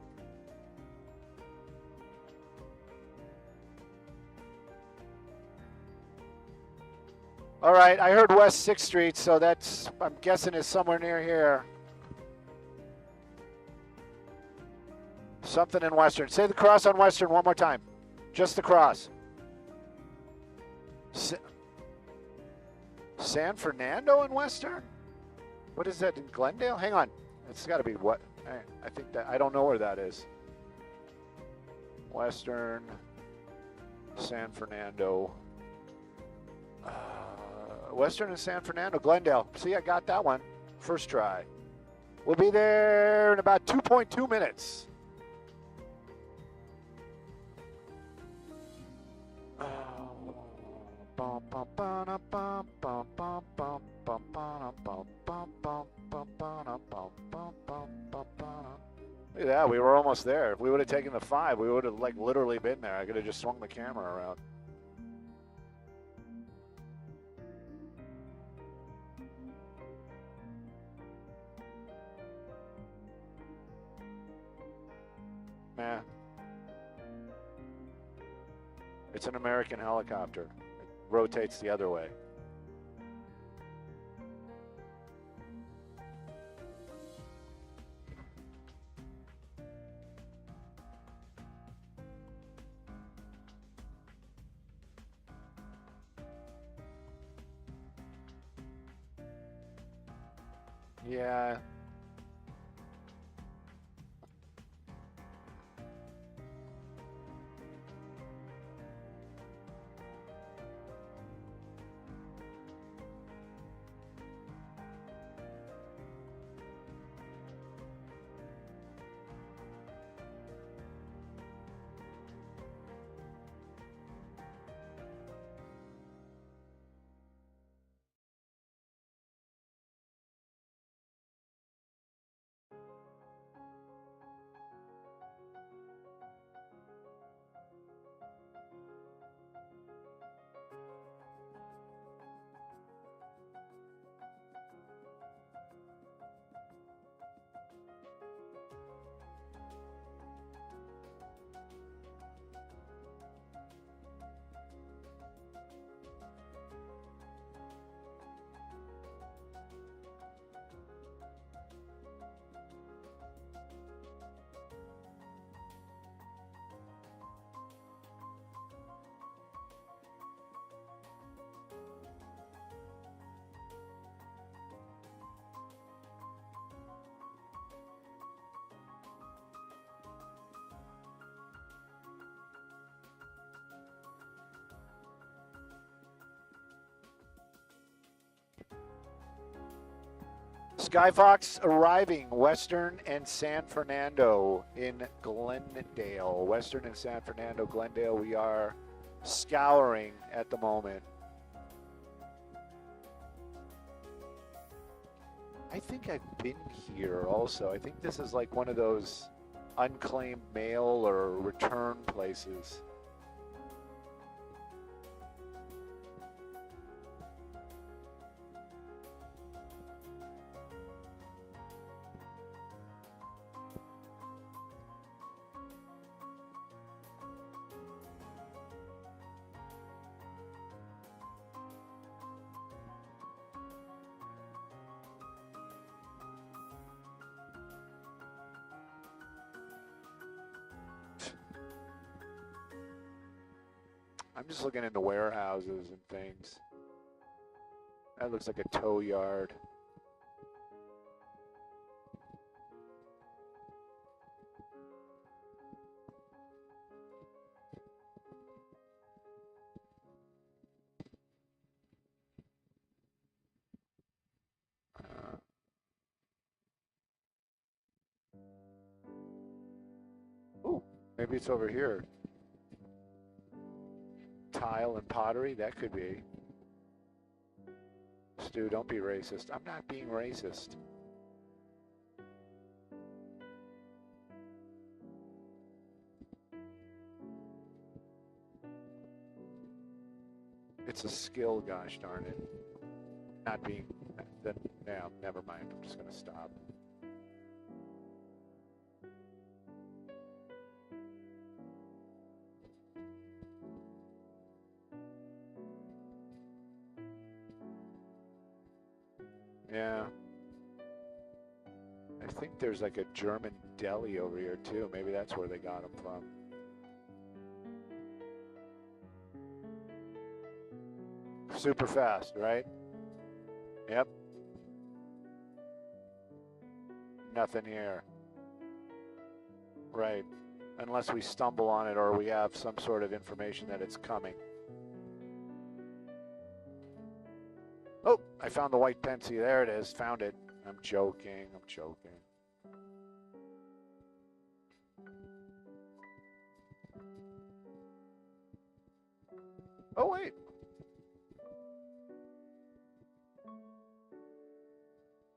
All right, I heard West 6th Street, so that's, I'm guessing, is somewhere near here. Something in Western. Say the cross on Western one more time. Just the cross. San Fernando in Western? What is that, in Glendale? Hang on. It's got to be what? I think that, I don't know where that is. Western, San Fernando. Western and San Fernando, Glendale. See, I got that one. First try. We'll be there in about 2.2 minutes. Look at that, we were almost there. If we would have taken the 5, we would have like literally been there. I could have just swung the camera around. Nah. It's an American helicopter. It rotates the other way. Yeah. Skyfox arriving Western and San Fernando in Glendale. Western and San Fernando, Glendale. We are scouring at the moment. I think I've been here also. I think this is like one of those unclaimed mail or return places. I'm just looking into warehouses and things. That looks like a tow yard. Ooh, maybe it's over here. Tile and pottery, that could be. Stu, don't be racist. I'm not being racist. It's a skill, gosh darn it. Not being, no, never mind. I'm just going to stop. Yeah. I think there's like a German deli over here too. Maybe that's where they got them from. Super fast, right? Yep. Nothing here. Right. Unless we stumble on it or we have some sort of information that it's coming. Oh, I found the white Pensy. There it is. Found it. I'm joking. I'm joking. Oh, wait.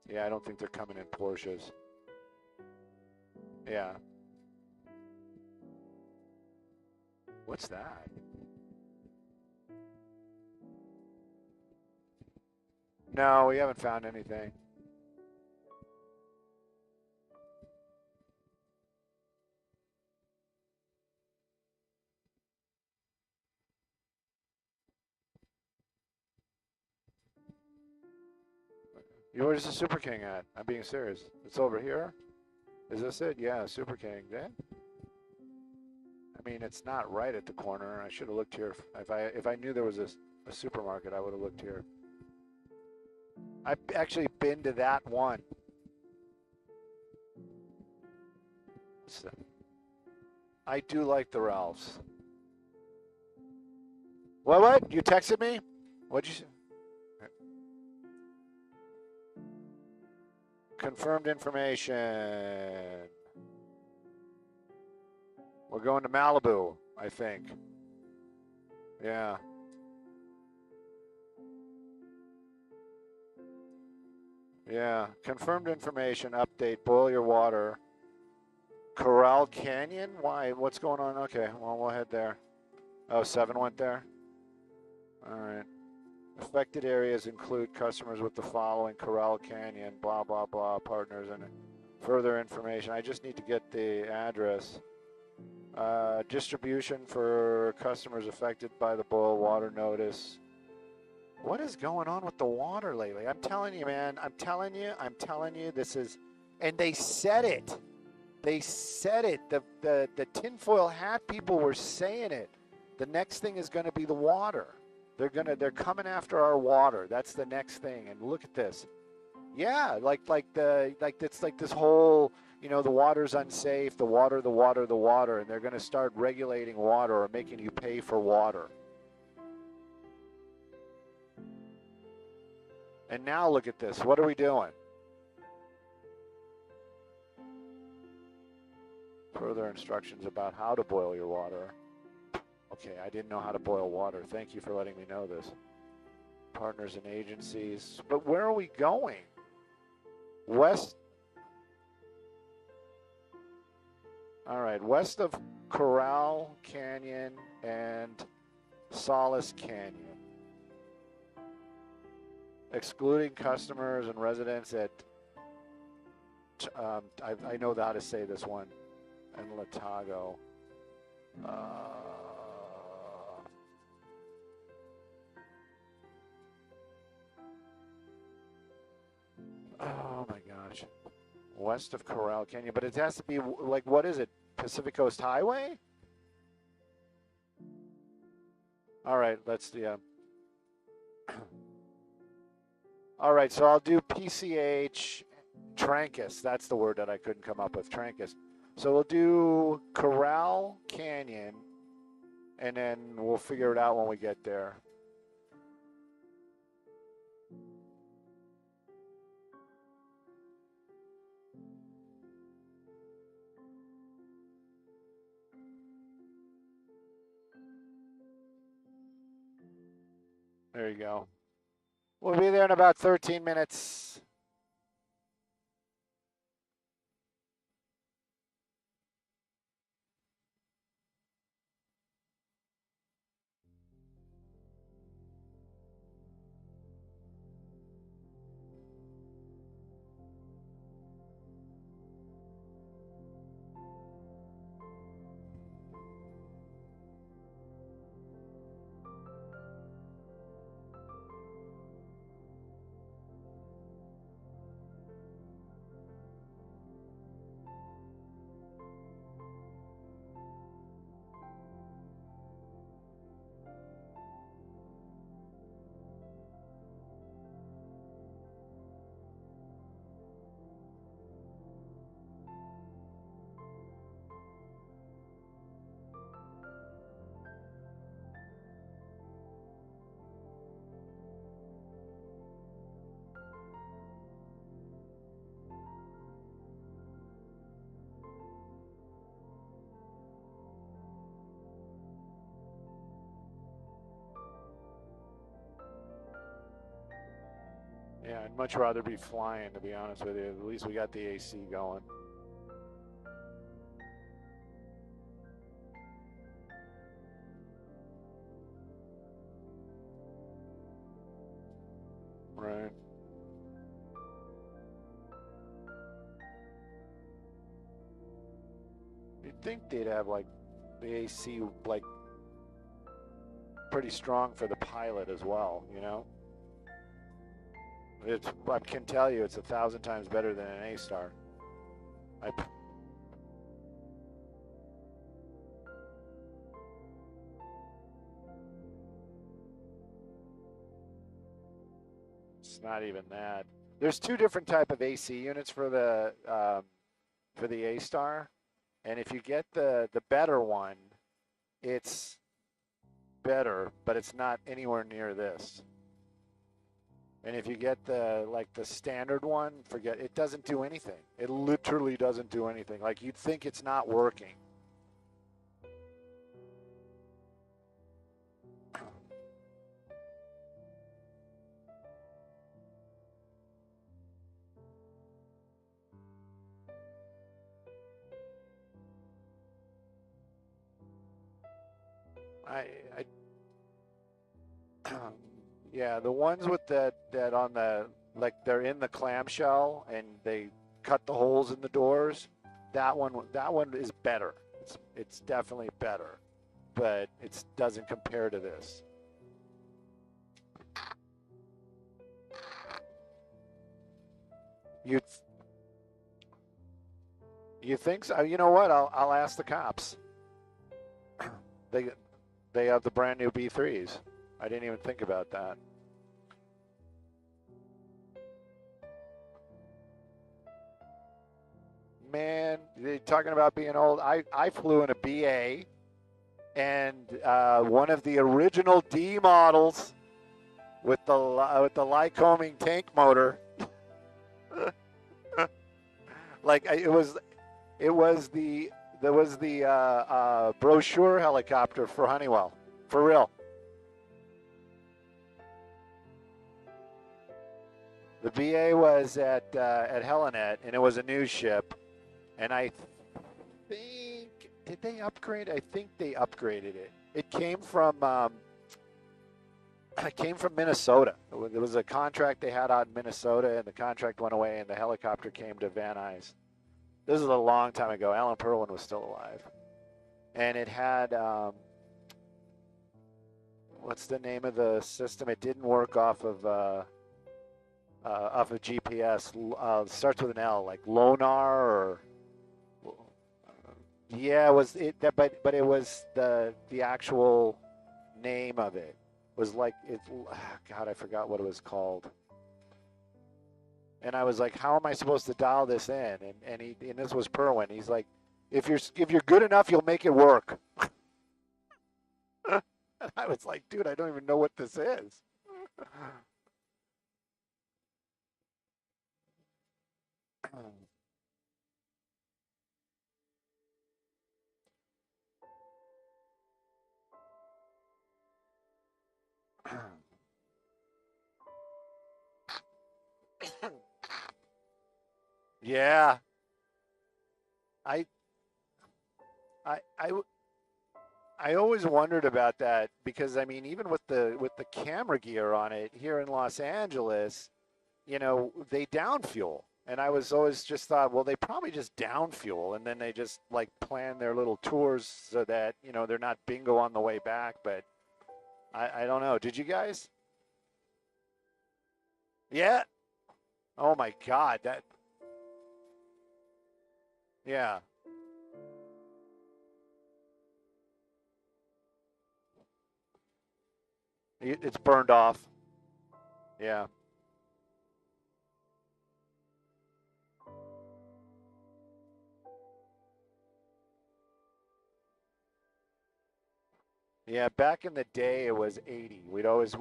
Yeah, I don't think they're coming in Porsches. Yeah. What's that? No, we haven't found anything. Where's the Super King at? I'm being serious. It's over here? Is this it? Yeah, Super King. Yeah. I mean, it's not right at the corner. I should have looked here. If I knew there was a supermarket, I would have looked here. I've actually been to that one. So, I do like the Ralphs. What? You texted me? What'd you say? Confirmed information. We're going to Malibu, I think. Yeah. Yeah. Confirmed information update. Boil your water. Corral Canyon? Why? What's going on? Okay, well, we'll head there. Oh, 7 went there? All right. Affected areas include customers with the following: Corral Canyon, blah, blah, blah, partners, and further information. I just need to get the address. Distribution for customers affected by the boil water notice. What is going on with the water lately? I'm telling you, man. I'm telling you, this is, and they said it. They said it. The tinfoil hat people were saying it. The next thing is going to be the water. They're coming after our water. That's the next thing. And look at this. Yeah, it's like this whole, you know, the water's unsafe, the water, and they're going to start regulating water or making you pay for water. And now look at this. What are we doing? Further instructions about how to boil your water. Okay, I didn't know how to boil water. Thank you for letting me know this. Partners and agencies. But where are we going? West. All right, west of Corral Canyon and Solace Canyon. Excluding customers and residents at, I know how to say this one, and Latago. Oh my gosh. West of Corral Canyon, but it has to be like, what is it? Pacific Coast Highway? All right, let's, yeah. All right, so I'll do PCH Trancas. That's the word that I couldn't come up with, Trancas. So we'll do Corral Canyon, and then we'll figure it out when we get there. There you go. We'll be there in about 13 minutes. Yeah, I'd much rather be flying, to be honest with you. At least we got the AC going. Right. You'd think they'd have, like, the AC, like, pretty strong for the pilot as well, you know? I can tell you it's 1,000 times better than an A-Star. It's not even that. There's two different type of AC units for the A-Star, and if you get the better one, it's better, but it's not anywhere near this. And if you get the standard one, forget it. Doesn't do anything. It literally doesn't do anything. Like, you'd think it's not working. Yeah, the ones with that on the, like, they're in the clamshell and they cut the holes in the doors. That one is better. It's definitely better, but it doesn't compare to this. You think so? You know what? I'll ask the cops. They have the brand new B3s. I didn't even think about that. Man, they're talking about being old. I flew in a BA, and one of the original D models, with the Lycoming tank motor. Like it was the there was the brochure helicopter for Honeywell, for real. The BA was at Helinet, and it was a news ship. And I think, did they upgrade? I think they upgraded it. It came from Minnesota. There was a contract they had out in Minnesota, and the contract went away, and the helicopter came to Van Nuys. This is a long time ago. Alan Perlin was still alive, and it had what's the name of the system? It didn't work off of GPS. Starts with an L, like Lonar or yeah, it was it. But it was the actual name of it was like it. God, I forgot what it was called. And I was like, how am I supposed to dial this in? And this was Perwin. He's like, if you're good enough, you'll make it work. And I was like, dude, I don't even know what this is. Yeah, I I I I always wondered about that because I mean, even with the camera gear on it here in Los Angeles, they down fuel. And I was always just thought, well, they probably just down fuel and then they just like plan their little tours so that, they're not bingo on the way back. But I don't know. Did you guys? Yeah. Oh my God. Yeah. It's burned off. Yeah. Yeah, back in the day it was 80. We'd always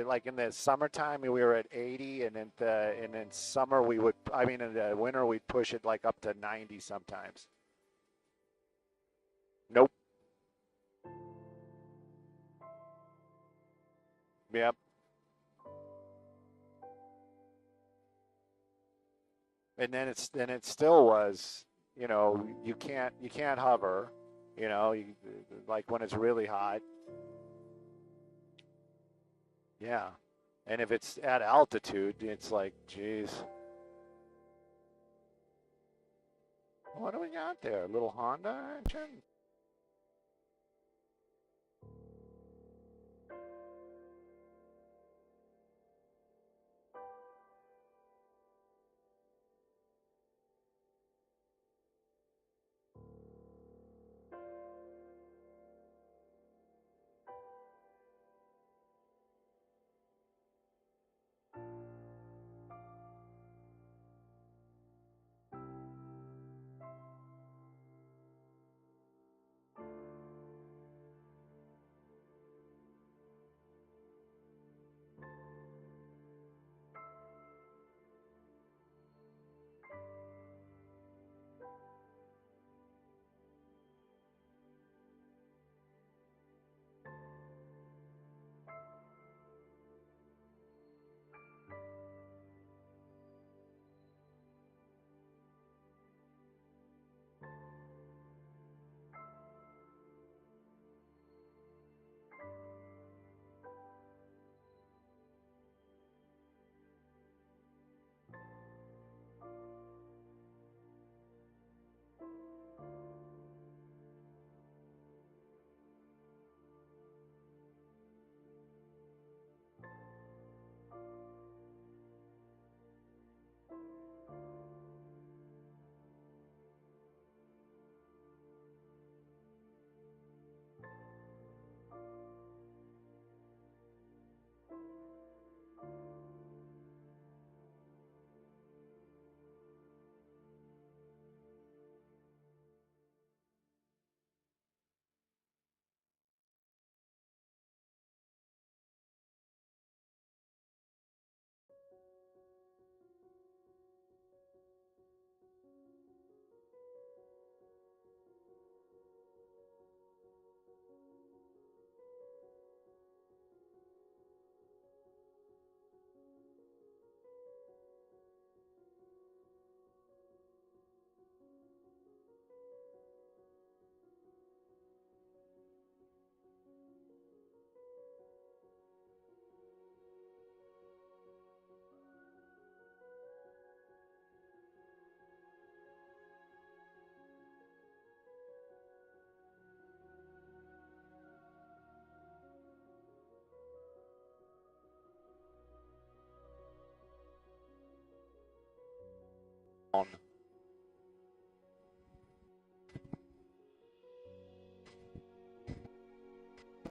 like in the summertime we were at 80, and in summer I mean in the winter we'd push it like up to 90 sometimes. Nope. Yep. And then it still was, you can't hover, like when it's really hot. Yeah. And if it's at altitude, it's like, geez, what do we got there? A little Honda engine?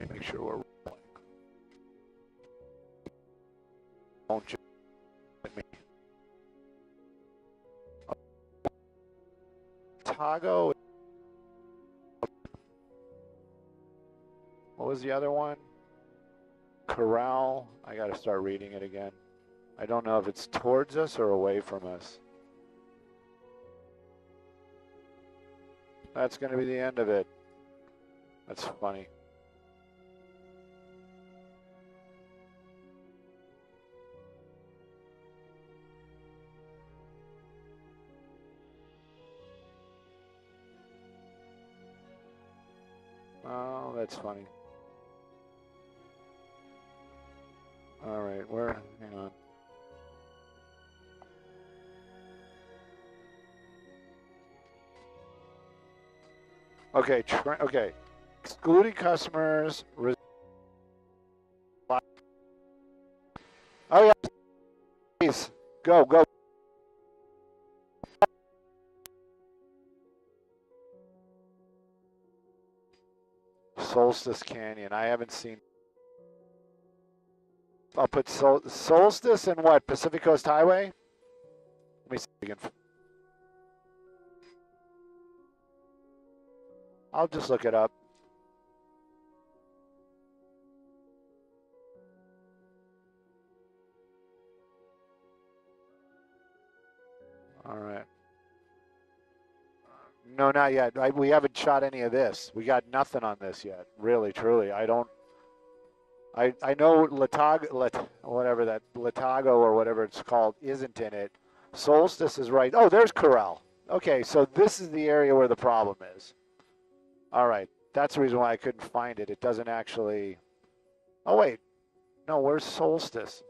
Make sure we're rolling. Won't you let me? Tago. What was the other one? Corral. I got to start reading it again. I don't know if it's towards us or away from us. That's going to be the end of it. That's funny. Oh, that's funny. All right, hang on. Okay, okay. Excluding customers. Oh yeah, please go. Solstice Canyon. I haven't seen. I'll put Solstice and what? Pacific Coast Highway? Let me see again. I'll just look it up. All right. No, not yet. We haven't shot any of this. We got nothing on this yet. Really, truly. I know whatever that Latago or whatever it's called isn't in it. Solstice is right. Oh, there's Corral. Okay, so this is the area where the problem is. All right, that's the reason why I couldn't find it. It doesn't actually. Oh wait, no. Where's Solstice?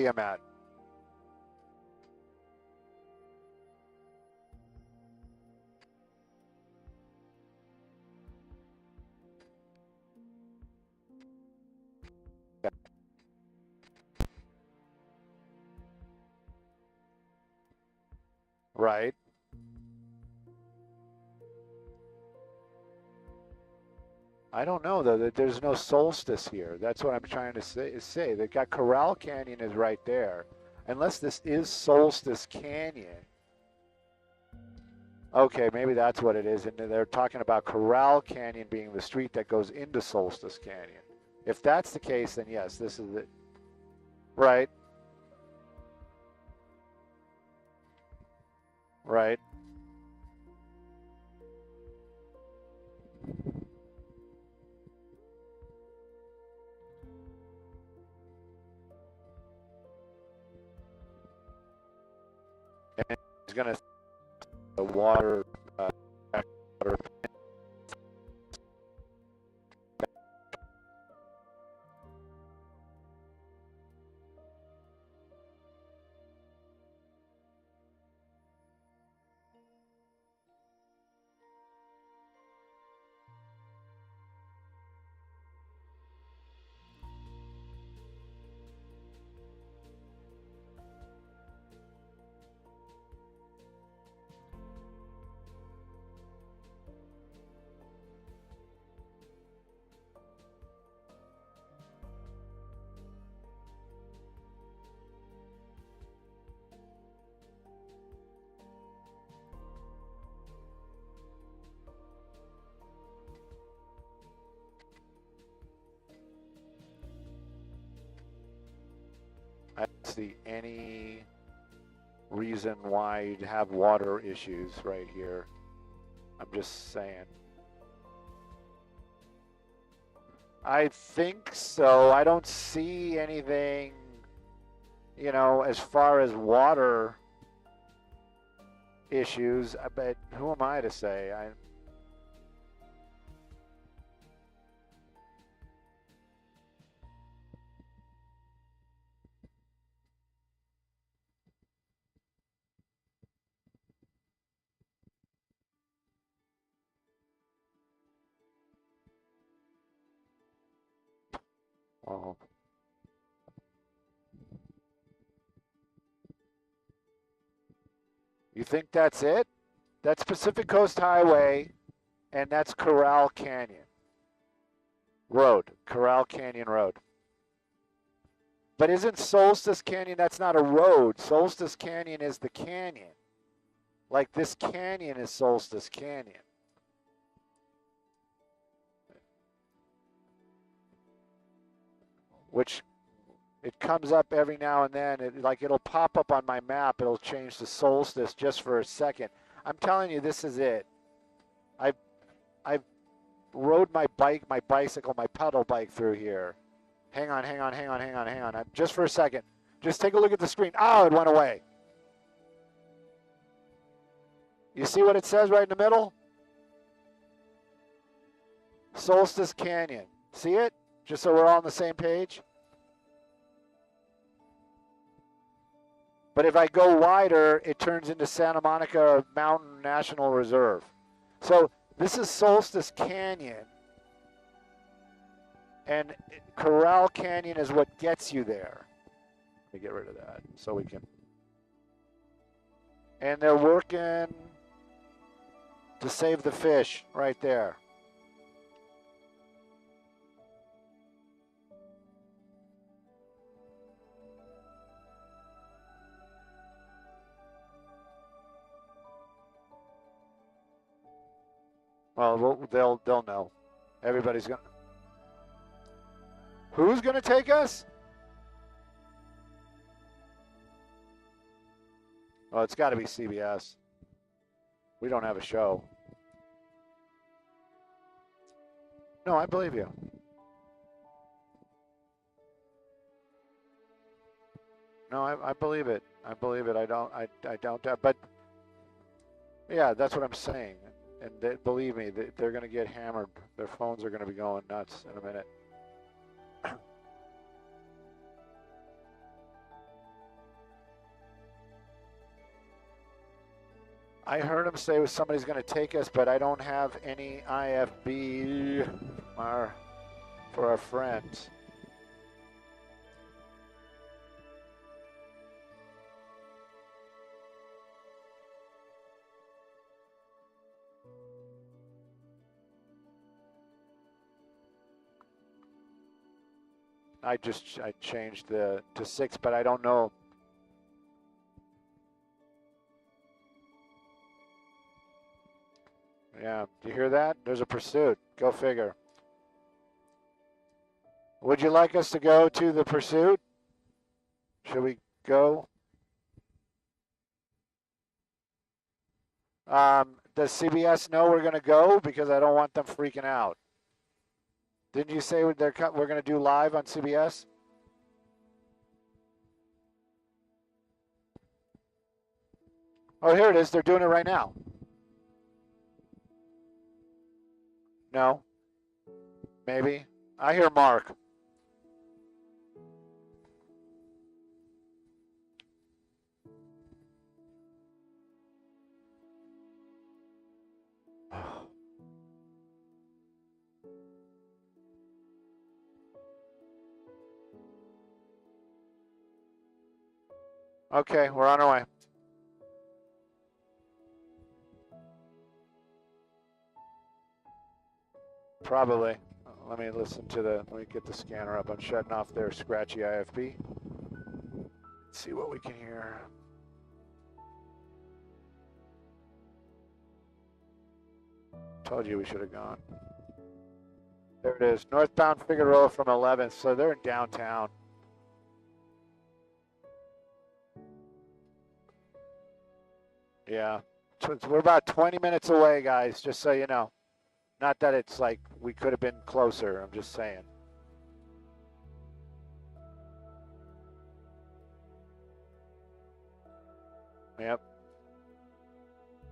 I'm at. Right. I don't know though that there's no Solstice here. That's what I'm trying to say. They got Corral Canyon is right there. Unless this is Solstice Canyon. Okay, maybe that's what it is. And they're talking about Corral Canyon being the street that goes into Solstice Canyon. If that's the case, then yes, this is it. Right. Right. And it's going to the water. Water. I don't see any reason why you'd have water issues right here. I'm just saying. I think so. I don't see anything you know, as far as water issues, but who am I to say? Well, you think that's it? That's Pacific Coast Highway, and that's Corral Canyon Road, Corral Canyon Road. But isn't Solstice Canyon, that's not a road. Solstice Canyon is the canyon. Like this canyon is Solstice Canyon. Which it comes up every now and then. It'll pop up on my map. It'll change to Solstice just for a second. I'm telling you, this is it. I've rode my bicycle, my pedal bike through here. Hang on. Just for a second. Just take a look at the screen. Oh, it went away. You see what it says right in the middle? Solstice Canyon. See it? Just so we're all on the same page. But if I go wider, it turns into Santa Monica Mountain National Reserve. So this is Solstice Canyon. And Corral Canyon is what gets you there. Let me get rid of that so we can. And they're working to save the fish right there. Well, they'll know. Everybody's going to. Who's going to take us? Oh, it's got to be CBS. We don't have a show. No, I believe you. No, I believe it. I believe it. I don't doubt. But yeah, that's what I'm saying. And believe me, they're going to get hammered. Their phones are going to be going nuts in a minute. I heard him say somebody's going to take us, but I don't have any IFB for our friends. I changed to 6, but I don't know. Yeah, do you hear that? There's a pursuit. Go figure. Would you like us to go to the pursuit? Should we go? Does CBS know we're going to go? Because I don't want them freaking out. Didn't you say we're going to do live on CBS? Oh, here it is. They're doing it right now. No? Maybe? I hear Mark. Okay, we're on our way. Probably. Let me let me get the scanner up. I'm shutting off their scratchy IFB. Let's see what we can hear. Told you we should have gone. There it is. Northbound Figueroa from 11th. So they're in downtown. Yeah. We're about 20 minutes away, guys, just so you know. Not that it's like we could have been closer. I'm just saying. Yep.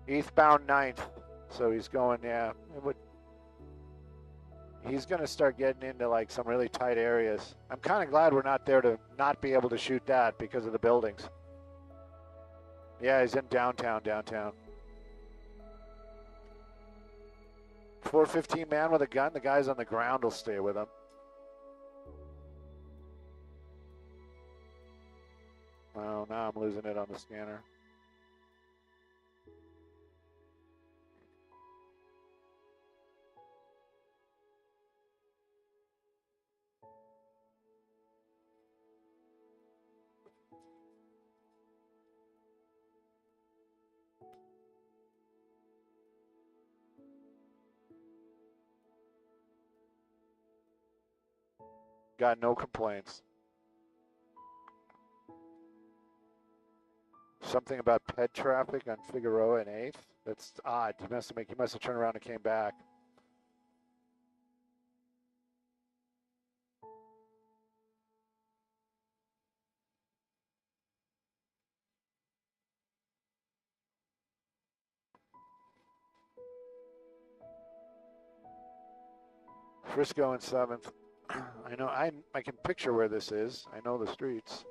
Eastbound 9th. So he's going, yeah. He's going to start getting into like some really tight areas. I'm kind of glad we're not there to not be able to shoot that because of the buildings. Yeah, he's in downtown. 415 man with a gun. The guys on the ground will stay with him. Oh, now I'm losing it on the scanner. Got no complaints. Something about ped traffic on Figueroa and 8th. That's odd. He must have turned around and came back. Frisco and 7th. I know. I can picture where this is. I know the streets.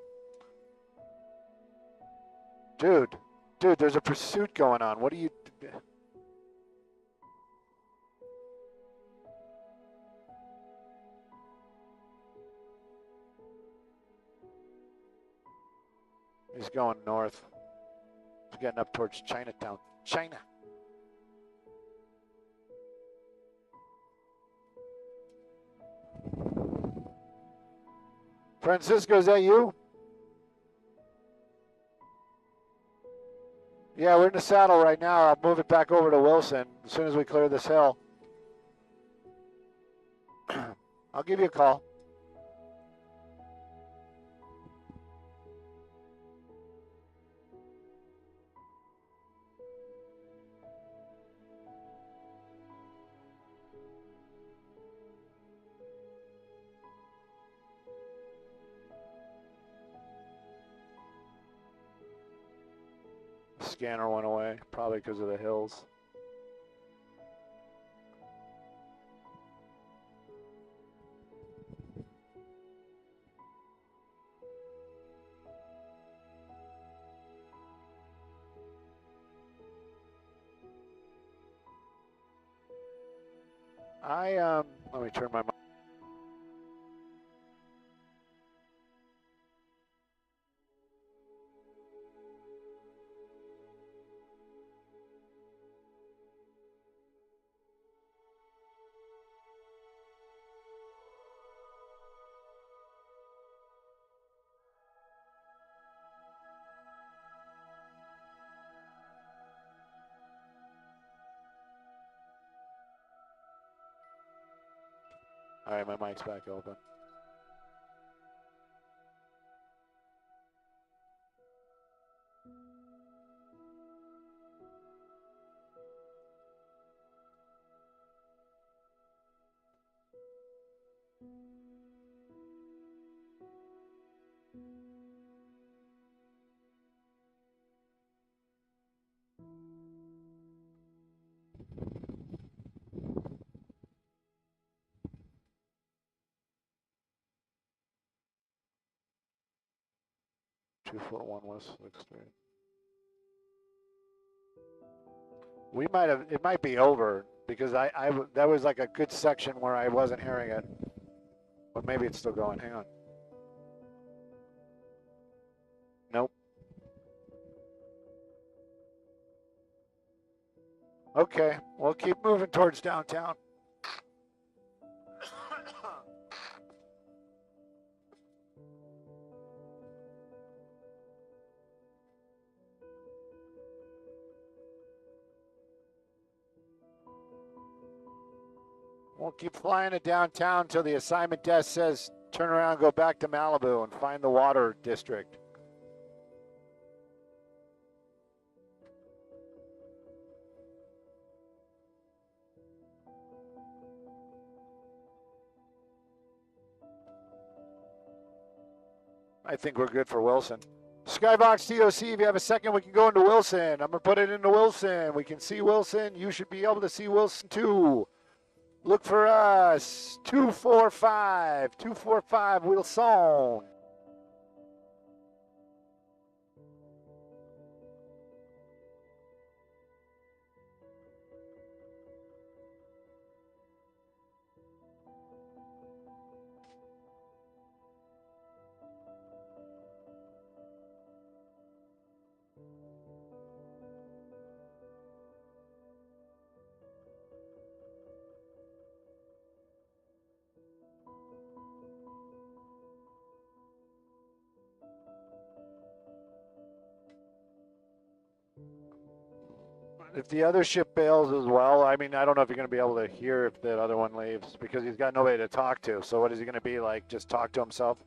Dude, there's a pursuit going on. What are you? He's going north. He's getting up towards Chinatown. China. Francisco, is that you? Yeah, we're in the saddle right now. I'll move it back over to Wilson as soon as we clear this hill. I'll give you a call. Scanner went away, probably because of the hills. Let me turn my mic. All right, my mic's back open. West 6th Street. We might have. It might be over because that was like a good section where I wasn't hearing it, but maybe it's still going. Hang on. Nope. Okay, we'll keep moving towards downtown. We'll keep flying to downtown till the assignment desk says turn around and go back to Malibu and find the water district. I think we're good for Wilson. Skybox TOC, if you have a second, we can go into Wilson. I'm going to put it into Wilson. We can see Wilson. You should be able to see Wilson too. Look for us. 245 Wilson. If the other ship bails as well, I mean, I don't know if you're going to be able to hear if that other one leaves because he's got nobody to talk to. So what is he going to be like? Just talk to himself?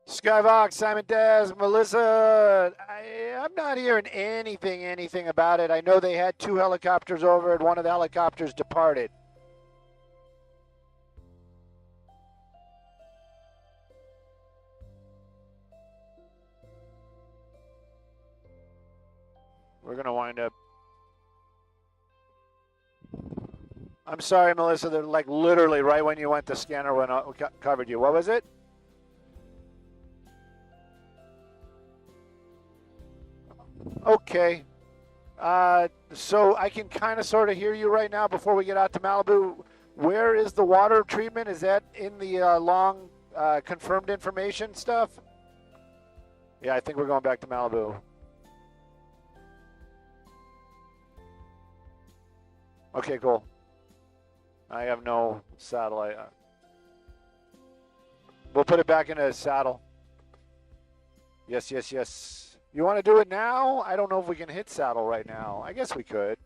Skybox, Simon Daz, Melissa. I'm not hearing anything about it. I know they had 2 helicopters over it. One of the helicopters departed. We're going to wind up. I'm sorry, Melissa. They're like literally right when you went, the scanner went covered you. What was it? Okay. So I can kind of sort of hear you right now before we get out to Malibu. Where is the water treatment? Is that in the long confirmed information stuff? Yeah, I think we're going back to Malibu. Okay, cool. I have no satellite. We'll put it back in a saddle. Yes. You want to do it now? I don't know if we can hit saddle right now. I guess we could.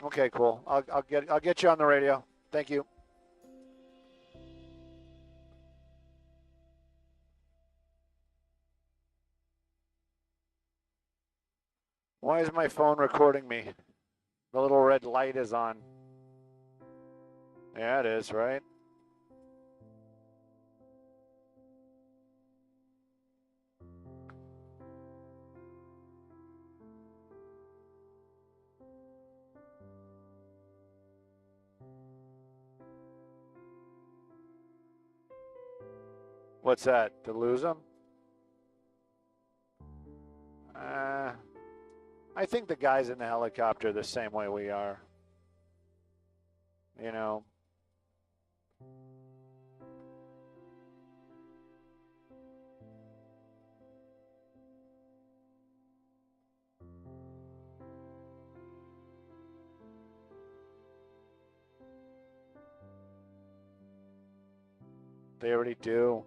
Okay, cool. I'll get you on the radio. Thank you. Why is my phone recording me? The little red light is on. Yeah, it is, right? What's that? To lose them? I think the guys in the helicopter are the same way we are. You know. They already do.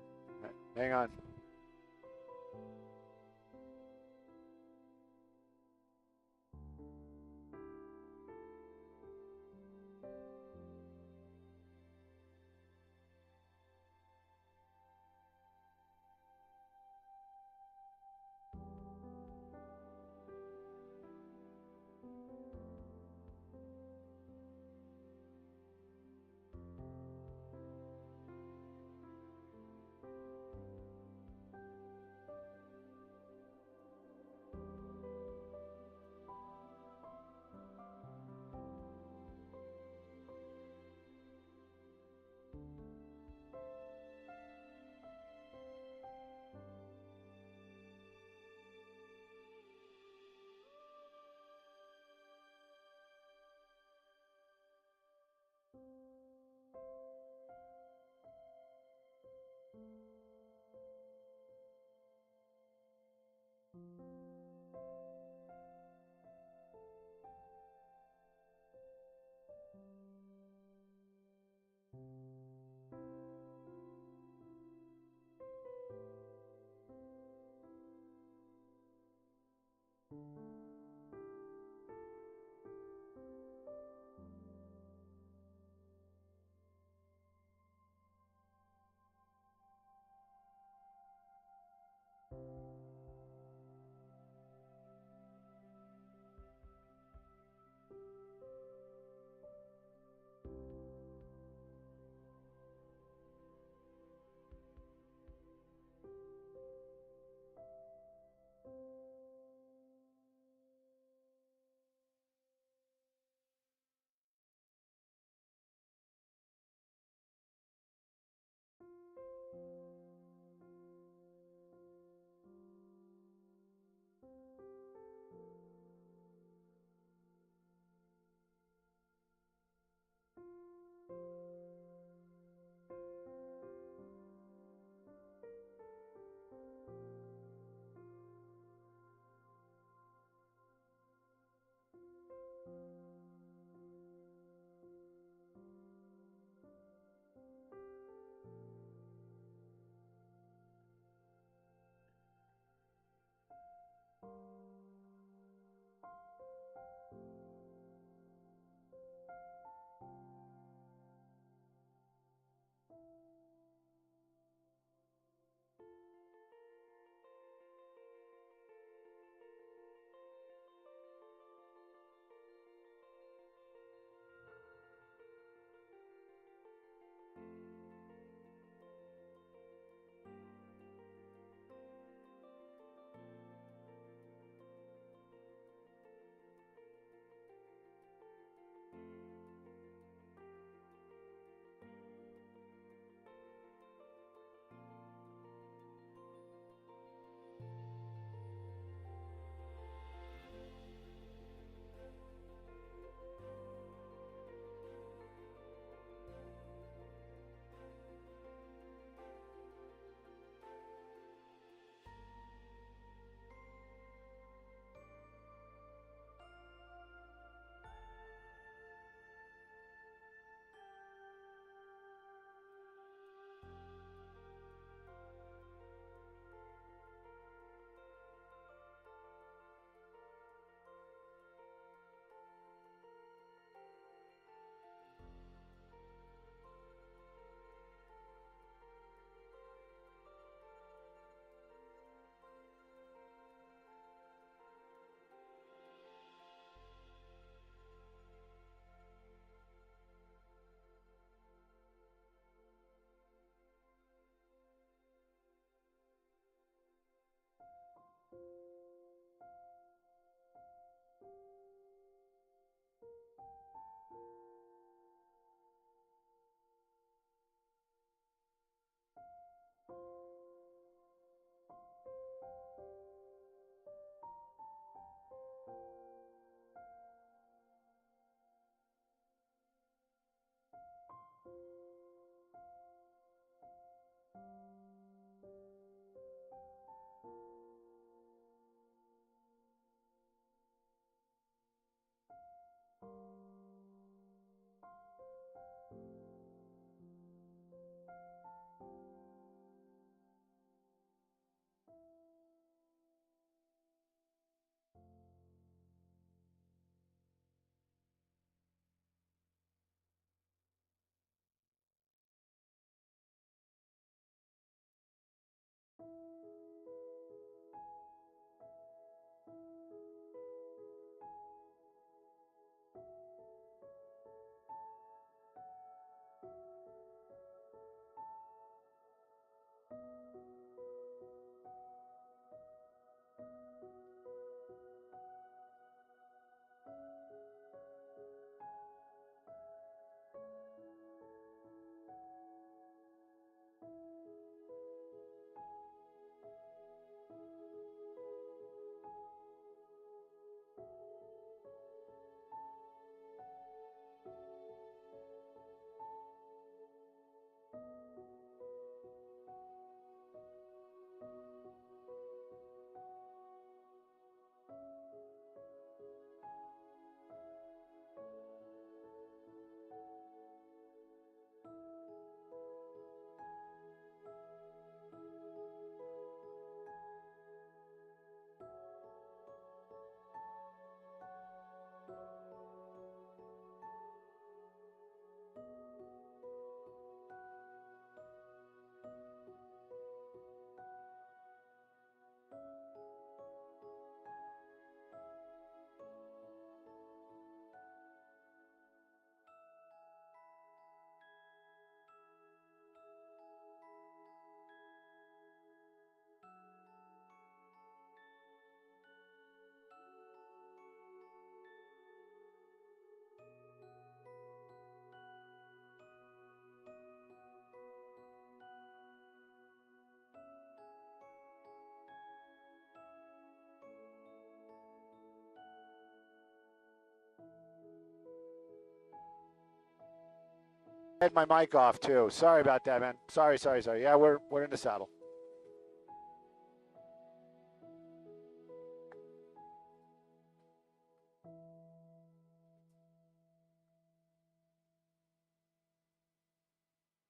Hang on. had my mic off too. Sorry about that, man. Sorry. Yeah, we're in the saddle.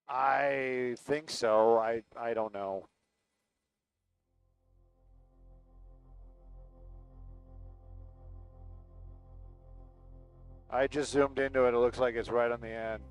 I think so. I don't know. I just zoomed into it. It looks like it's right on the end.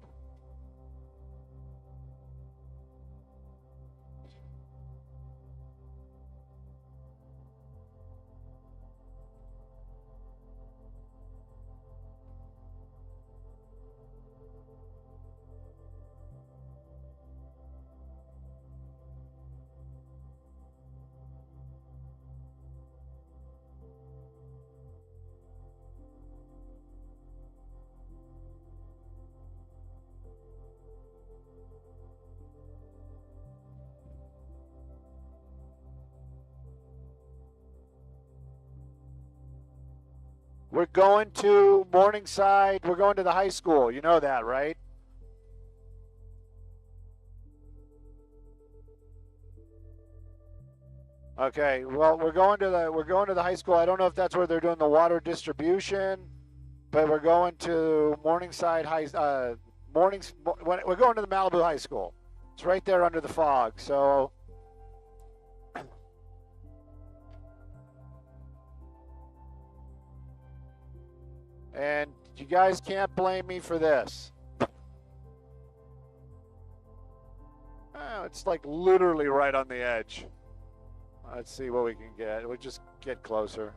We're going to Morningside. We're going to the high school. You know that, right? Okay. Well, we're going to the high school. I don't know if that's where they're doing the water distribution, but we're going to Morningside High. We're going to the Malibu High School. It's right there under the fog. So. And you guys can't blame me for this. Oh, it's like literally right on the edge. Let's see what we can get. We'll just get closer.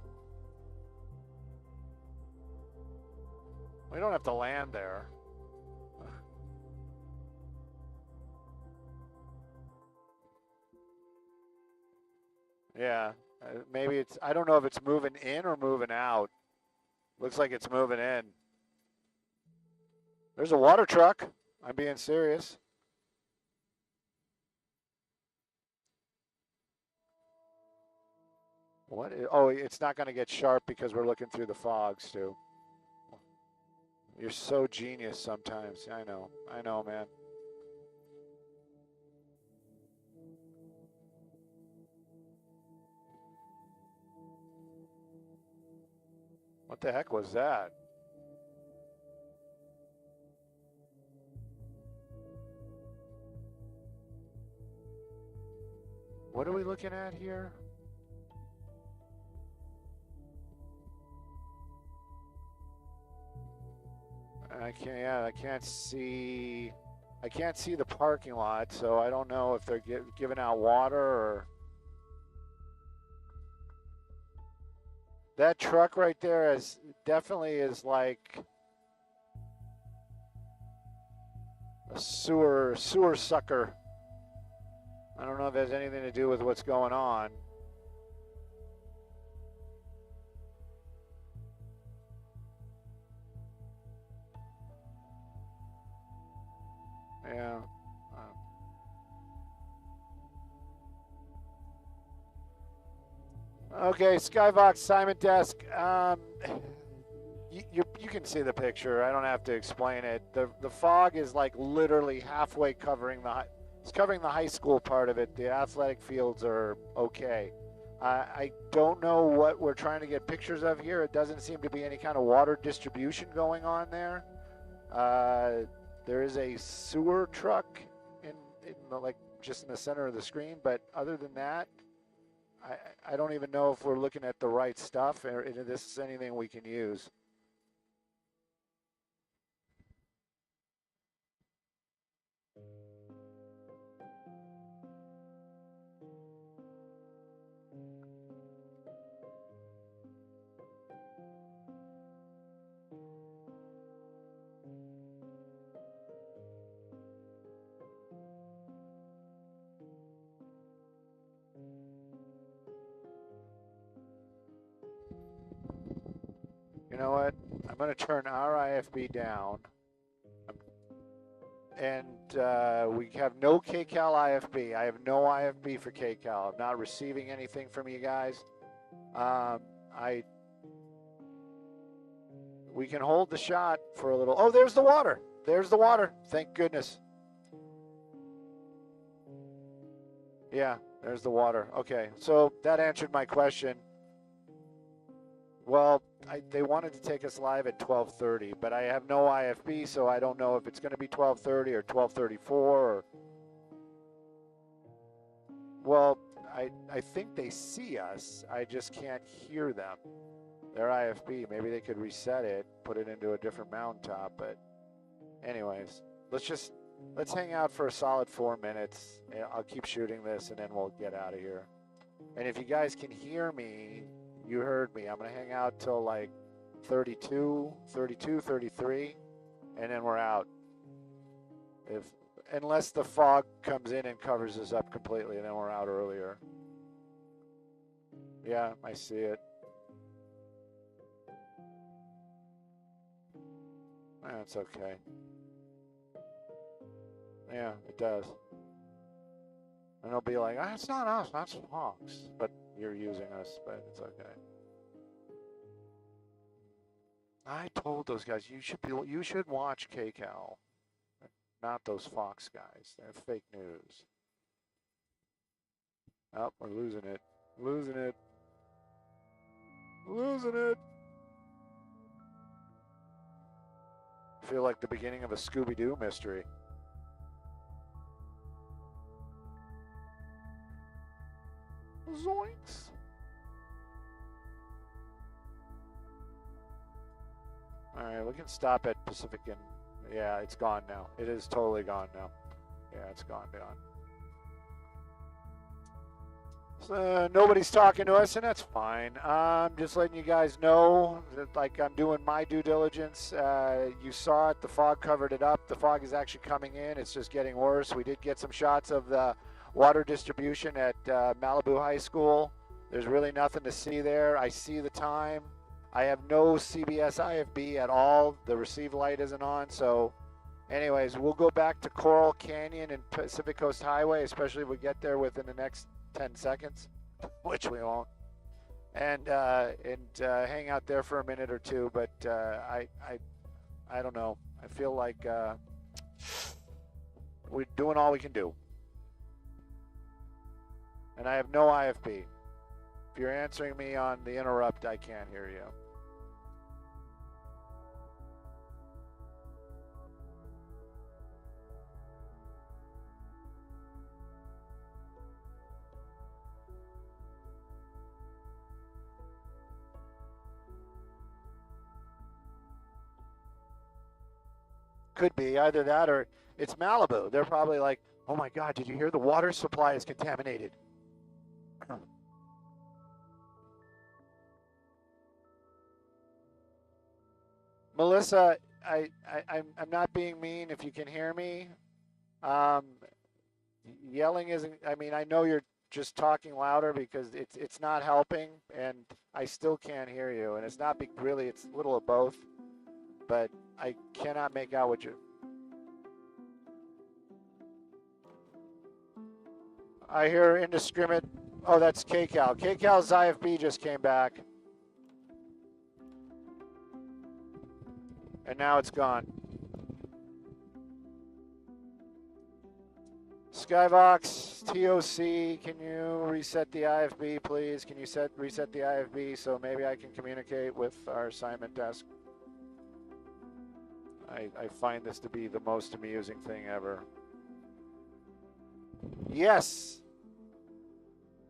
We don't have to land there. Yeah, maybe it's, I don't know if it's moving in or moving out. Looks like it's moving in. There's a water truck. I'm being serious. What? Oh, it's not going to get sharp because we're looking through the fog, Stu. You're so genius sometimes. I know, man. What the heck was that? What are we looking at here? I can't see the parking lot, so I don't know if they're giving out water or. That truck right there definitely is like a sewer sucker. I don't know if it has anything to do with what's going on. Yeah. Okay, Skyvox, Simon Desk. You can see the picture. I don't have to explain it. The fog is like literally halfway covering it's covering the high school part of it. The athletic fields are okay. I don't know what we're trying to get pictures of here. It doesn't seem to be any kind of water distribution going on there. There is a sewer truck in like just in the center of the screen, but other than that, I don't even know if we're looking at the right stuff or if this is anything we can use. You know what? I'm going to turn our IFB down. And we have no KCal IFB. I have no IFB for KCal. I'm not receiving anything from you guys. We can hold the shot for a little. Oh, there's the water. there's the water. Thank goodness. Yeah, there's the water. Okay, so that answered my question. Well, they wanted to take us live at 12:30, but I have no IFB, so I don't know if it's going to be 12:30 or 12:34 or... Well, I think they see us. I just can't hear them. Their IFB, maybe they could reset it, put it into a different mountaintop, but anyways, let's hang out for a solid 4 minutes. I'll keep shooting this and then we'll get out of here. And if you guys can hear me, you heard me. I'm going to hang out till like 32, 33, and then we're out. Unless the fog comes in and covers us up completely, and then we're out earlier. Yeah, I see it. That's okay. Yeah, it does. And they'll be like, it's not us, that's Fox. But you're using us, but it's okay. I told those guys you should watch KCAL, not those Fox guys. They're fake news. Oh, we're losing it. Losing it. Losing it. I feel like the beginning of a Scooby-Doo mystery. Zoinks. All right, we can stop at Pacific and yeah, it's gone now. It is totally gone now. Yeah, it's gone. So nobody's talking to us, and that's fine. I'm just letting you guys know that, like, I'm doing my due diligence. You saw it. The fog covered it up. The fog is actually coming in. It's just getting worse. We did get some shots of the water distribution at Malibu High School. There's really nothing to see there. I see the time. I have no CBS IFB at all. The receive light isn't on. So anyways, we'll go back to Coral Canyon and Pacific Coast Highway, especially if we get there within the next 10 seconds, which we won't, and hang out there for a minute or two. But I don't know. I feel like we're doing all we can do, and I have no IFB. If you're answering me on the interrupt, I can't hear you. Could be either that or it's Malibu. They're probably like, oh my God, did you hear the water supply is contaminated? Melissa, I'm not being mean if you can hear me. Yelling isn't, I mean, I know you're just talking louder because it's not helping and I still can't hear you. And it's not really, it's a little of both, but I cannot make out what you. I hear indiscriminate. Oh, that's KCAL. KCAL's IFB just came back. And now it's gone. Skyvox, TOC, can you reset the IFB, please? Can you reset the IFB so maybe I can communicate with our assignment desk? I find this to be the most amusing thing ever. Yes.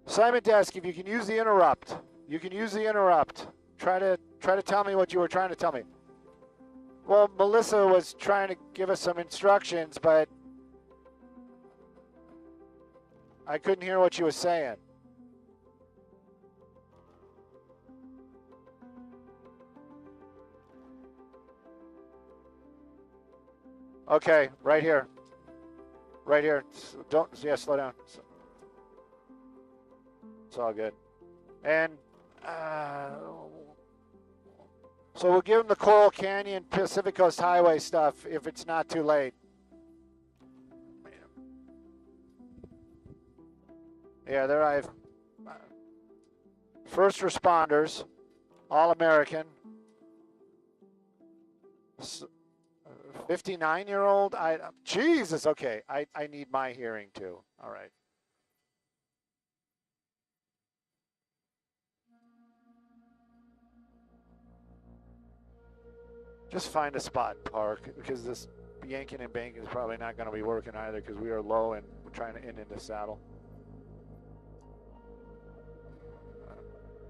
Assignment desk, if you can use the interrupt. You can use the interrupt. Try to tell me what you were trying to tell me. Well, Melissa was trying to give us some instructions, but I couldn't hear what she was saying. Okay, right here. Right here. Slow down. It's all good. And so we'll give them the Coral Canyon Pacific Coast Highway stuff if it's not too late. Yeah, there I have first responders, all American. 59-year-old? Jesus, okay. I need my hearing too. All right. Just find a spot and park, because this yanking and banking is probably not going to be working either, because we are low and we're trying to end in the saddle.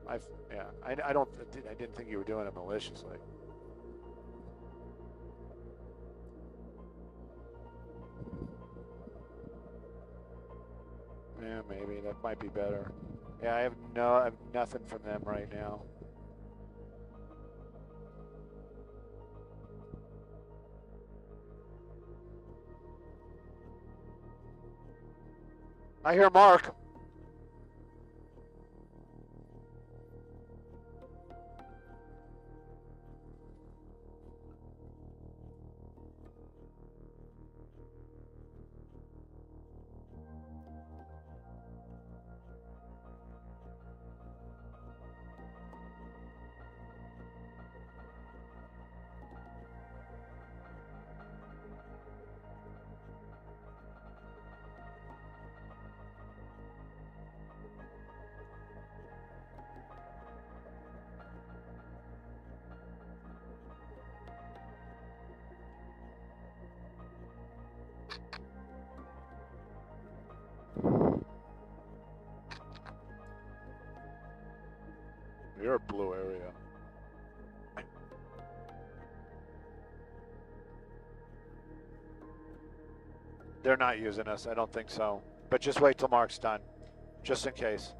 I didn't think you were doing it maliciously. Yeah, maybe that might be better. Yeah, I have nothing from them right now. I hear Mark. You're a blue area. They're not using us. I don't think so. But just wait till Mark's done, just in case.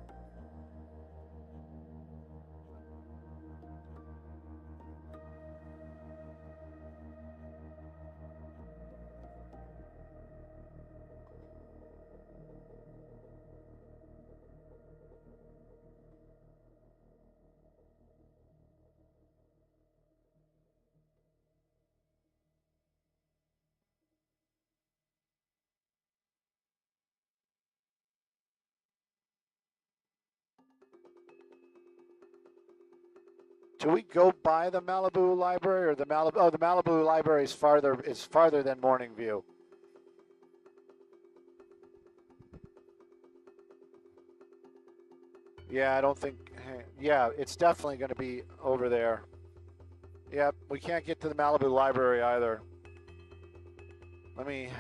Do we go by the Malibu Library or the Malibu? Oh, the Malibu Library is farther than Morning View. Yeah, I don't think. Yeah, it's definitely going to be over there. Yep, we can't get to the Malibu Library either. Let me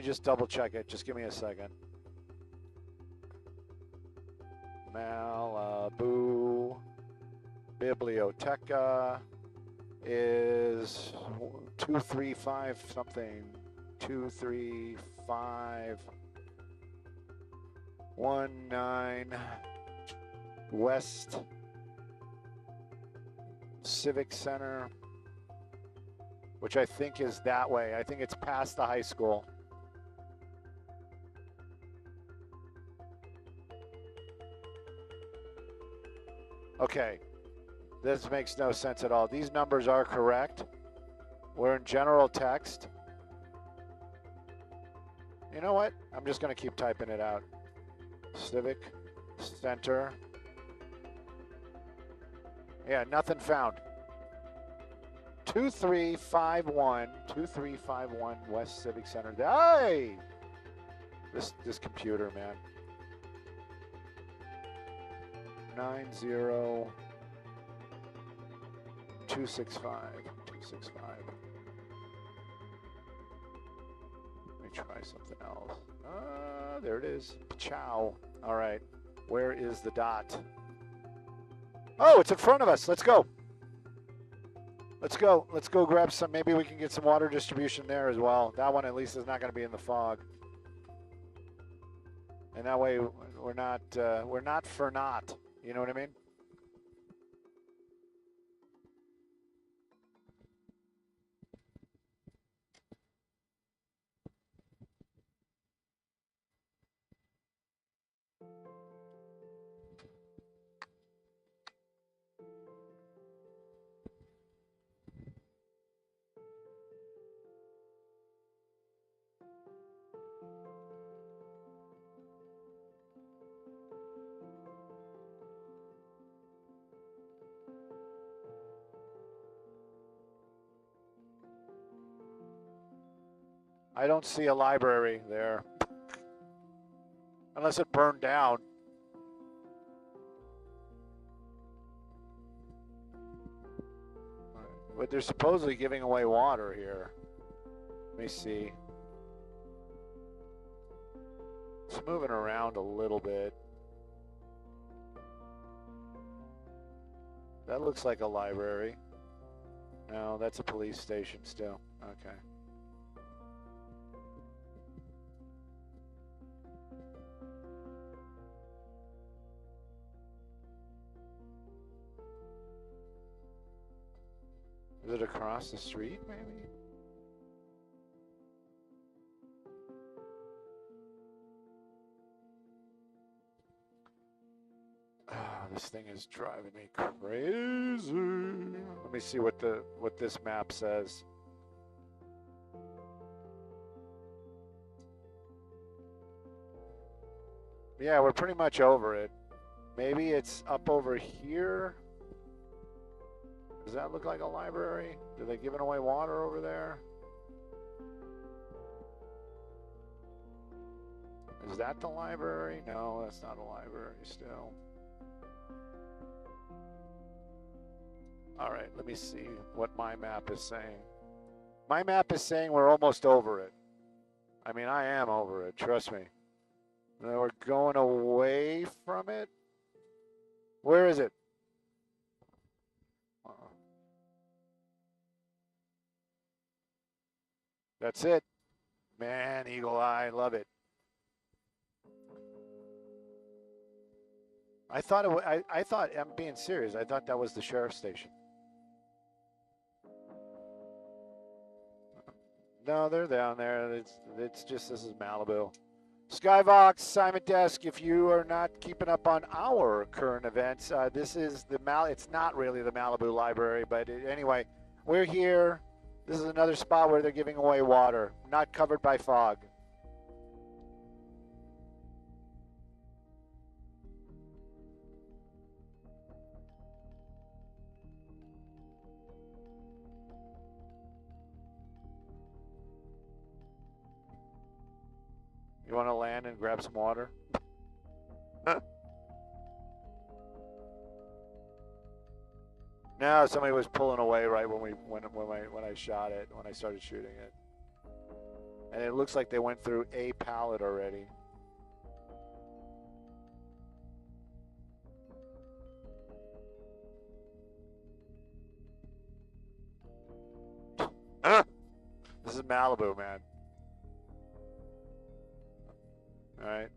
just double check it. Just give me a second. Malibu Biblioteca is 235 something. 23519 West Civic Center, which I think is that way. I think it's past the high school. Okay, this makes no sense at all. These numbers are correct. We're in general text. You know what? I'm just going to keep typing it out. Civic Center. Yeah, nothing found. 2351 West Civic Center. Hey! This computer, man. 90265. Let me try something else. There it is. Ciao. All right. Where is the dot? Oh, it's in front of us. Let's go. Let's go grab some. Maybe we can get some water distribution there as well. That one at least is not going to be in the fog. And that way we're not for naught. You know what I mean? I don't see a library there. Unless it burned down. But they're supposedly giving away water here. Let me see. It's moving around a little bit. That looks like a library. No, that's a police station still. Okay. Is it across the street, maybe? This thing is driving me crazy. Let me see what this map says. Yeah, we're pretty much over it. Maybe it's up over here. Does that look like a library? Are they giving away water over there? Is that the library? No, that's not a library still. All right, let me see what my map is saying. My map is saying we're almost over it. I mean, I am over it, trust me. We're going away from it. Where is it? That's it. Man, Eagle Eye, love it. I thought I'm being serious. I thought that was the sheriff's station. No, they're down there. It's just, this is Malibu. Skyvox, Simon Desk, if you are not keeping up on our current events, this is it's not really the Malibu Library, but anyway, we're here. This is another spot where they're giving away water, not covered by fog. You want to land and grab some water? No, somebody was pulling away right when I shot it, when I started shooting it. And it looks like they went through a pallet already. This is Malibu, man. All right.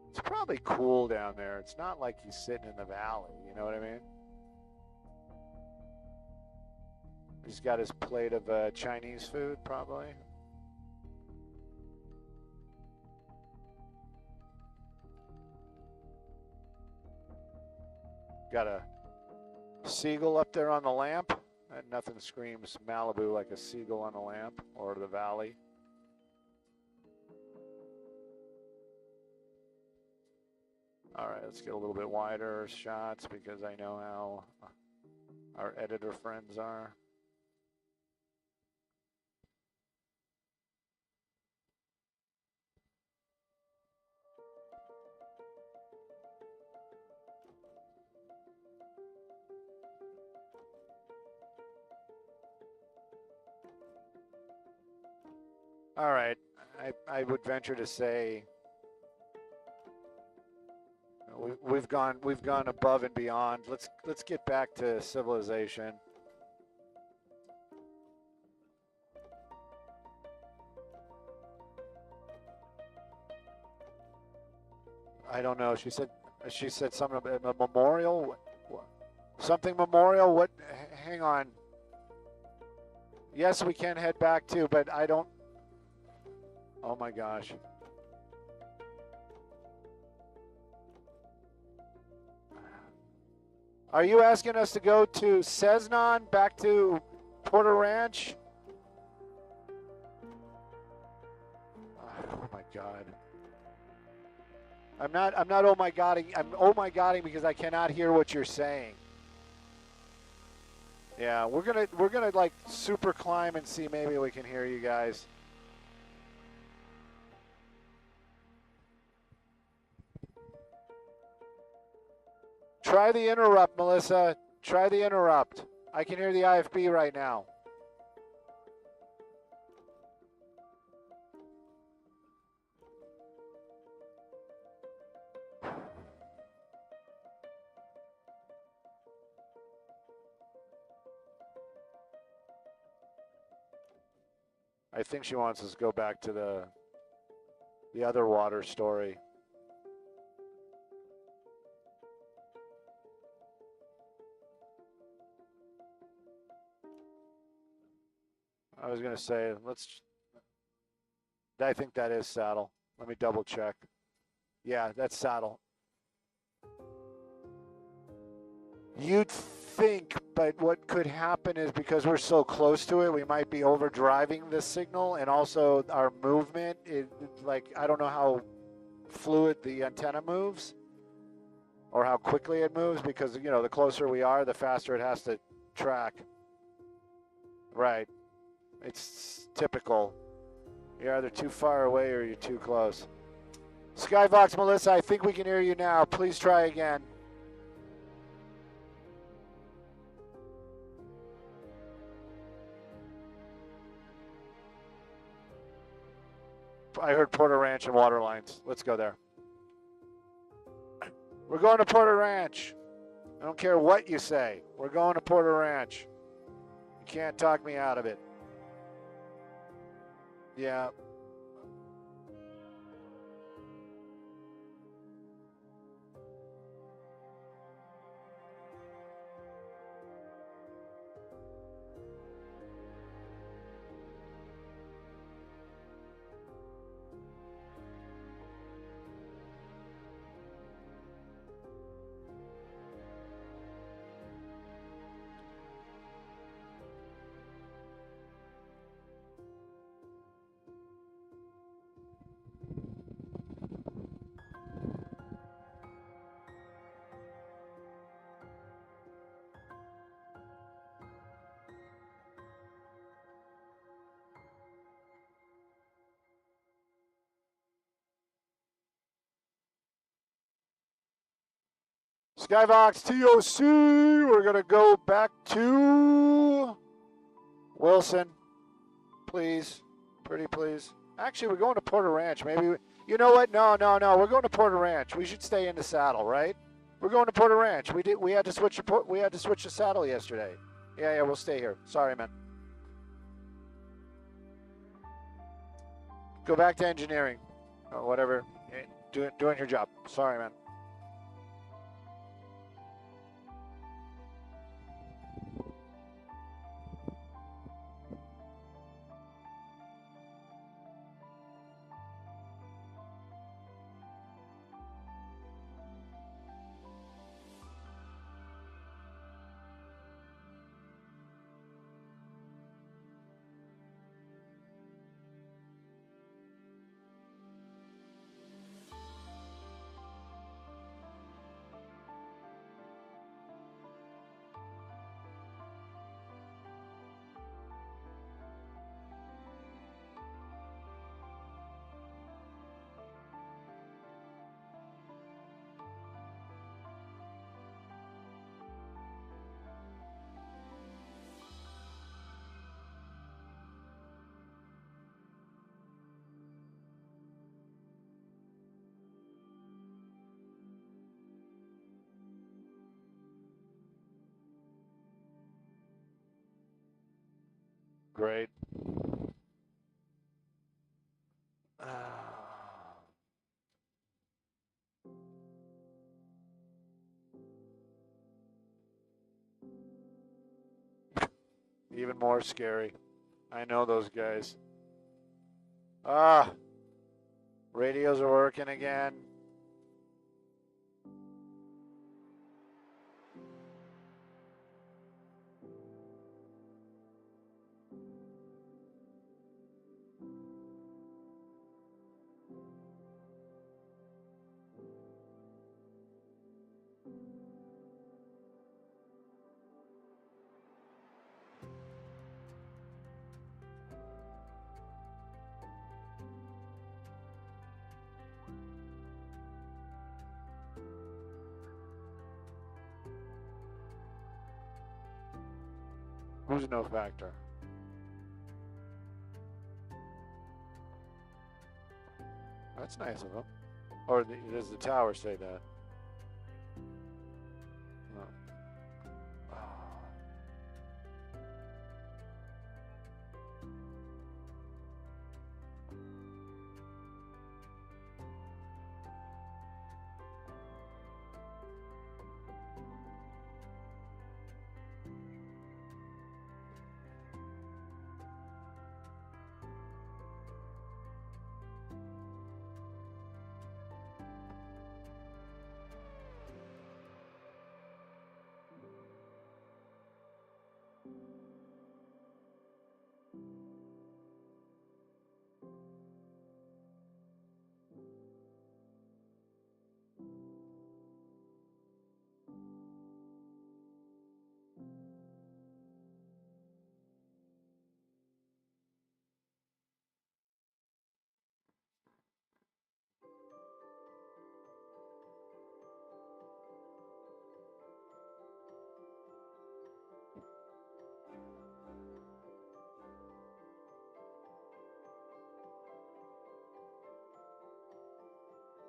It's probably cool down there. It's not like he's sitting in the valley, you know what I mean? He's got his plate of Chinese food, probably. Got a seagull up there on the lamp. And nothing screams Malibu like a seagull on a lamp or the valley. All right, let's get a little bit wider shots because I know how our editor friends are. All right, I would venture to say we've gone above and beyond. Let's get back to civilization. I don't know. She said something about a memorial. Something memorial. What? Hang on. Yes, we can head back too, but I don't. Oh my gosh. Are you asking us to go to Cessnon, back to Porter Ranch? God. I'm not oh my godding. I'm oh my godding because I cannot hear what you're saying. Yeah, we're gonna like super climb and see maybe we can hear you guys. Try the interrupt, Melissa. Try the interrupt. I can hear the IFB right now. I think she wants us to go back to the other water story. I was going to say, I think that is Saddle. Let me double check. Yeah, that's Saddle. You'd think, but what could happen is because we're so close to it, we might be overdriving the signal, and also our movement is like, I don't know how fluid the antenna moves or how quickly it moves, because, you know, the closer we are, the faster it has to track. Right. It's typical. You're either too far away or you're too close. Skyvox Melissa, I think we can hear you now. Please try again. I heard Porter Ranch and water lines. Let's go there. We're going to Porter Ranch. I don't care what you say. We're going to Porter Ranch. You can't talk me out of it. Yeah. Skyvox TOC, we're going to go back to Wilson, please. Pretty please. Actually, we're going to Porter Ranch. Maybe, you know what? No. We're going to Porter Ranch. We should stay in the saddle, right? We're going to Porter Ranch. We had to switch the saddle yesterday. Yeah, we'll stay here. Sorry, man. Go back to engineering or whatever. Doing your job. Sorry, man. Great. Even more scary. I know those guys. Radios are working again. Who's no factor? That's nice of him. Or does the tower say that? No. Oh.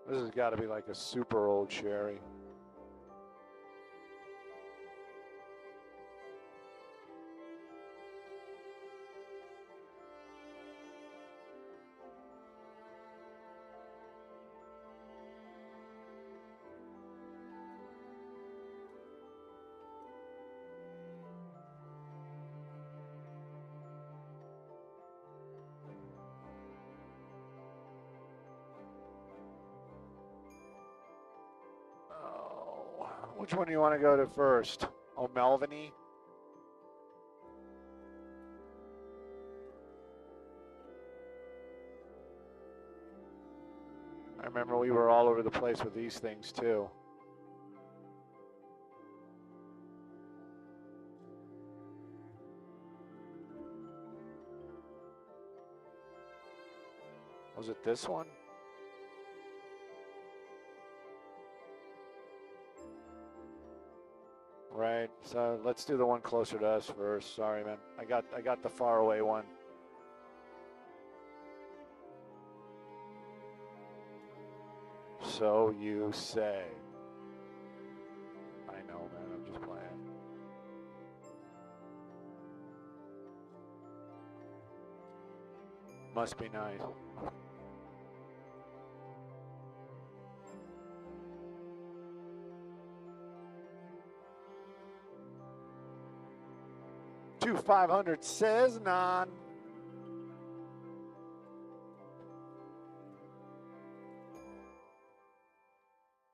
This has got to be like a super old Sherry. Which one do you want to go to first? Oh, Melviny? I remember we were all over the place with these things too. Was it this one? Right, so let's do the one closer to us first. Sorry, man. I got the far away one. So you say. I know, man. I'm just playing. Must be nice. Two 500 says none.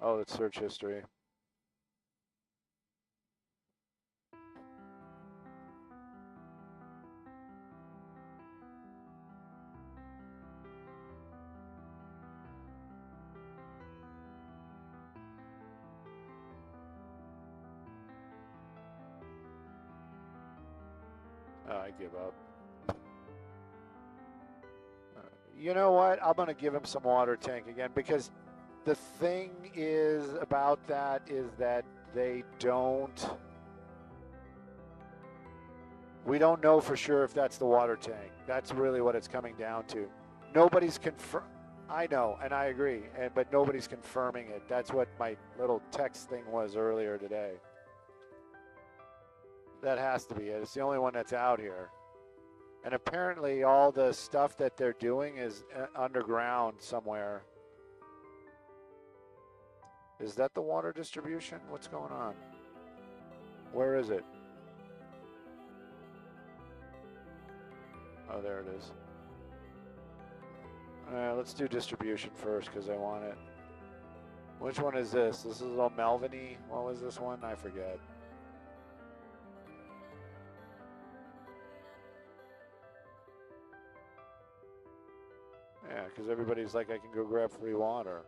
Oh, it's search history. Oh, I give up. You know what? I'm going to give him some water tank again because the thing is about that is that they don't. We don't know for sure if that's the water tank. That's really what it's coming down to. Nobody's confirmed. I know, and I agree, but nobody's confirming it. That's what my little text thing was earlier today. That has to be it. It's the only one that's out here. And apparently all the stuff that they're doing is underground somewhere. Is that the water distribution? What's going on? Where is it? Oh, there it is. Let's do distribution first because I want it. Which one is this? This is all Melviny. What was this one? I forget. Yeah, because everybody's like, I can go grab free water.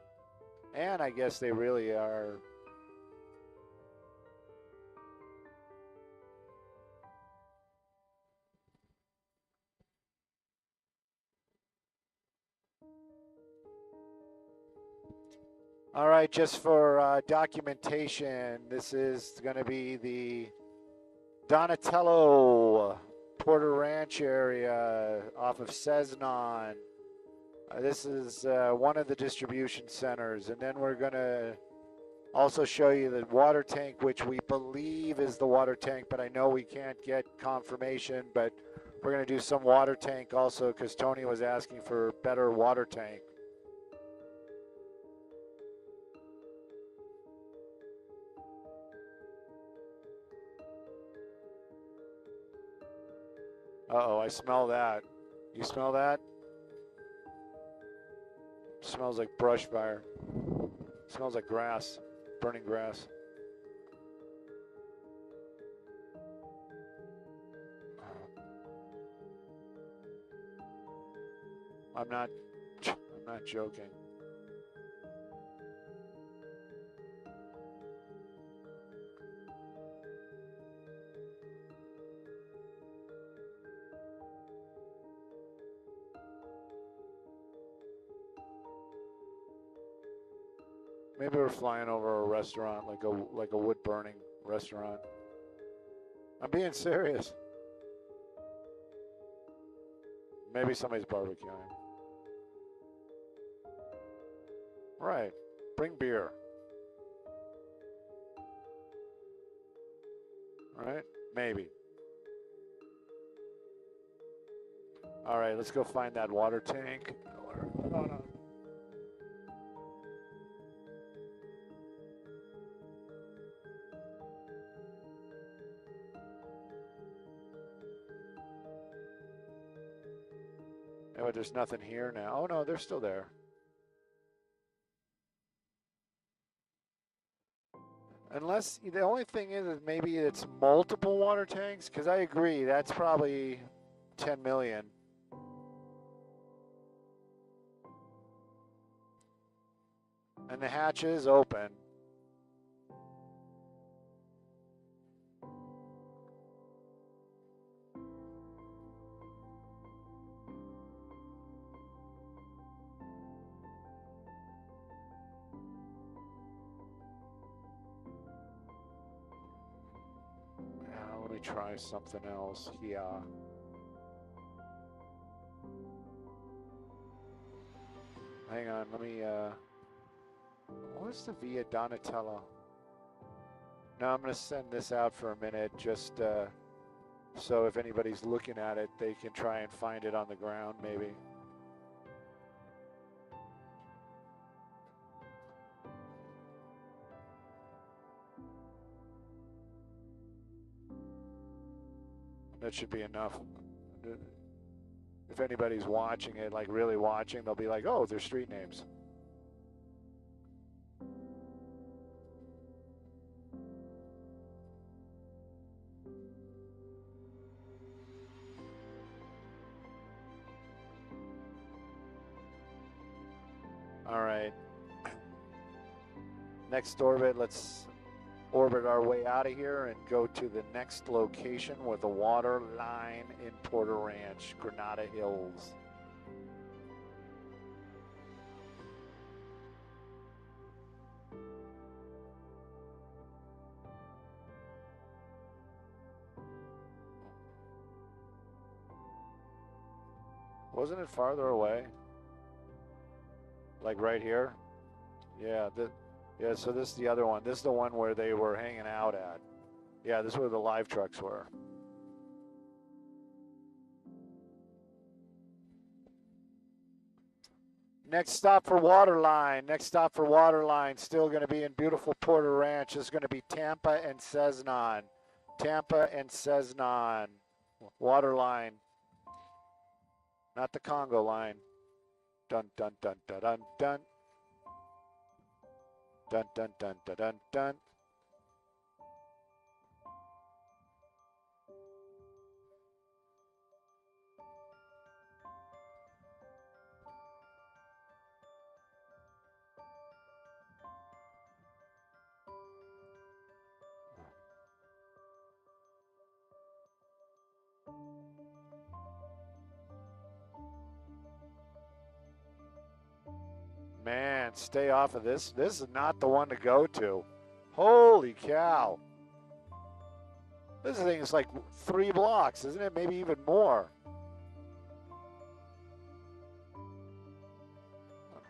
And I guess they really are. All right, just for documentation, this is going to be the Donatello, Porter Ranch area off of Cessnon. This is one of the distribution centers. And then we're going to also show you the water tank, which we believe is the water tank, but I know we can't get confirmation. But we're going to do some water tank also because Tony was asking for better water tank. Uh-oh, I smell that. You smell that? Smells like brush fire. Smells like grass, burning grass. I'm not joking. Maybe we're flying over a restaurant, like a wood burning restaurant. I'm being serious. Maybe somebody's barbecuing. Right. Bring beer. Right? Maybe. All right, let's go find that water tank. Hold on. Yeah, but there's nothing here now. Oh no, they're still there. Unless the only thing is maybe it's multiple water tanks, because I agree that's probably 10 million. And the hatch is open. Let me try something else here. Hang on, let me, what's the Via Donatello? No, I'm going to send this out for a minute just so if anybody's looking at it, they can try and find it on the ground maybe. That should be enough. If anybody's watching it, like really watching, they'll be like, oh, they're street names. All right. Next orbit, let's orbit our way out of here and go to the next location with the water line in Porter Ranch, Granada Hills. Wasn't it farther away? Like right here? Yeah, yeah, so this is the other one. This is the one where they were hanging out at. Yeah, this is where the live trucks were. Next stop for Waterline. Next stop for Waterline. Still going to be in beautiful Porter Ranch. This is going to be Tampa and Cessnon. Tampa and Cessnon. Waterline. Not the Congo line. Dun, dun, dun, dun, dun, dun. Dun, dun, dun, dun, dun, dun. Man, stay off of this. This is not the one to go to. Holy cow. This thing is like 3 blocks, isn't it? Maybe even more.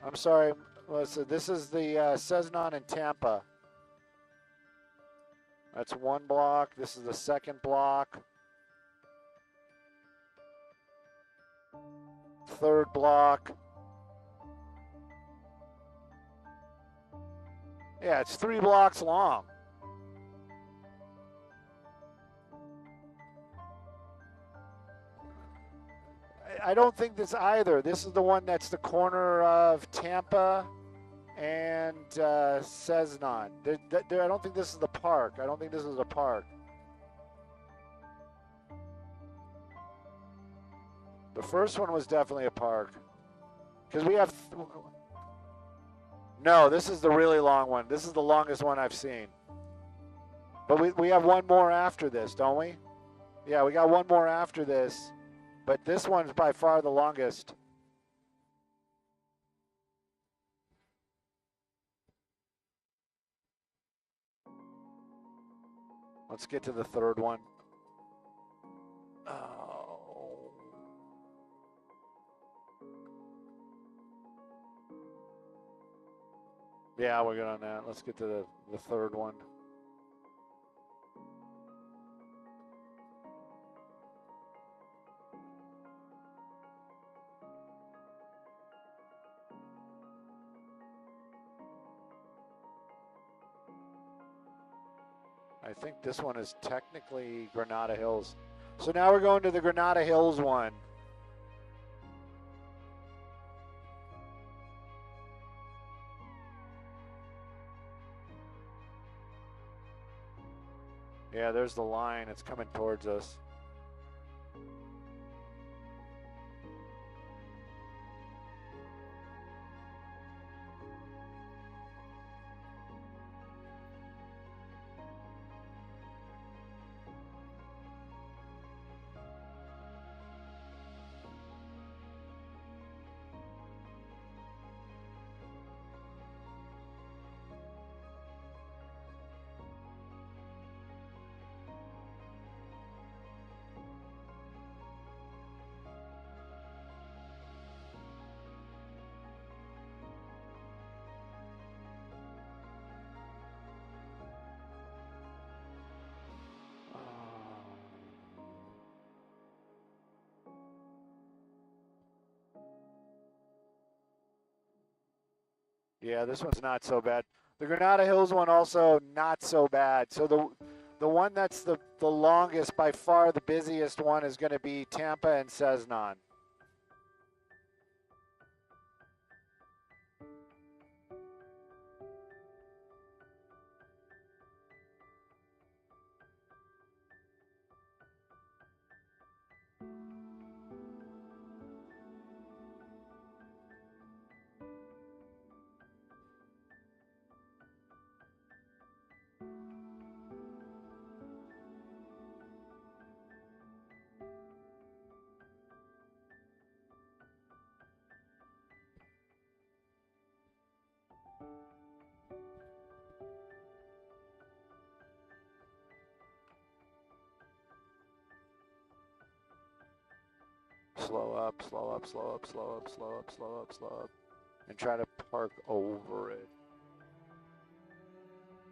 I'm sorry, Melissa. This is the Cessnon in Tampa. That's 1 block. This is the 2nd block. 3rd block. Yeah, it's 3 blocks long. I don't think this either. This is the one that's the corner of Tampa and Cessnon. I don't think this is the park. I don't think this is a park. The first one was definitely a park. Because we have... No, this is the really long one. This is the longest one I've seen. But we have one more after this, don't we? Yeah, we got one more after this. But this one's by far the longest. Let's get to the 3rd one. Oh. Yeah, we're good on that. Let's get to the 3rd one. I think this one is technically Granada Hills. So now we're going to the Granada Hills one. Yeah, there's the line. It's coming towards us. Yeah, this one's not so bad. The Granada Hills one also not so bad. So the one that's the longest, by far the busiest one, is going to be Tampa and Cessnon. Slow up, slow up, slow up, slow up, slow up, slow up, slow up. And try to park over it.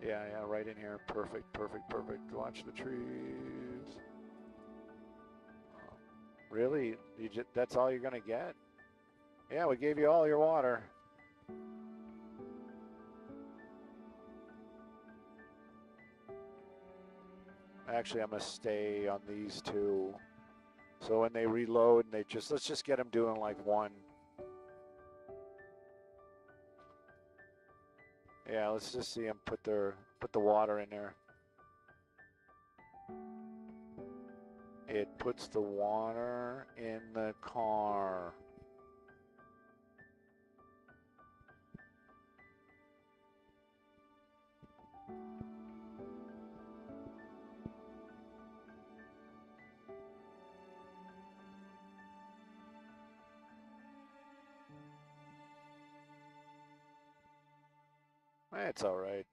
Yeah, right in here. Perfect, perfect, perfect. Watch the trees. Really? That's all you're going to get? Yeah, we gave you all your water. Actually, I'm going to stay on these two. So when they reload, and let's just get them doing like one. Yeah, let's just see them put the water in there. It puts the water in the car. It's all right.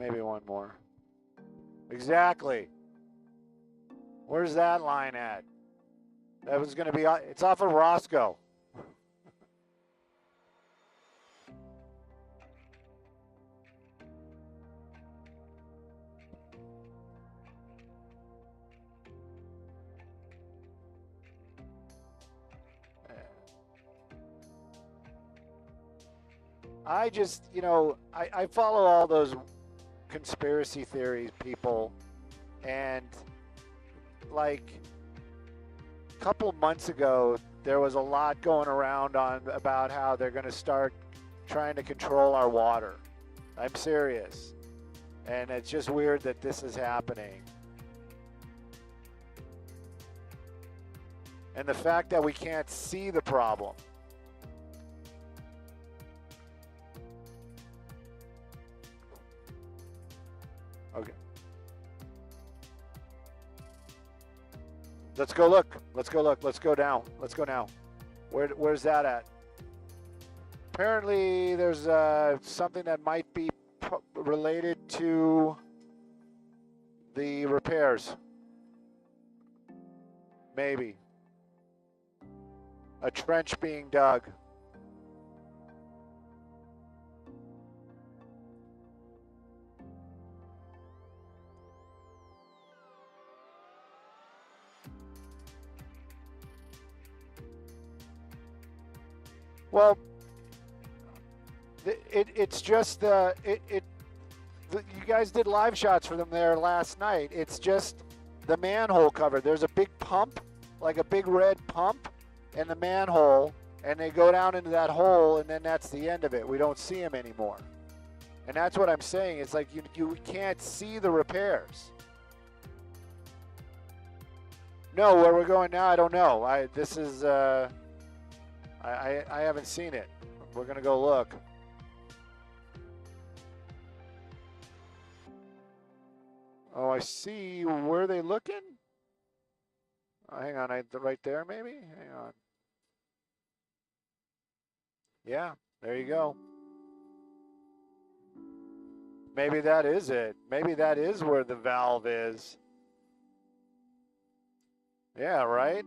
Maybe one more. Exactly. Where's that line at? That was going to be, it's off of Roscoe. I just, you know, I follow all those conspiracy theories people, and like a couple of months ago there was a lot going around on about how they're going to start trying to control our water. I'm serious. And it's just weird that this is happening. And the fact that we can't see the problem. Okay. Let's go look. Let's go look. Let's go now. Let's go now. Where's that at? Apparently there's something that might be related to the repairs. Maybe. A trench being dug. Well, it's just you guys did live shots for them there last night. It's just the manhole cover. There's a big pump, like a big red pump, in the manhole, and they go down into that hole, and then that's the end of it. We don't see them anymore. And that's what I'm saying. It's like you can't see the repairs. No, where we're going now, I don't know. I haven't seen it. We're going to go look. Oh, I see. Where are they looking? Oh, hang on. Right there, maybe? Hang on. Yeah, there you go. Maybe that is it. Maybe that is where the valve is. Yeah, right?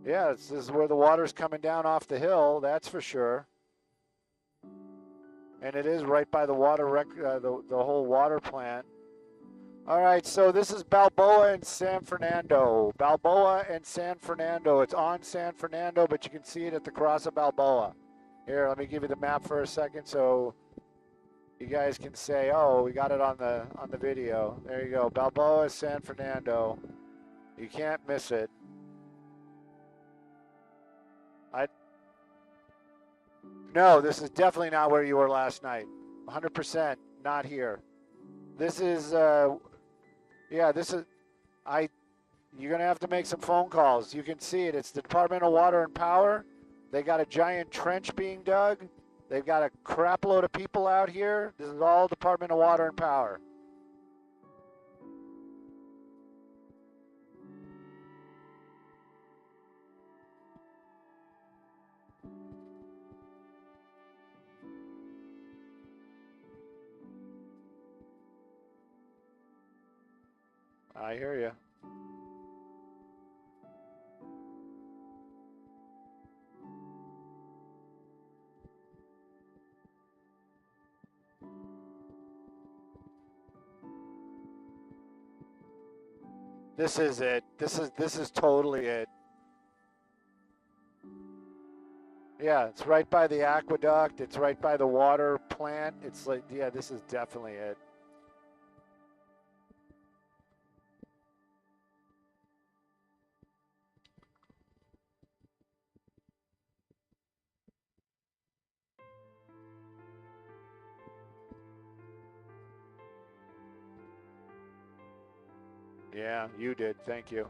Yeah, this is where the water's coming down off the hill, that's for sure. And it is right by the water the whole water plant. All right, so this is Balboa and San Fernando. Balboa and San Fernando. It's on San Fernando, but you can see it at the cross of Balboa. Here, let me give you the map for a second so you guys can say, oh, we got it on the video. There you go, Balboa, San Fernando. You can't miss it. No, this is definitely not where you were last night. 100% not here. This is, yeah, this is, you're going to have to make some phone calls. You can see it. It's the Department of Water and Power. They got a giant trench being dug. They've got a crap load of people out here. This is all Department of Water and Power. I hear you. This is it. This is totally it. Yeah, it's right by the aqueduct. It's right by the water plant. It's like, yeah, this is definitely it. Yeah, you did. Thank you.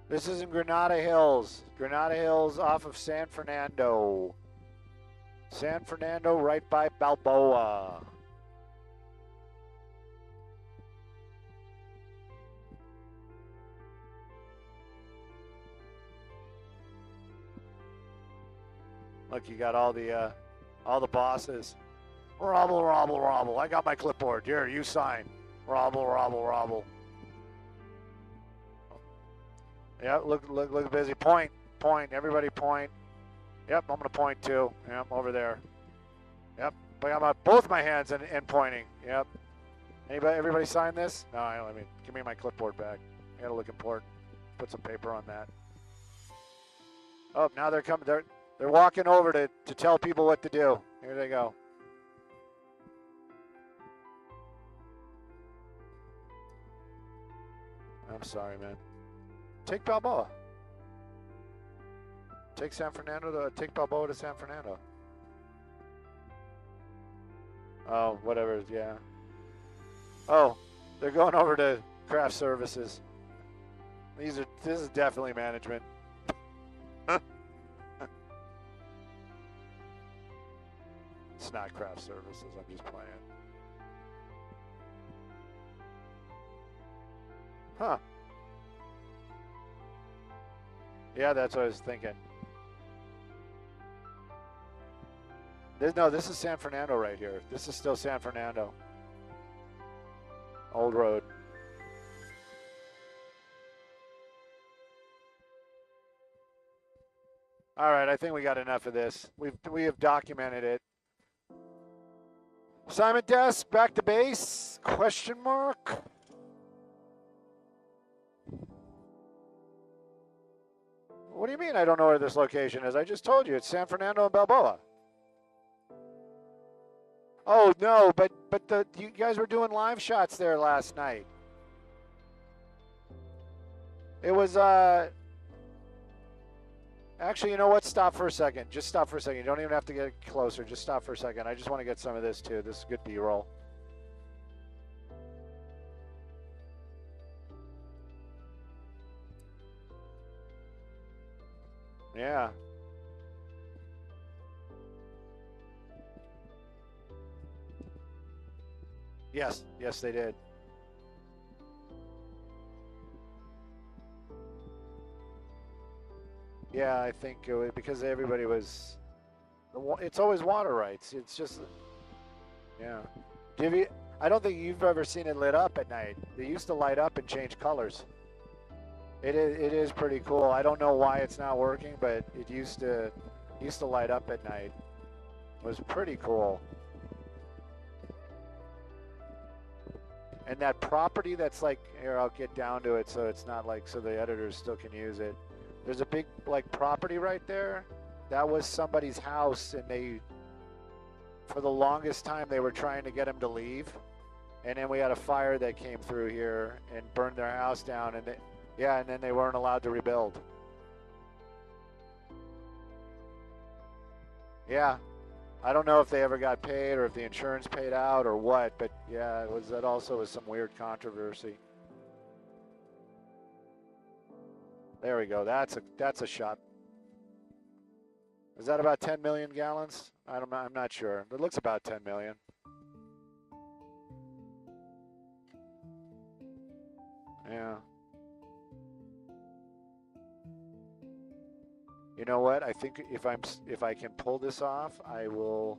This is in Granada Hills. Granada Hills off of San Fernando. San Fernando right by Balboa. Look, you got all the bosses. Robble, robble, robble. I got my clipboard. Here, you sign. Robble, robble, robble. Yep, look busy. Point. Everybody point. Yep, I'm gonna point too. Yep, over there. Yep, I got both my hands and pointing. Yep. Everybody sign this? No, let me give me my clipboard back. I gotta look important. Put some paper on that. Oh, now they're coming. They're walking over to tell people what to do. Here they go. I'm sorry, man. Take Balboa. Take take Balboa to San Fernando. Oh, whatever, yeah. Oh, they're going over to craft services. This is definitely management. It's not craft services, I'm just playing. Huh. Yeah, that's what I was thinking. This is San Fernando right here. This is still San Fernando. Old road. All right, I think we got enough of this. We have documented it. Simon Dess, back to base? Question mark? What do you mean I don't know where this location is? I just told you, it's San Fernando and Balboa. Oh, no, but you guys were doing live shots there last night. It was, actually, you know what? Stop for a second. Just stop for a second. You don't even have to get closer. Just stop for a second. I just want to get some of this, too. This is good B-roll. Yeah. Yes, they did. Yeah, I think it was because everybody was. It's always water rights. It's just, yeah. I don't think you've ever seen it lit up at night. They used to light up and change colors. It is pretty cool. I don't know why it's not working, but it used to light up at night. It was pretty cool. And that property that's like, here, I'll get down to it so it's not like, so the editors still can use it. There's a big like property right there. That was somebody's house, and for the longest time they were trying to get him to leave. And then we had a fire that came through here and burned their house down, and and then they weren't allowed to rebuild. Yeah. I don't know if they ever got paid or if the insurance paid out or what, but yeah, that also was some weird controversy. There we go. That's a shot. Is that about 10 million gallons? I'm not sure. It looks about 10 million. Yeah. You know what? I think if I can pull this off, I will.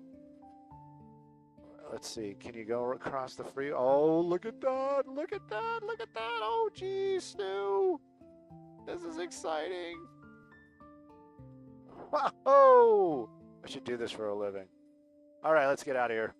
Let's see. Can you go across the freeway? Oh, look at that! Look at that! Look at that! Oh, geez, Stu, this is exciting. Whoa! I should do this for a living. All right, let's get out of here.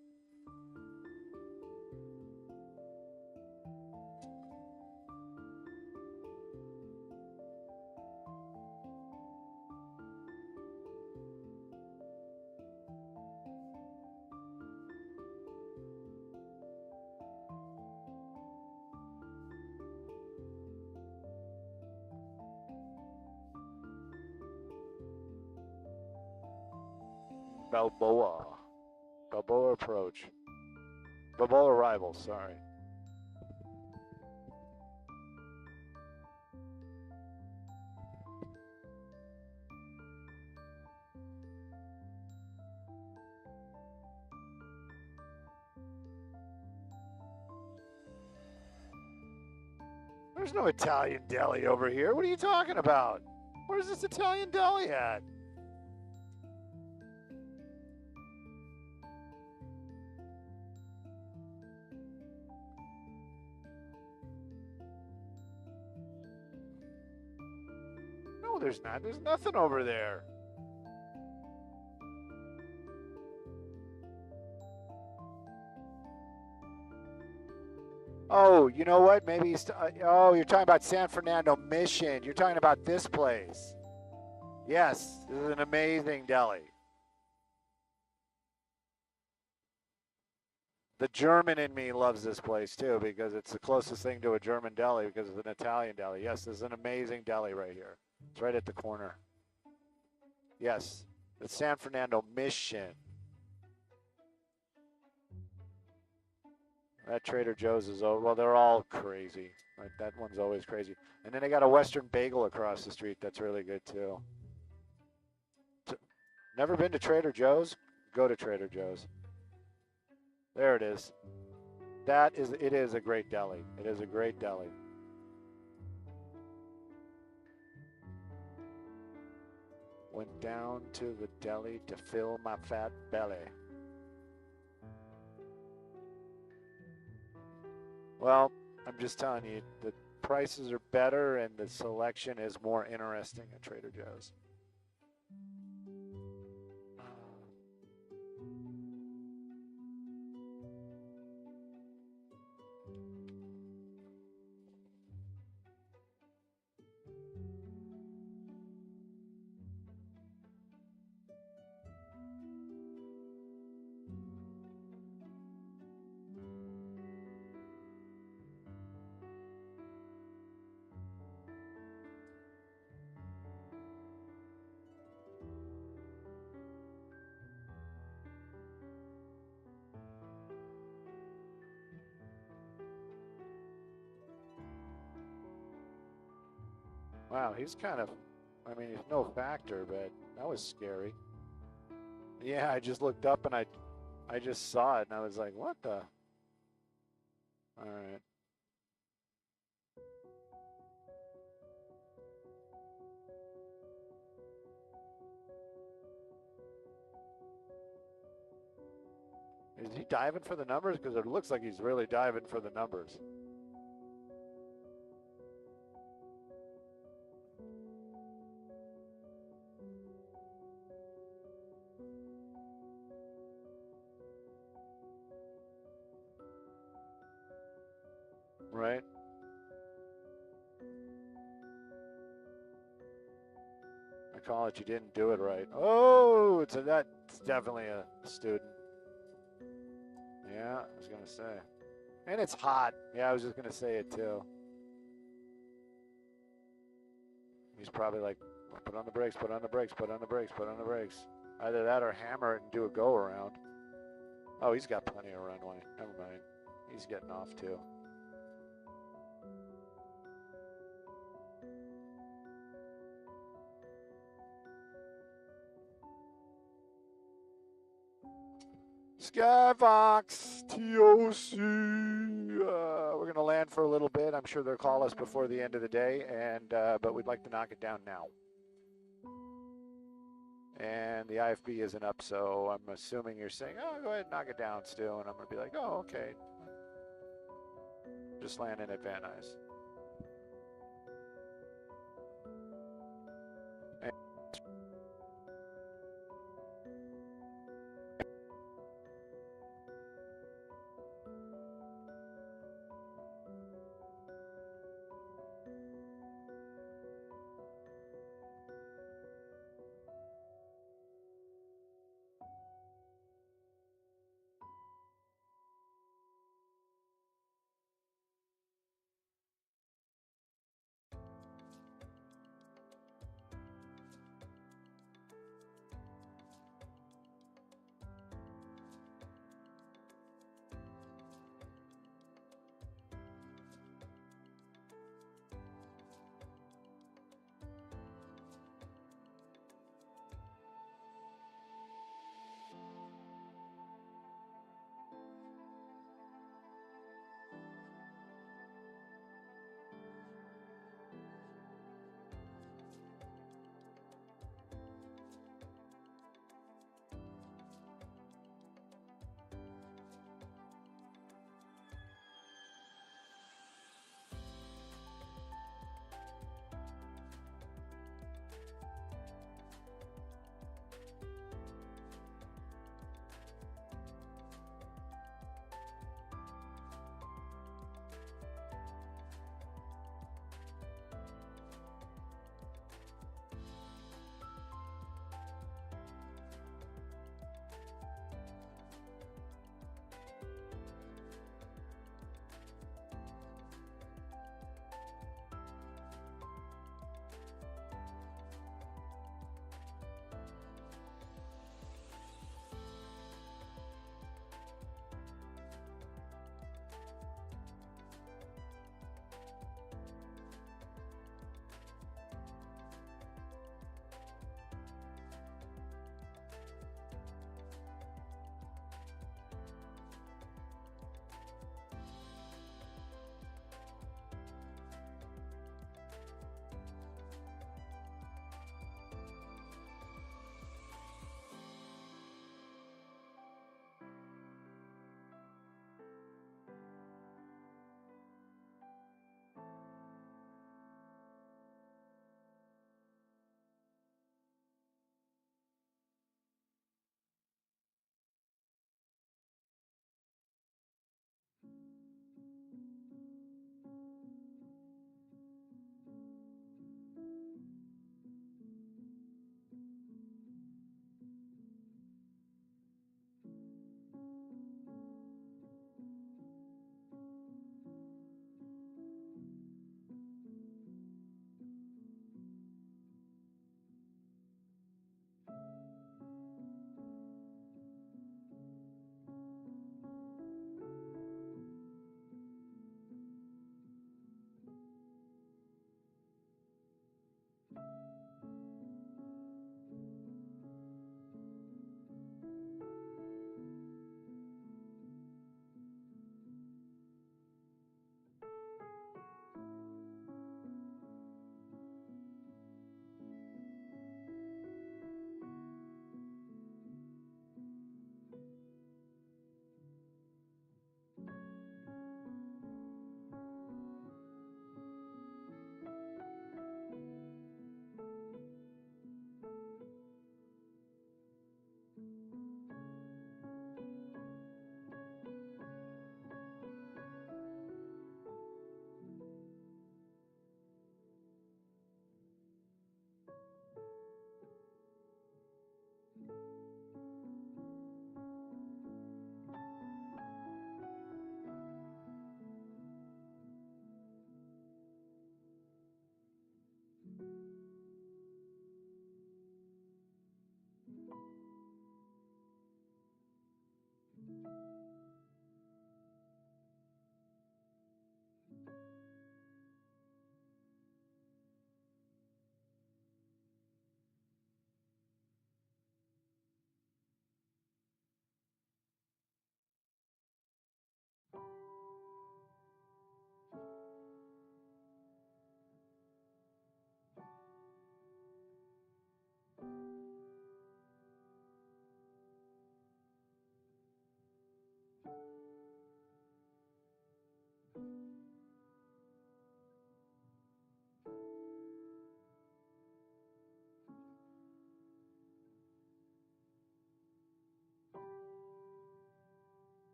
Balboa approach. Balboa arrival, sorry. There's no Italian deli over here. What are you talking about? Where's this Italian deli at? there's not. There's nothing over there. Oh, you know what? Maybe oh, you're talking about San Fernando Mission. You're talking about this place. Yes, this is an amazing deli. The German in me loves this place too because it's the closest thing to a German deli because it's an Italian deli. Yes, this is an amazing deli right here. It's right at the corner. Yes, the San Fernando Mission. That Trader Joe's is, well, they're all crazy. Right? That one's always crazy. And then they got a Western Bagel across the street that's really good too. Never been to Trader Joe's? Go to Trader Joe's. There it is. It is a great deli. It is a great deli. Went down to the deli to fill my fat belly. Well, I'm just telling you, the prices are better and the selection is more interesting at Trader Joe's. Wow, he's kind of, I mean, he's no factor, but that was scary. Yeah, I just looked up and I just saw it and I was like, what the? All right. Is he diving for the numbers? Because it looks like he's really diving for the numbers. Right? I call it you didn't do it right. Oh, that's definitely a student. Yeah, I was going to say. And it's hot. Yeah, I was just going to say it too. He's probably like, put on the brakes, put on the brakes, put on the brakes, put on the brakes. Either that or hammer it and do a go around. Oh, he's got plenty of runway. Never mind. He's getting off too. Skyfox, TOC. We're going to land for a little bit. I'm sure they'll call us before the end of the day, but we'd like to knock it down now. And the IFB isn't up, so I'm assuming you're saying, oh, go ahead and knock it down, Stu. And I'm going to be like, oh, okay. Just landing at Van Nuys.